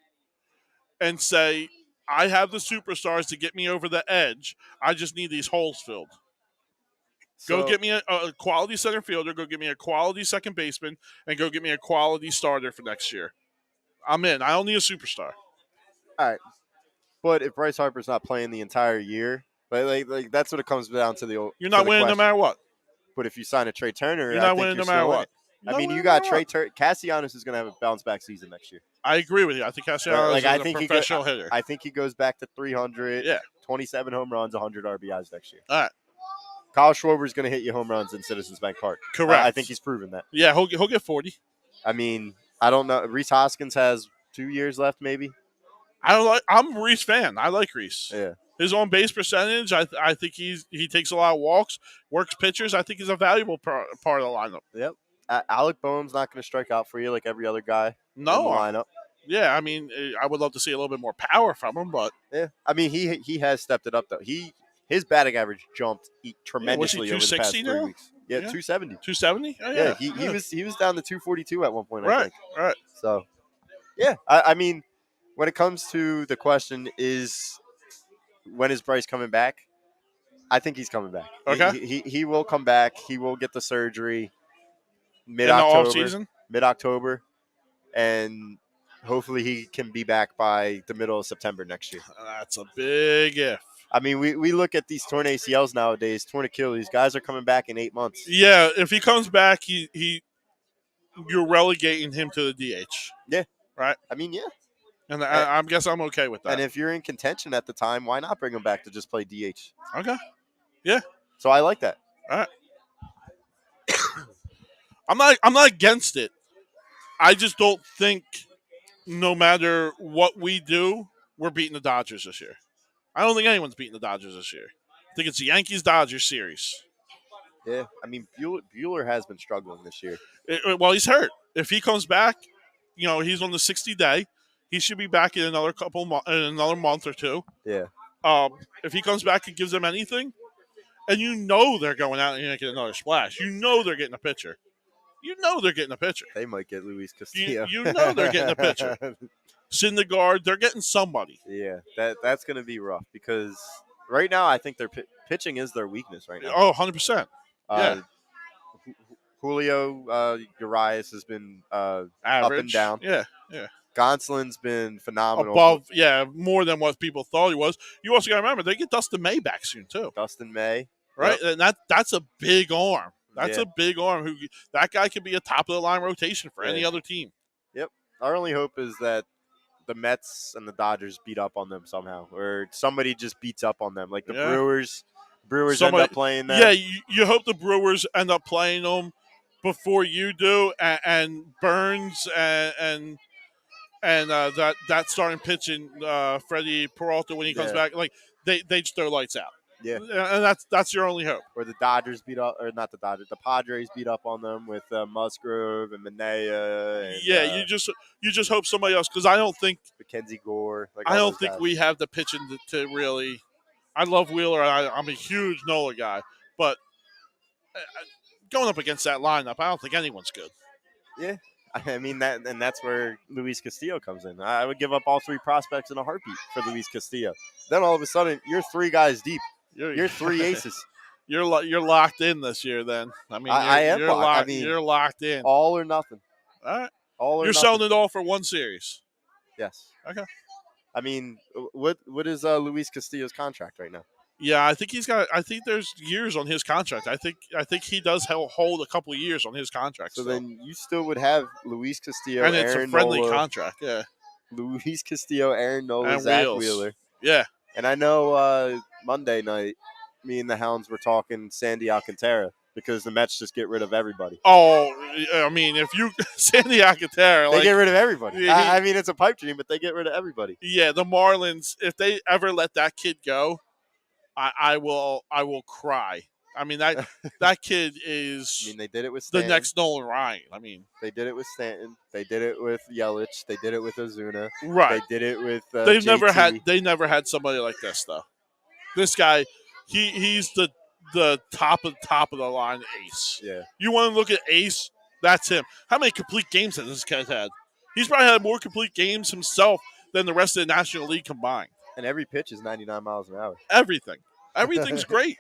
and say, I have the superstars to get me over the edge. I just need these holes filled. Go get me a quality center fielder, go get me a quality second baseman, and go get me a quality starter for next year. I'm in. I don't need a superstar. All right. But if Bryce Harper's not playing the entire year, like that's what it comes down to. You're not winning no matter what. But if you sign a Trey Turner, you're not winning no matter what. I mean, you got Trey Turner. Castellanos is going to have a bounce back season next year. I agree with you. I think Castellanos is a professional hitter. I think he goes back to 300, 27 home runs, 100 RBIs next year. All right. Kyle Schwarber is going to hit you home runs in Citizens Bank Park. Correct. I think he's proven that. Yeah, he'll get 40. I mean, I don't know. Reese Hoskins has 2 years left, maybe. I'm a Reese fan. I like Reese. Yeah. His on base percentage, I think he takes a lot of walks, works pitchers. I think he's a valuable part of the lineup. Yep. Alec Boehm's not going to strike out for you like every other guy in the lineup. Yeah, I mean, I would love to see a little bit more power from him, but yeah, I mean, he has stepped it up though. His batting average jumped tremendously over the past 3 weeks. Yeah, 270. 270? Oh, yeah. He was down to 242 at one point. I think. Right. So, yeah, I mean, when it comes to the question is when is Bryce coming back? I think he's coming back. Okay. He will come back. He will get the surgery mid-October, and hopefully he can be back by the middle of September next year. That's a big if. I mean, we look at these torn ACLs nowadays, torn Achilles. Guys are coming back in 8 months. Yeah, if he comes back, you're relegating him to the DH. Yeah. Right? I mean, yeah. And I guess I'm okay with that. And if you're in contention at the time, why not bring him back to just play DH? Okay. Yeah. So I like that. All right. I'm not against it. I just don't think no matter what we do, we're beating the Dodgers this year. I don't think anyone's beating the Dodgers this year. I think it's the Yankees-Dodgers series. Yeah, I mean, Buehler has been struggling this year. Well, he's hurt. If he comes back, he's on the 60-day. He should be back in another month or two. Yeah. If he comes back and gives them anything, and they're going out and making another splash. They're getting a pitcher. They're getting a pitcher. They might get Luis Castillo. They're getting a pitcher. Syndergaard, they're getting somebody. Yeah, that's going to be rough because right now I think their pitching is their weakness right now. Oh, 100%. Yeah. Julio Urias has been average. Up and down. Yeah. Gonsolin's been phenomenal. Above, more than what people thought he was. You also got to remember, they get Dustin May back soon, too. Dustin May. Right? Yep. And that's a big arm. That's a big arm. That guy could be a top-of-the-line rotation for any other team. Yep. Our only hope is that the Mets and the Dodgers beat up on them somehow, or somebody just beats up on them. Like the Brewers end up playing them. Yeah, you hope the Brewers end up playing them before you do, and Burns and that starting pitching, Freddie Peralta when he comes back, like they just throw lights out. Yeah, and that's your only hope. Or the Dodgers beat up, or not the Dodgers, the Padres beat up on them with Musgrove and Manea. And, yeah, you just hope somebody else, because I don't think Mackenzie Gore. I don't think we have the pitching to really. I love Wheeler. I'm a huge Nola guy, but going up against that lineup, I don't think anyone's good. Yeah. I mean that's where Luis Castillo comes in. I would give up all 3 prospects in a heartbeat for Luis Castillo. Then all of a sudden, you're 3 guys deep. You're 3 aces. You're locked in this year. Then I mean, I am you're locked. I mean, you're locked in. All or nothing. All right. All or you're nothing. selling it all for one series. Yes. Okay. I mean, what is Luis Castillo's contract right now? Yeah, I think I think there's years on his contract. I think he does hold a couple of years on his contract. So then you still would have Luis Castillo, and it's Aaron a friendly Nola, contract. Yeah. Luis Castillo, Aaron Nola, And Zach Wheels. Wheeler. Yeah. And I know Monday night, me and the Hounds were talking Sandy Alcantara because the Mets just get rid of everybody. Oh, I mean, if you Sandy Alcantara, they get rid of everybody. Yeah, I mean, it's a pipe dream, but they get rid of everybody. Yeah, the Marlins, if they ever let that kid go, I will cry. I mean that kid is. I mean, they did it with Stanton. The next Nolan Ryan. I mean, they did it with Stanton. They did it with Yelich. They did it with Ozuna. Right. They did it with. They've JT. They never had somebody like this though. This guy, he's the top of the line ace. Yeah. You want to look at ace? That's him. How many complete games has this kid had? He's probably had more complete games himself than the rest of the National League combined. And every pitch is 99 miles an hour. Everything's great.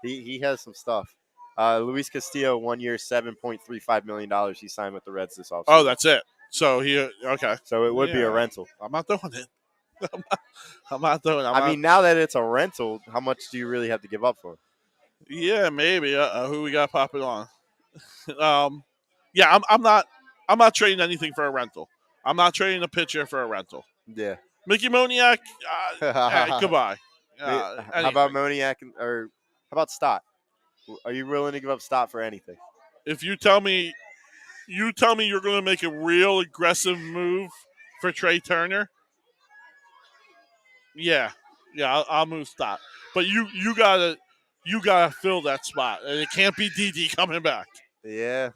He has some stuff. Luis Castillo, 1 year, $7.35 million. He signed with the Reds this offseason. Oh, that's it. So okay. So it would be a rental. I'm not doing it. I'm not doing it. I mean, now that it's a rental, how much do you really have to give up for it? Yeah, maybe. Who we got popping on? Yeah, I'm not trading anything for a rental. I'm not trading a pitcher for a rental. Yeah. Mickey Moniak, goodbye. How about Moniak or how about Stott? Are you willing to give up Stott for anything? If you tell me you're going to make a real aggressive move for Trey Turner, yeah, I'll move Stott. But you gotta fill that spot, and it can't be DD coming back. Yeah,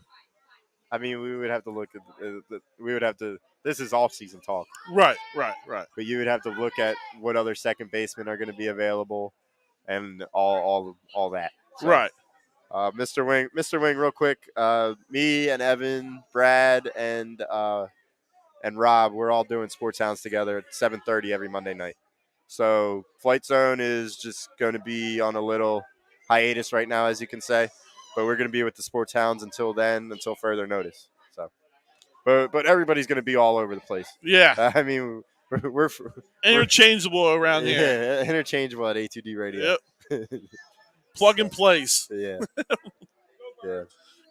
I mean we would have to look at This is off-season talk. Right. But you would have to look at what other second basemen are going to be available, and all that. So, right. Mr. Wing, real quick. Me and Evan, Brad, and Rob, we're all doing Sports Hounds together at 7:30 every Monday night. So Flight Zone is just going to be on a little hiatus right now, as you can say. But we're going to be with the Sports Hounds until then, until further notice. So, but everybody's going to be all over the place. Yeah. I mean, we're interchangeable around here. Yeah, interchangeable at A2D Radio. Yep. Plug and place. Yeah. Yeah.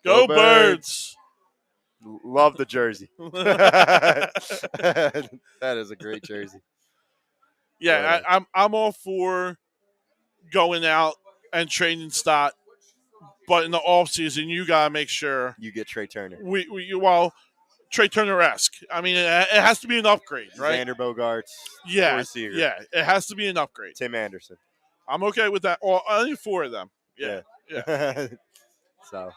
Go Birds. Love the jersey. That is a great jersey. Yeah, I'm all for going out and trading Stott, but in the offseason, you gotta make sure you get Trey Turner. Trey Turner-esque. I mean, it has to be an upgrade, right? Xander Bogaerts. Yeah, it has to be an upgrade. Tim Anderson. I'm okay with that. Or only 4 of them. Yeah. So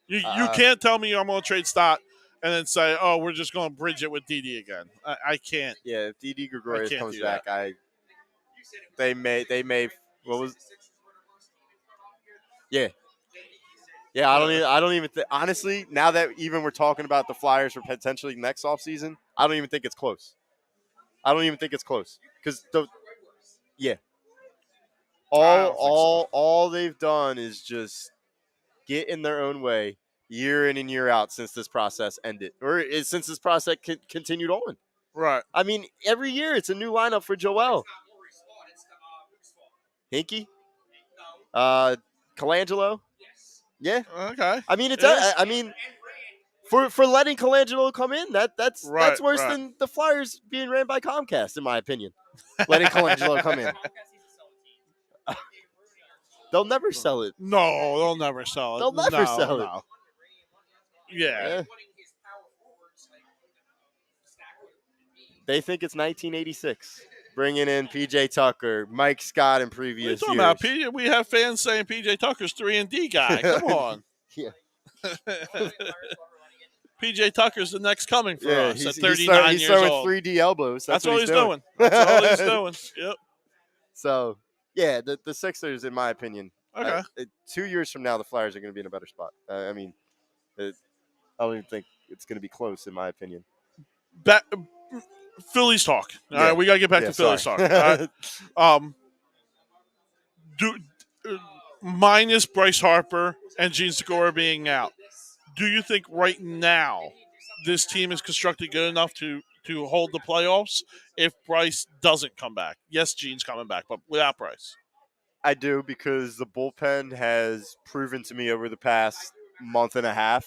you can't tell me I'm gonna trade Stott and then say, oh, we're just gonna bridge it with DD again. I can't. Yeah, if DD Gregorius comes back, they may. What was? Yeah. Yeah, I don't even think, honestly, now that even we're talking about the Flyers for potentially next offseason, I don't even think it's close. Because all they've done is just get in their own way year in and year out since this process ended, or since this process continued on. Right. I mean, every year it's a new lineup for Joel. Hinkie? Colangelo? Yeah. Okay. I mean, for letting Colangelo come in, that's worse than the Flyers being ran by Comcast, in my opinion. Letting Colangelo come in. They'll never sell it. No, they'll never sell it. They'll never sell it. Yeah. They think it's 1986. bringing in P.J. Tucker, Mike Scott in previous What are you talking years. about? We have fans saying P.J. Tucker's 3-and-D guy. Come on. Yeah. P.J. Tucker's the next coming for us at 39 years old. He's throwing 3D elbows. That's all what he's doing. That's all he's doing. Yep. So, yeah, the Sixers, in my opinion, okay. 2 years from now, the Flyers are going to be in a better spot. I don't even think it's going to be close, in my opinion. Phillies talk. All right, we got to get back to Phillies talk. Minus Bryce Harper and Gene Segura being out, do you think right now this team is constructed good enough to hold the playoffs if Bryce doesn't come back? Yes, Gene's coming back, but without Bryce. I do, because the bullpen has proven to me over the past month and a half,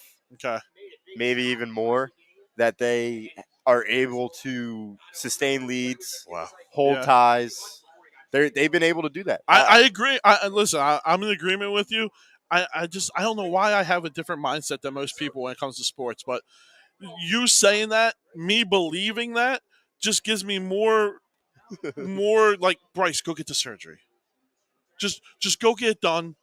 maybe even more, that they are able to sustain leads, hold ties. They've been able to do that. I agree. Listen, I'm in agreement with you. I don't know why I have a different mindset than most people when it comes to sports, but you saying that, me believing that, just gives me more like, Bryce, go get the surgery. Just go get it done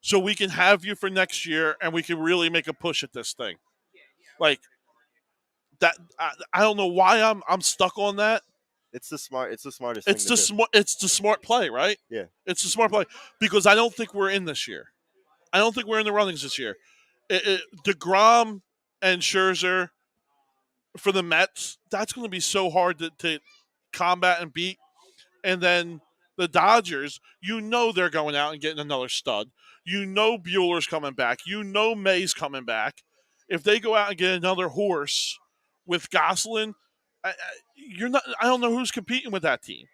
so we can have you for next year and we can really make a push at this thing. Like that, I don't know why I'm stuck on that. It's the smartest thing It's the smart play, right? Yeah. It's the smart play, because I don't think we're in this year. I don't think we're in the runnings this year. DeGrom and Scherzer for the Mets, that's going to be so hard to combat and beat. And then the Dodgers, they're going out and getting another stud. Bueller's coming back. May's coming back. If they go out and get another horse with Gosselin, I don't know who's competing with that team.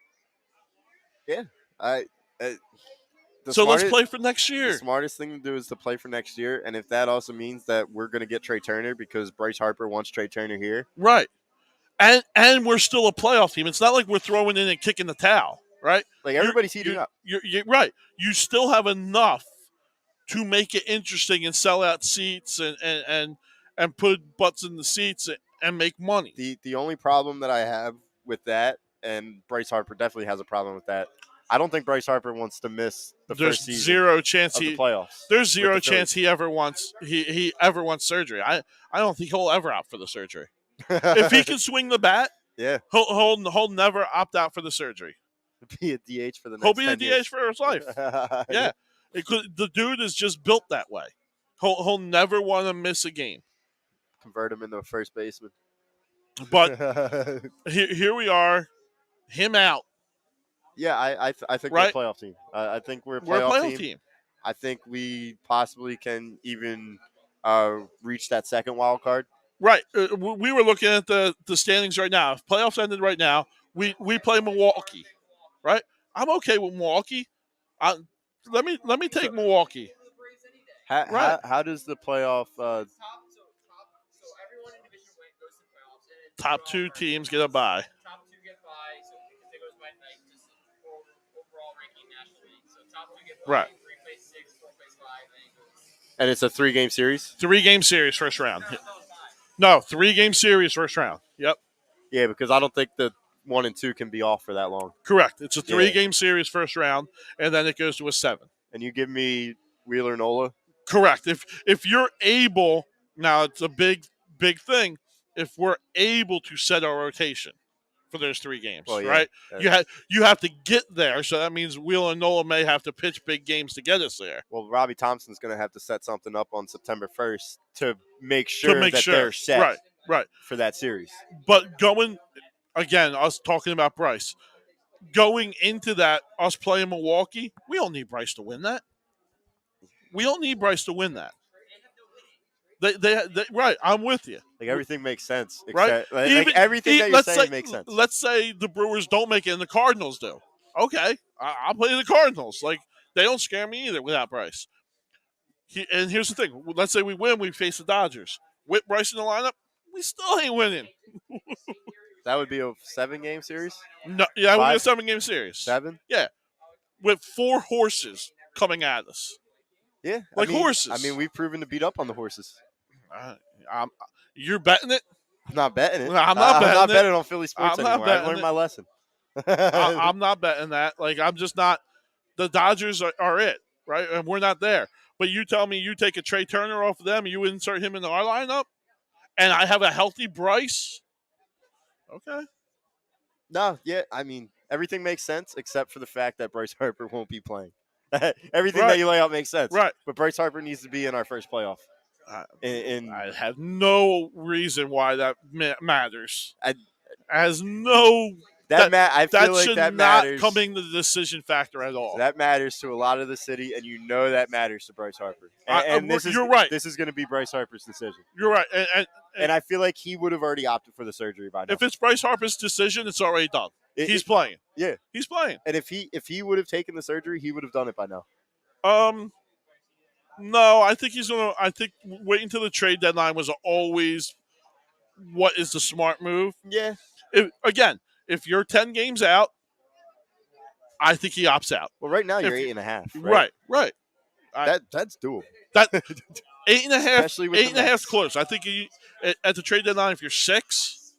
Yeah. Let's play for next year. The smartest thing to do is to play for next year, and if that also means that we're going to get Trey Turner because Bryce Harper wants Trey Turner here. Right. And we're still a playoff team. It's not like we're throwing in and kicking the towel, right? Like, everybody's heating up. You're right. You still have enough to make it interesting and sell out seats and put butts in the seats and make money. The only problem that I have with that, and Bryce Harper definitely has a problem with that, I don't think Bryce Harper wants to miss the first season zero chance of the playoffs. There's zero chance he ever wants surgery. I don't think he'll ever opt for the surgery. If he can swing the bat, he'll never opt out for the surgery. Be a DH for the next He'll be a 10 years. DH for his life. Yeah. The dude is just built that way. He'll never want to miss a game. Convert him into a first baseman. But here we are, him out. Yeah, I think we're a playoff team. I think we're a playoff team. I think we possibly can even reach that second wild card. Right. We were looking at the standings right now. If playoffs ended right now, we play Milwaukee. Right. I'm okay with Milwaukee. Let me take Milwaukee. How does the playoff? Top two teams get a bye. Top two get bye, so because it goes by overall ranking nationally. So top two get bye, right. 3 plays 6, 4 plays 5, and it's a 3-game series. 3-game series first round. No, 3-game series first round. Yep. Yeah, because I don't think the 1 and 2 can be off for that long. Correct. It's a 3-game series first round, and then it goes to a 7. And you give me Wheeler Nola. Correct. If you're able, now it's a big thing. If we're able to set our rotation for those 3 games, right? You have to get there, so that means Wheeler and Nola may have to pitch big games to get us there. Well, Robbie Thompson's going to have to set something up on September 1st to make sure they're set right for that series. But going, again, us talking about Bryce, going into that, us playing Milwaukee, we don't need Bryce to win that. We don't need Bryce to win that. They right, I'm with you. Like, everything makes sense. Right? Everything that you're saying makes sense. Let's say the Brewers don't make it and the Cardinals do. Okay, I'll play the Cardinals. Like, they don't scare me either without Bryce. And here's the thing. Let's say we win, we face the Dodgers. With Bryce in the lineup, we still ain't winning. That would be a 7-game series? No, yeah, it would be a 7-game series. 7? Yeah. With 4 horses coming at us. Yeah. Horses. I mean, we've proven to beat up on the horses. You're betting it? I'm not betting it. I'm not betting on Philly sports anymore. I learned my lesson. I'm not betting that. Like, I'm just not. The Dodgers are it, right? And we're not there. But you tell me you take a Trey Turner off of them, and you insert him into our lineup, and I have a healthy Bryce. Okay. No, yeah, I mean, everything makes sense except for the fact that Bryce Harper won't be playing. Everything that you lay out makes sense. Right. But Bryce Harper needs to be in our first playoff. I have no reason why that matters. Has no. I feel like should that not matters. come into the decision factor at all. That matters to a lot of the city, and you know that matters to Bryce Harper. And you're right. This is going to be Bryce Harper's decision. You're right. And I feel like he would have already opted for the surgery by now. If it's Bryce Harper's decision, it's already done. He's playing. Yeah. He's playing. And if he would have taken the surgery, he would have done it by now. No, I think he's gonna. I think waiting till the trade deadline was always what is the smart move. Yeah. If you're 10 games out, I think he opts out. Well, right now you're 8.5. Right. Right. That's doable. That 8.5. Especially with 8.5 is close. I think at the trade deadline, if you're 6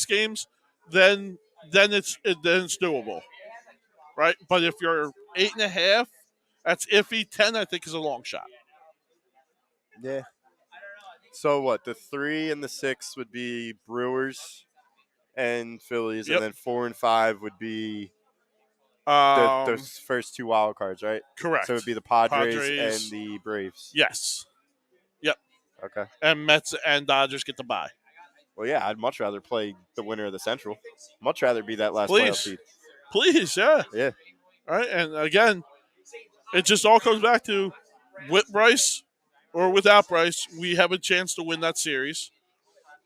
games, then it's doable, right? But if you're 8.5, that's iffy. 10, I think, is a long shot. Yeah. So what? The 3 and the 6 would be Brewers and Phillies, and then 4 and 5 would be those first 2 wild cards, right? Correct. So it would be the Padres and the Braves. Yes. Yep. Okay. And Mets and Dodgers get to bye. Well, yeah, I'd much rather play the winner of the Central. Much rather be that last playoff seed. Please, yeah. Yeah. All right, and again, it just all comes back to with Bryce or without Bryce, we have a chance to win that series.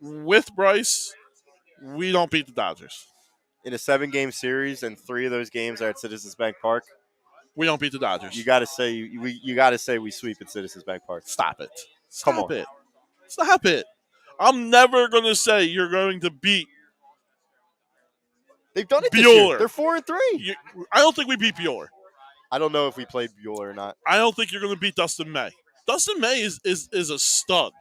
With Bryce, we don't beat the Dodgers. In a 7-game series, and 3 of those games are at Citizens Bank Park, we don't beat the Dodgers. You got to say we sweep at Citizens Bank Park. Stop it. Come on. Stop it. I'm never going to say you're going to beat. They've done it Bueller. This year. They're 4-3. I don't think we beat Bueller. I don't know if we played Bueller or not. I don't think you're going to beat Dustin May. Dustin May is a stud.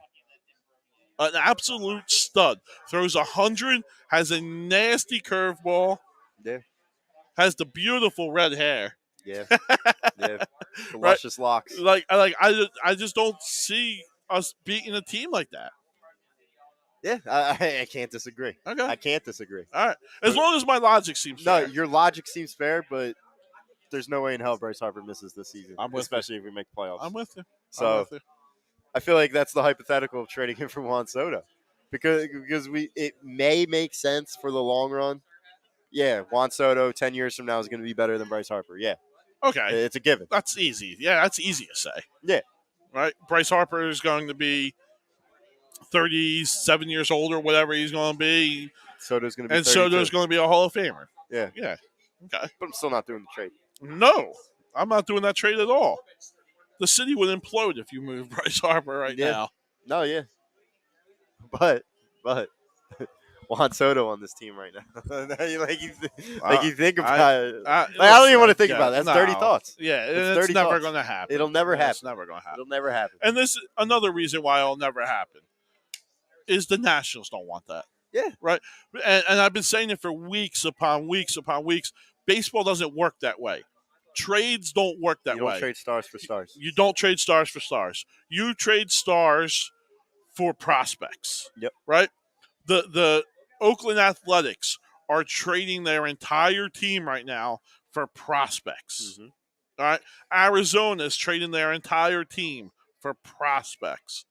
An absolute stud. Throws 100, has a nasty curveball. Yeah. Has the beautiful red hair. Yeah. Yeah. The luscious locks. I just don't see us beating a team like that. Yeah, I can't disagree. Okay. I can't disagree. All right. As long as my logic seems fair. No, your logic seems fair, but there's no way in hell Bryce Harper misses this season, especially if we make playoffs. I'm with you. So I feel like that's the hypothetical of trading him for Juan Soto. Because it may make sense for the long run. Yeah, Juan Soto 10 years from now is going to be better than Bryce Harper. Yeah. Okay. It's a given. That's easy. Yeah, that's easy to say. Yeah. Right? Bryce Harper is going to be 37 years old or whatever he's going to be. Soto's going to be 32. Soto's going to be a Hall of Famer. Yeah. Yeah. Okay. But I'm still not doing the trade. No, I'm not doing that trade at all. The city would implode if you move Bryce Harper now. No, yeah. But Juan Soto on this team right now. you think about it. I don't even want to think about it. That's dirty thoughts. Yeah, it's never going to happen. It'll never happen. It's never going to happen. It'll never happen. And this is another reason why it'll never happen is the Nationals don't want that. Yeah. Right? And I've been saying it for weeks upon weeks upon weeks. Baseball doesn't work that way. Trades don't work that way. You don't trade stars for stars. You don't trade stars for stars. You trade stars for prospects. Yep. Right? The Oakland Athletics are trading their entire team right now for prospects. Mm-hmm. All right? Arizona is trading their entire team for prospects.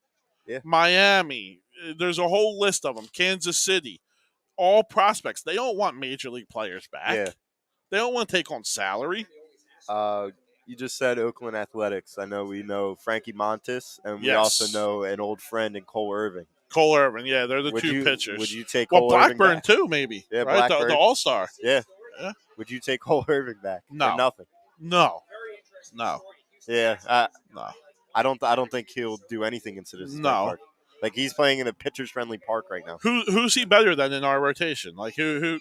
Yeah. Miami, there's a whole list of them. Kansas City, all prospects. They don't want major league players back. Yeah. They don't want to take on salary. You just said Oakland Athletics. I know we know Frankie Montas, and we Yes. also know an old friend in Cole Irving. Cole Irvin, yeah, they're the two pitchers. Would you take Cole Irving Blackburn back? too, maybe. Yeah, right? Blackburn. The All Star. Yeah. Yeah. Would you take Cole Irving back? No. Or nothing. No. Yeah. No. I don't think he'll do anything in Citizens Bank Park. Like he's playing in a pitchers friendly park right now. Who's he better than in our rotation? Like who?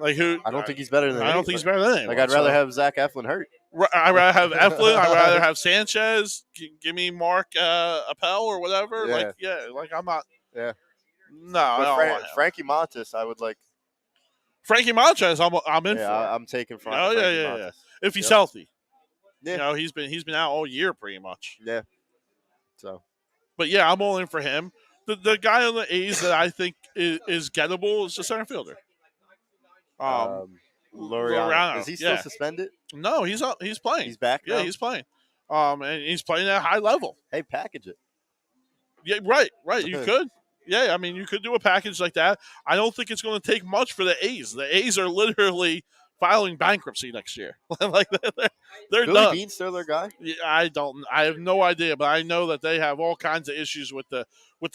I don't think he's better than. I don't think he's better than anyone. Like I'd rather have Zach Eflin hurt. I'd rather have Eflin. I'd rather have Sanchez. Give me Mark Appel or whatever. Yeah. Like I'm not. Yeah. No, I don't want him. Frankie Montas, I would like. Frankie Montas, I'm in for. I'm taking Frankie. Oh yeah. If he's healthy. Yeah. He's been out all year pretty much. Yeah. So. But yeah, I'm all in for him. The guy on the A's that I think is gettable is the center fielder. Laureano. Is he still suspended? No, he's playing. He's back now? Yeah, he's playing. And he's playing at a high level. Hey, package it. Yeah, right. You could. Yeah, I mean, you could do a package like that. I don't think it's going to take much for the A's. The A's are literally filing bankruptcy next year. Like they're Billy done. Beane's still their guy? Yeah, I have no idea, but I know that they have all kinds of issues with the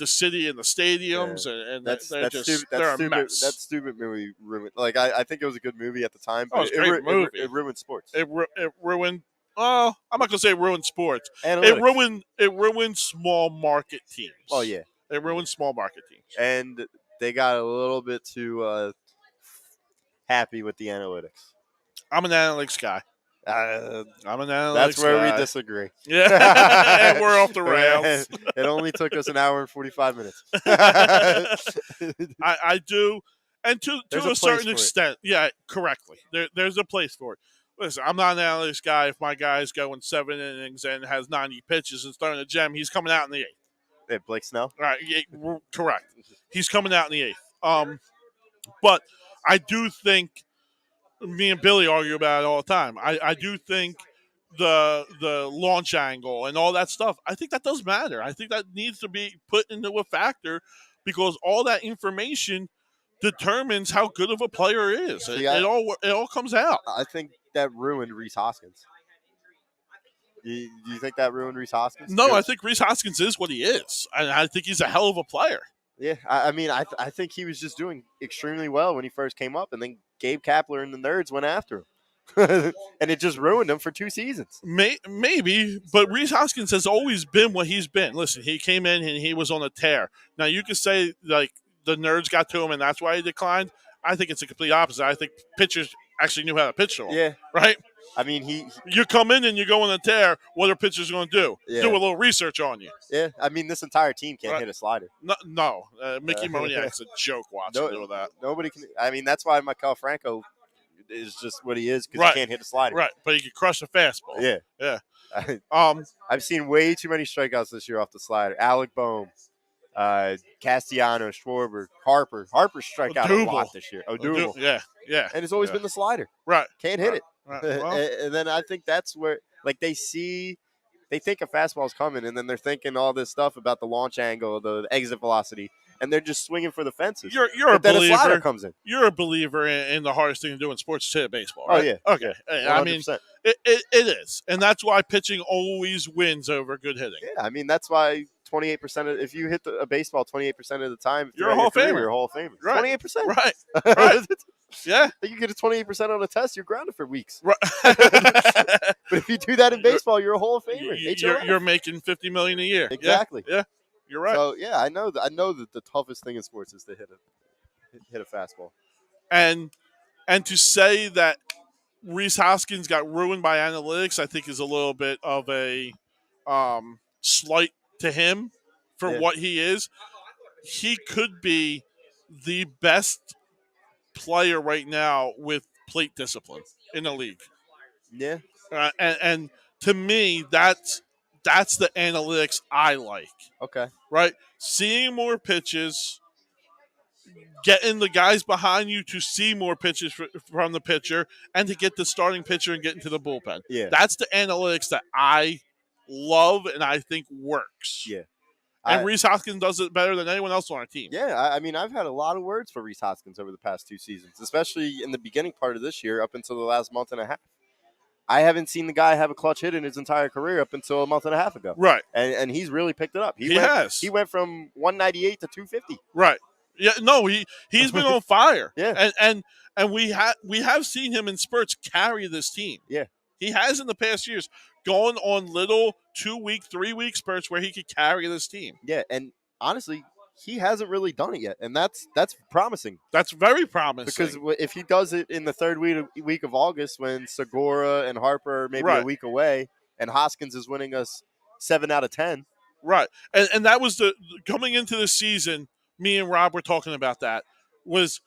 city and the stadiums, and they're a mess. That stupid movie ruined. Like I think it was a good movie at the time, but it was a great movie. It ruined sports. It ruined. I'm not gonna say it ruined sports. Analytics. It ruined small market teams. Oh yeah, it ruined small market teams, and they got a little bit too happy with the analytics. I'm an analytics guy. I'm an analytics That's where guy. we disagree. Yeah, and we're off the rails. It only took us an hour and 45 minutes. I do, and to a certain extent, yeah, correctly. There's a place for it. Listen, I'm not an analytics guy. If my guy's going 7 innings and has 90 pitches and starting a gem, he's coming out in the 8th. Hey, Blake Snell? Right, correct. He's coming out in the 8th. But I do think, me and Billy argue about it all the time. I do think the launch angle and all that stuff, I think that does matter. I think that needs to be put into a factor because all that information determines how good of a player is. It all comes out. I think that ruined Rhys Hoskins. Do you think that ruined Rhys Hoskins? No, I think Rhys Hoskins is what he is. I think he's a hell of a player. Yeah, I mean, I think he was just doing extremely well when he first came up, and then Gabe Kapler and the Nerds went after him. And it just ruined him for 2 seasons. Maybe, but Rhys Hoskins has always been what he's been. Listen, he came in and he was on a tear. Now, you could say, like, the Nerds got to him and that's why he declined. I think it's the complete opposite. I think pitchers actually knew how to pitch to him. Yeah. Right? I mean, you come in and you go on a tear, what are pitchers going to do? Yeah. Do a little research on you. Yeah, I mean, this entire team can't hit a slider. No. Mickey Moniak's a joke watching do that. Nobody can. I mean, that's why Maikel Franco is just what he is because he can't hit a slider. Right, but he can crush a fastball. Yeah. I've seen way too many strikeouts this year off the slider. Alec Bohm, Castellano, Schwarber, Harper. Harper struck out a lot this year. Odubel. Yeah. And it's always been the slider. Right. Can't hit it. Right. Well, and then I think that's where, like, they think a fastball's coming, and then they're thinking all this stuff about the launch angle, the exit velocity, and they're just swinging for the fences. You're a believer. Then a slider comes in. You're a believer in the hardest thing to do in sports is hit baseball, Oh, right? yeah. Okay. 100%. I mean, it is. And that's why pitching always wins over good hitting. Yeah, I mean, that's why 28% if you hit a baseball 28% of the time, you're a Hall of Famer. You're a Hall of Famer. Right. 28%. Right. Yeah. You get a 28% on a test, you're grounded for weeks. Right. But if you do that in baseball, you're a Hall of Famer. You're making $50 million a year. Exactly. Yeah. You're right. So yeah, I know that the toughest thing in sports is to hit a fastball. And to say that Rhys Hoskins got ruined by analytics, I think is a little bit of a slight to him for what he is. He could be the best player right now with plate discipline in the league. Yeah. And to me, that's the analytics I like. Okay. Right? Seeing more pitches, getting the guys behind you to see more pitches from the pitcher, and to get the starting pitcher and get into the bullpen. Yeah. That's the analytics that I love and I think works. Yeah. And Rhys Hoskins does it better than anyone else on our team. Yeah, I mean, I've had a lot of words for Rhys Hoskins over the past 2 seasons, especially in the beginning part of this year up until the last month and a half. I haven't seen the guy have a clutch hit in his entire career up until a month and a half ago. Right. And he's really picked it up. He has. He went from 198 to 250. Right. Yeah, no, he's been on fire. Yeah. And we have seen him in spurts carry this team. Yeah. He has in the past years gone on little 2-week, 3-week spurts where he could carry this team. Yeah, and honestly, he hasn't really done it yet, and that's promising. That's very promising. Because if he does it in the third week of August when Segura and Harper are maybe a week away, and Hoskins is winning us 7 out of 10. Right, and that was coming into the season, me and Rob were talking about that, was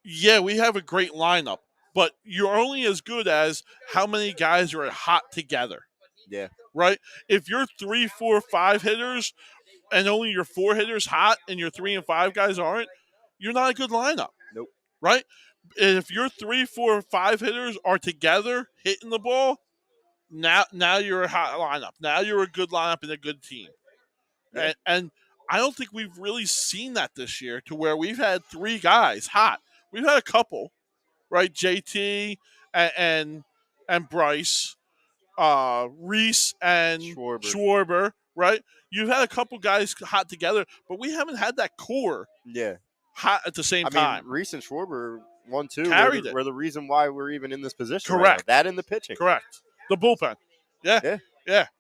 yeah, we have a great lineup, but you're only as good as how many guys are hot together. Yeah. Right? If you're 3, 4, 5 hitters and only your 4 hitters hot and your 3 and 5 guys aren't, you're not a good lineup. Nope. Right? If your 3, 4, 5 hitters are together hitting the ball, now you're a hot lineup. Now you're a good lineup and a good team. Yeah. And I don't think we've really seen that this year to where we've had 3 guys hot. We've had a couple, right? JT and Bryce, Reese and Schwarber, right? You've had a couple guys hot together, but we haven't had that core hot at the same time. I mean, Reese and Schwarber, 1-2, Carried it. were the reason why we're even in this position. Correct. Right now. That and the pitching. Correct. The bullpen. Yeah.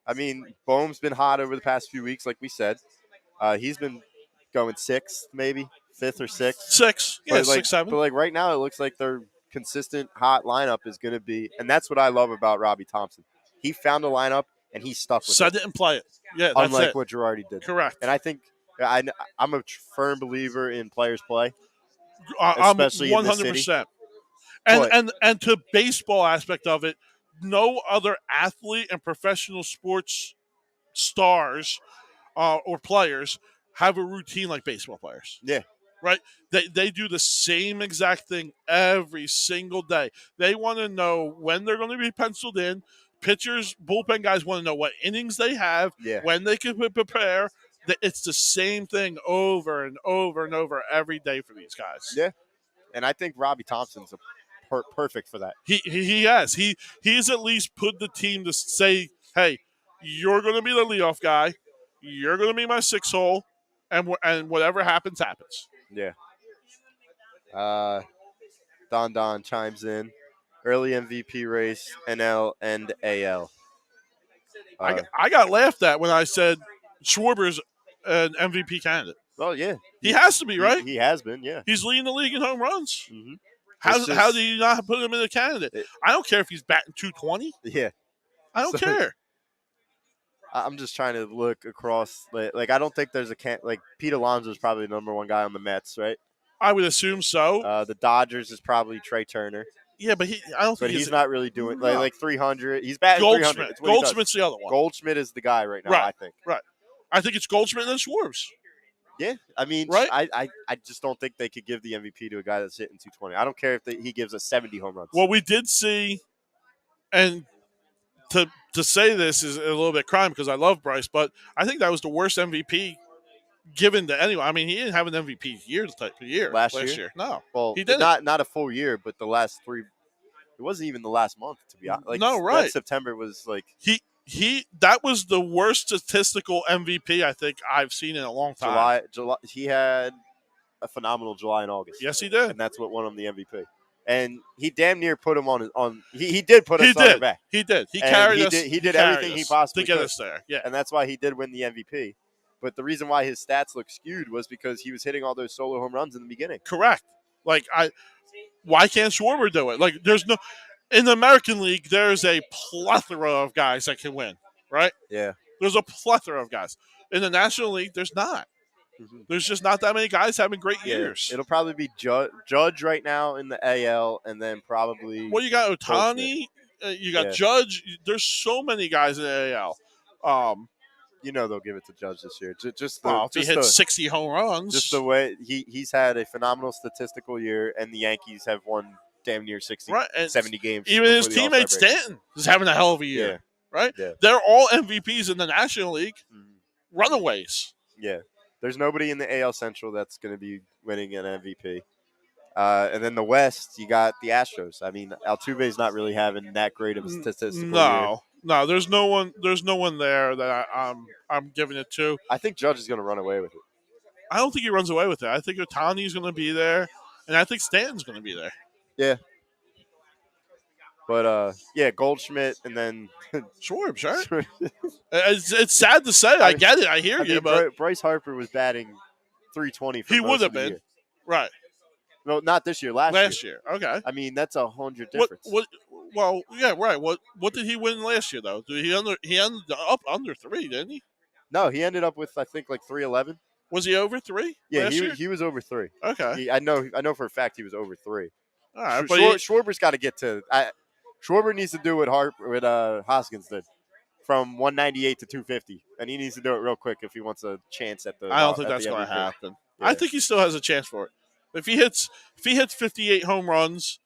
I mean, Bohm's been hot over the past few weeks, like we said. He's been going 6th, maybe 5th or 6th. 6. Yeah, but 6, 7. But like right now, it looks like their consistent hot lineup is going to be, and that's what I love about Robbie Thompson. He found a lineup and he stuck with Set it and play it. Yeah, that's unlike it. what Girardi did. Correct. And I think I'm a firm believer in players play, especially 100%. in this city. And to baseball aspect of it, no other athlete and professional sports stars or players have a routine like baseball players. Yeah. Right? They do the same exact thing every single day. They want to know when they're going to be penciled in. Pitchers, bullpen guys want to know what innings they have, when they can prepare. It's the same thing over and over and over every day for these guys. Yeah. And I think Robbie Thompson's perfect for that. He has. He's at least put the team to say, hey, you're going to be the leadoff guy. You're going to be my 6-hole. And whatever happens, happens. Yeah. Don chimes in. Early MVP race, NL and AL. I got laughed at when I said Schwarber's an MVP candidate. Well, yeah. He has to be, right? He has been, yeah. He's leading the league in home runs. Mm-hmm. How do you not put him in a candidate? I don't care if he's batting 220. Yeah. I don't care. I'm just trying to look across. Like I don't think there's like Pete Alonso is probably the number 1 guy on the Mets, right? I would assume so. The Dodgers is probably Trey Turner. Yeah, but I don't think he's not really doing like 300. He's batting 300. Goldschmidt's the other one. Goldschmidt is the guy right now, I think. Right. I think it's Goldschmidt and then Schwarber. Yeah, I mean, right? I just don't think they could give the MVP to a guy that's hitting 220. I don't care if he gives us 70 home runs. Well, we did see, and to say this is a little bit crime because I love Bryce, but I think that was the worst MVP given to anyone. I mean, he didn't have an MVP year last year. No, well, he didn't. Not a full year, but the last 3. It wasn't even the last month, to be honest. Like, no, right? September was like that was the worst statistical MVP I think I've seen in a long time. July. He had a phenomenal July and August. Yes, he did, and that's what won him the MVP. And he damn near put him on. He did put us on our back. He did. He carried us. He did everything he possibly to get could. us there. Yeah, and that's why he did win the MVP. But the reason why his stats look skewed was because he was hitting all those solo home runs in the beginning. Correct. Like why can't Schwarber do it? Like there's no. In the American League, there's a plethora of guys that can win, right? Yeah. There's a plethora of guys. In the National League, there's not. Mm-hmm. There's just not that many guys having great years. It'll probably be Judge right now in the AL, and then probably. Well, you got Ohtani, you got Judge. There's so many guys in the AL. They'll give it to Judge this year. If he hits 60 home runs. Just the way he's had a phenomenal statistical year, and the Yankees have won damn near 60, 70 games. Even his teammate Stanton is having a hell of a year, right? Yeah. They're all MVPs in the National League, runaways. Yeah. There's nobody in the AL Central that's going to be winning an MVP. And then the West, you got the Astros. I mean, Altuve's not really having that great of a statistical year. No, there's no one there that I'm giving it to. I think Judge is going to run away with it. I don't think he runs away with it. I think Ohtani's going to be there, and I think Stanton's going to be there. Yeah. But, Goldschmidt and then Schwarber, right? It's sad to say. I get it. I hear you. But Bryce Harper was batting 320 for he most would have of the been. Year. Right. No, not this year. Last year. Okay. I mean, that's 100 difference. Well, yeah, right. What did he win last year though? He ended up under 3, didn't he? No, he ended up with I think like 311. Was he over 3? Yeah, last year? he was over 3. Okay. I know for a fact he was over 3. All right, Schwarber's got to get to. Schwarber needs to do what Hoskins did, from 198 to 250, and he needs to do it real quick if he wants a chance at the. I don't think that's going to happen. Yeah. I think he still has a chance for it. If he hits 58 home runs,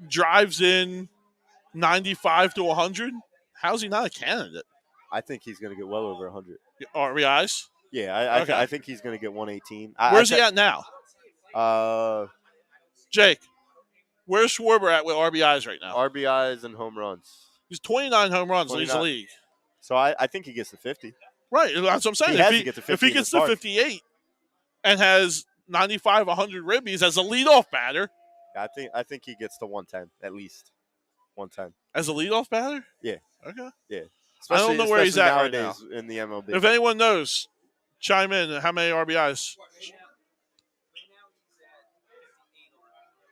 drives in 95 to 100, how's he not a candidate? I think he's going to get well over 100. RBIs? Yeah, I think he's going to get 118. Where's he at now? Jake, where's Schwarber at with RBIs right now? RBIs and home runs. He's 29 home runs, leads the league. So I think he gets to 50. Right, that's what I'm saying. If he gets to 58 and has 95, 100 ribbies as a leadoff batter. I think he gets to 110 at least. 110 as a leadoff batter. Yeah. Okay. Yeah. I don't know where he's at right now in the MLB. If anyone knows, chime in. How many RBIs?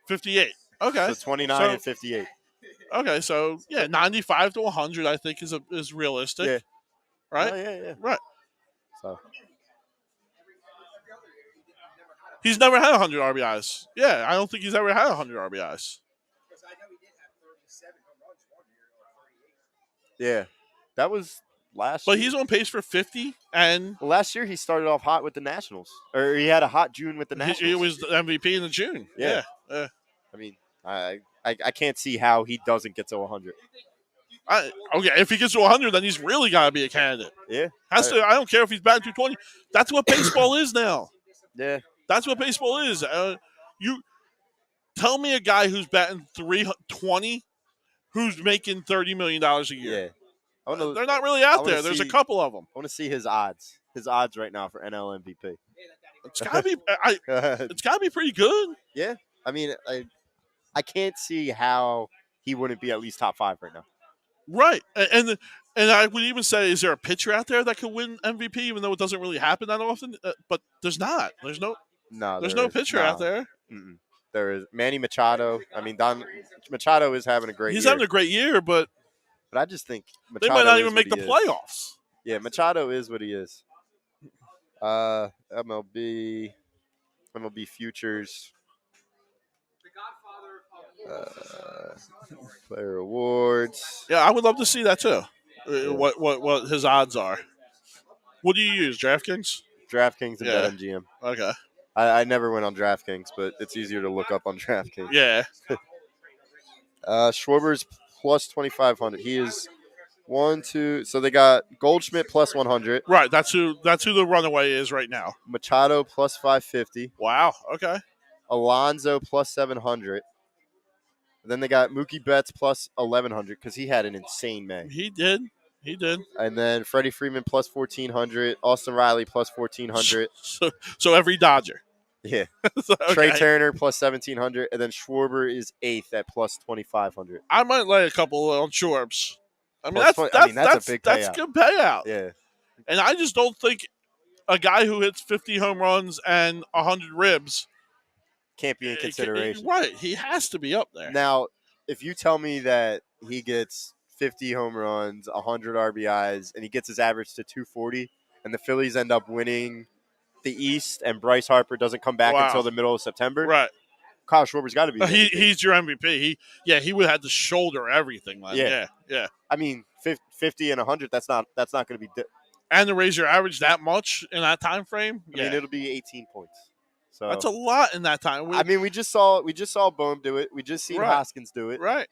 58. Okay. So 29 and 58. Okay, so 95 to 100, I think is realistic. Yeah. Right. Oh, yeah. Right. So. He's never had 100 RBIs. Yeah, I don't think he's ever had 100 RBIs. Yeah, that was last. But year. he's on pace for 50, and last year he started off hot with the Nationals, or he had a hot June with the Nationals. He was the MVP in the June. Yeah. I mean, I can't see how he doesn't get to 100. If he gets to 100, then he's really got to be a candidate. Yeah, I don't care if he's batting 220. That's what baseball is now. Yeah, that's what baseball is. You tell me a guy who's batting 320. Who's making $30 million a year? Yeah, they're not really out there. There's a couple of them. I want to see his odds. His odds right now for NL MVP. It's gotta be. It's gotta be pretty good. Yeah, I mean, I can't see how he wouldn't be at least top 5 right now. Right, and I would even say, is there a pitcher out there that could win MVP, even though it doesn't really happen that often? But there's not. There's no pitcher out there. Mm-mm. There is Manny Machado. I mean, Machado is having a great year. He's having a great year, but I just think Machado they might not even make the playoffs. Yeah, Machado is what he is. MLB futures. Player awards. Yeah, I would love to see that too. What his odds are. What do you use? DraftKings? DraftKings and BetMGM. Okay. I never went on DraftKings, but it's easier to look up on DraftKings. Yeah. Schwarber's plus 2,500. He is 1, 2. So they got Goldschmidt plus 100. Right. That's who the runaway is right now. Machado plus 550. Wow. Okay. Alonso plus 700. Then they got Mookie Betts plus 1,100 because he had an insane May. He did. And then Freddie Freeman plus 1,400. Austin Riley plus 1,400. So every Dodger. Yeah. Okay. Trey Turner plus 1,700. And then Schwarber is 8th at plus 2,500. I might lay a couple on Schwarbs. I mean, that's a big payout. That's a good payout. Yeah. And I just don't think a guy who hits 50 home runs and 100 ribs can't be in consideration. Right. He has to be up there. Now, if you tell me that he gets 50 home runs, 100 RBIs, and he gets his average to 240, and the Phillies end up winning the East, and Bryce Harper doesn't come back until the middle of September. Right. Kyle Schwarber's got to be. He's your MVP. He would have to shoulder everything. Yeah. I mean, 50 and 100. That's not going to be. And to raise your average that much in that time frame. I mean, it'll be 18 points. So that's a lot in that time. I mean, we just saw Bohm do it. We just seen Hoskins do it. Right.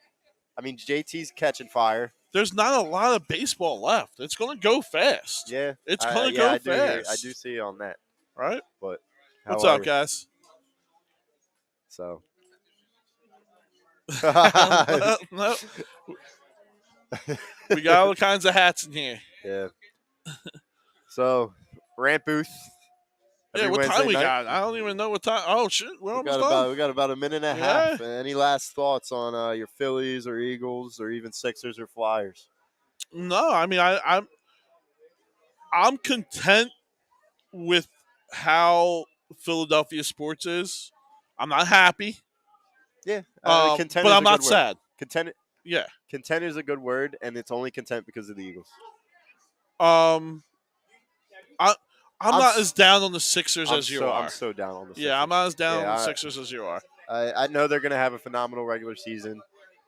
I mean, JT's catching fire. There's not a lot of baseball left. It's going to go fast. Yeah. It's going to go fast. I do see on that. Right? But what's up, guys? So. No. We got all kinds of hats in here. Yeah. So, rant booth. Yeah, what time we got? I don't even know what time. Oh, shit. We're almost done. We got about a minute and a half. Any last thoughts on your Phillies or Eagles or even Sixers or Flyers? No, I mean, I'm content with how Philadelphia sports is. I'm not happy. Yeah. But I'm not sad. Content. Yeah. Content is a good I'm not as down on the Sixers as you are. I'm so down on the Sixers. Yeah, I'm not as down on the Sixers as you are. I know they're going to have a phenomenal regular season,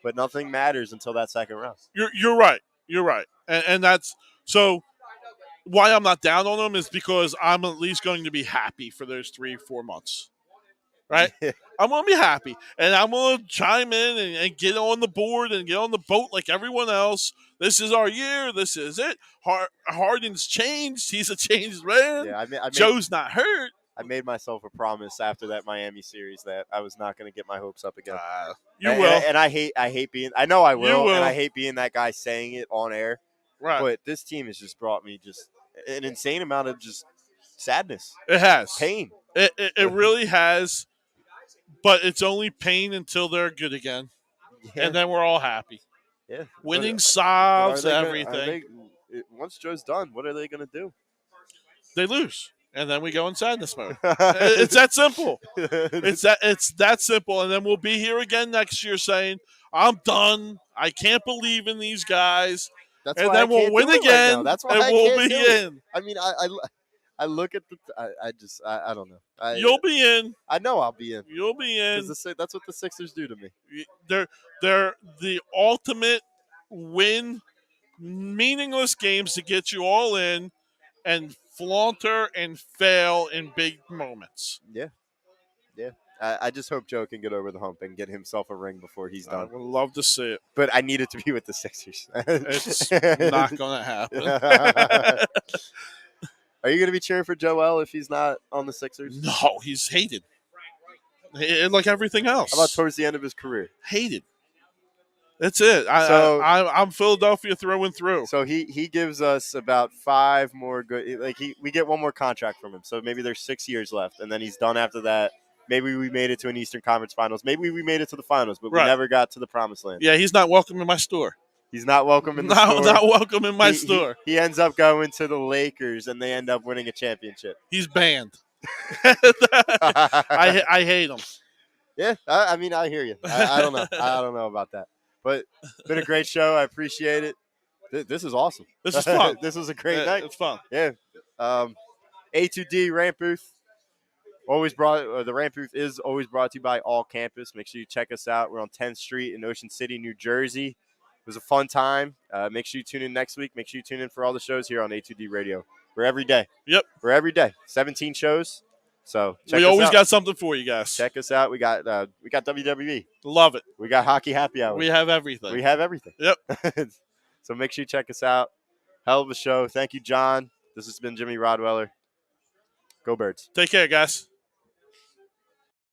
but nothing matters until that second round. You're right. You're right. And that's so why I'm not down on them is because I'm at least going to be happy for those 3-4 months. Right? I'm going to be happy. And I'm going to chime in and get on the board and get on the boat like everyone else. This is our year. This is it. Harden's changed. He's a changed man. Yeah, Joe's not hurt. I made myself a promise after that Miami series that I was not going to get my hopes up again. You will. And I hate being – I know I will, and I hate being that guy saying it on air. Right. But this team has just brought me just an insane amount of just sadness. It has. Pain. It really has. But it's only pain until they're good again. Yeah. And then we're all happy. Yeah. Winning solves everything. Once Joe's done, what are they going to do? They lose. And then we go in sadness mode. It's that simple. It's that simple. And then we'll be here again next year saying, I'm done. I can't believe in these guys. That's and why then we'll win again. Right That's why and I we'll can't be do in. It. I mean, I look at the I don't know. You'll be in. I know I'll be in. You'll be in. That's what the Sixers do to me. They're the ultimate win meaningless games to get you all in and flaunter and fail in big moments. Yeah. Yeah. I just hope Joe can get over the hump and get himself a ring before he's done. I would love to see it. But I need it to be with the Sixers. It's not going to happen. Are you going to be cheering for Joel if he's not on the Sixers? No, he's hated. Like everything else. How about towards the end of his career? Hated. That's it. I'm Philadelphia through and through. So he gives us about 5 more good. Like we get 1 more contract from him. So maybe there's 6 years left, and then he's done after that. Maybe we made it to an Eastern Conference Finals. Maybe we made it to the finals, but we never got to the promised land. Yeah, he's not welcome in my store. He's not welcome in the store. Not welcome in my store. He ends up going to the Lakers, and they end up winning a championship. He's banned. I hate him. Yeah, I mean, I hear you. I don't know. I don't know about that. But it's been a great show. I appreciate it. This is awesome. This is fun. This was a great night. It's fun. Yeah. A2D Rant Booth. The Rant Booth is always brought to you by All Campus. Make sure you check us out. We're on 10th Street in Ocean City, New Jersey. It was a fun time. Make sure you tune in next week. Make sure you tune in for all the shows here on A2D Radio. We're every day. Yep. We're every day. 17 shows. So we always got something for you guys. Check us out. We got WWE. Love it. We got Hockey Happy Hour. We have everything. Yep. So make sure you check us out. Hell of a show. Thank you, John. This has been Jimmy Rodweller. Go Birds. Take care, guys.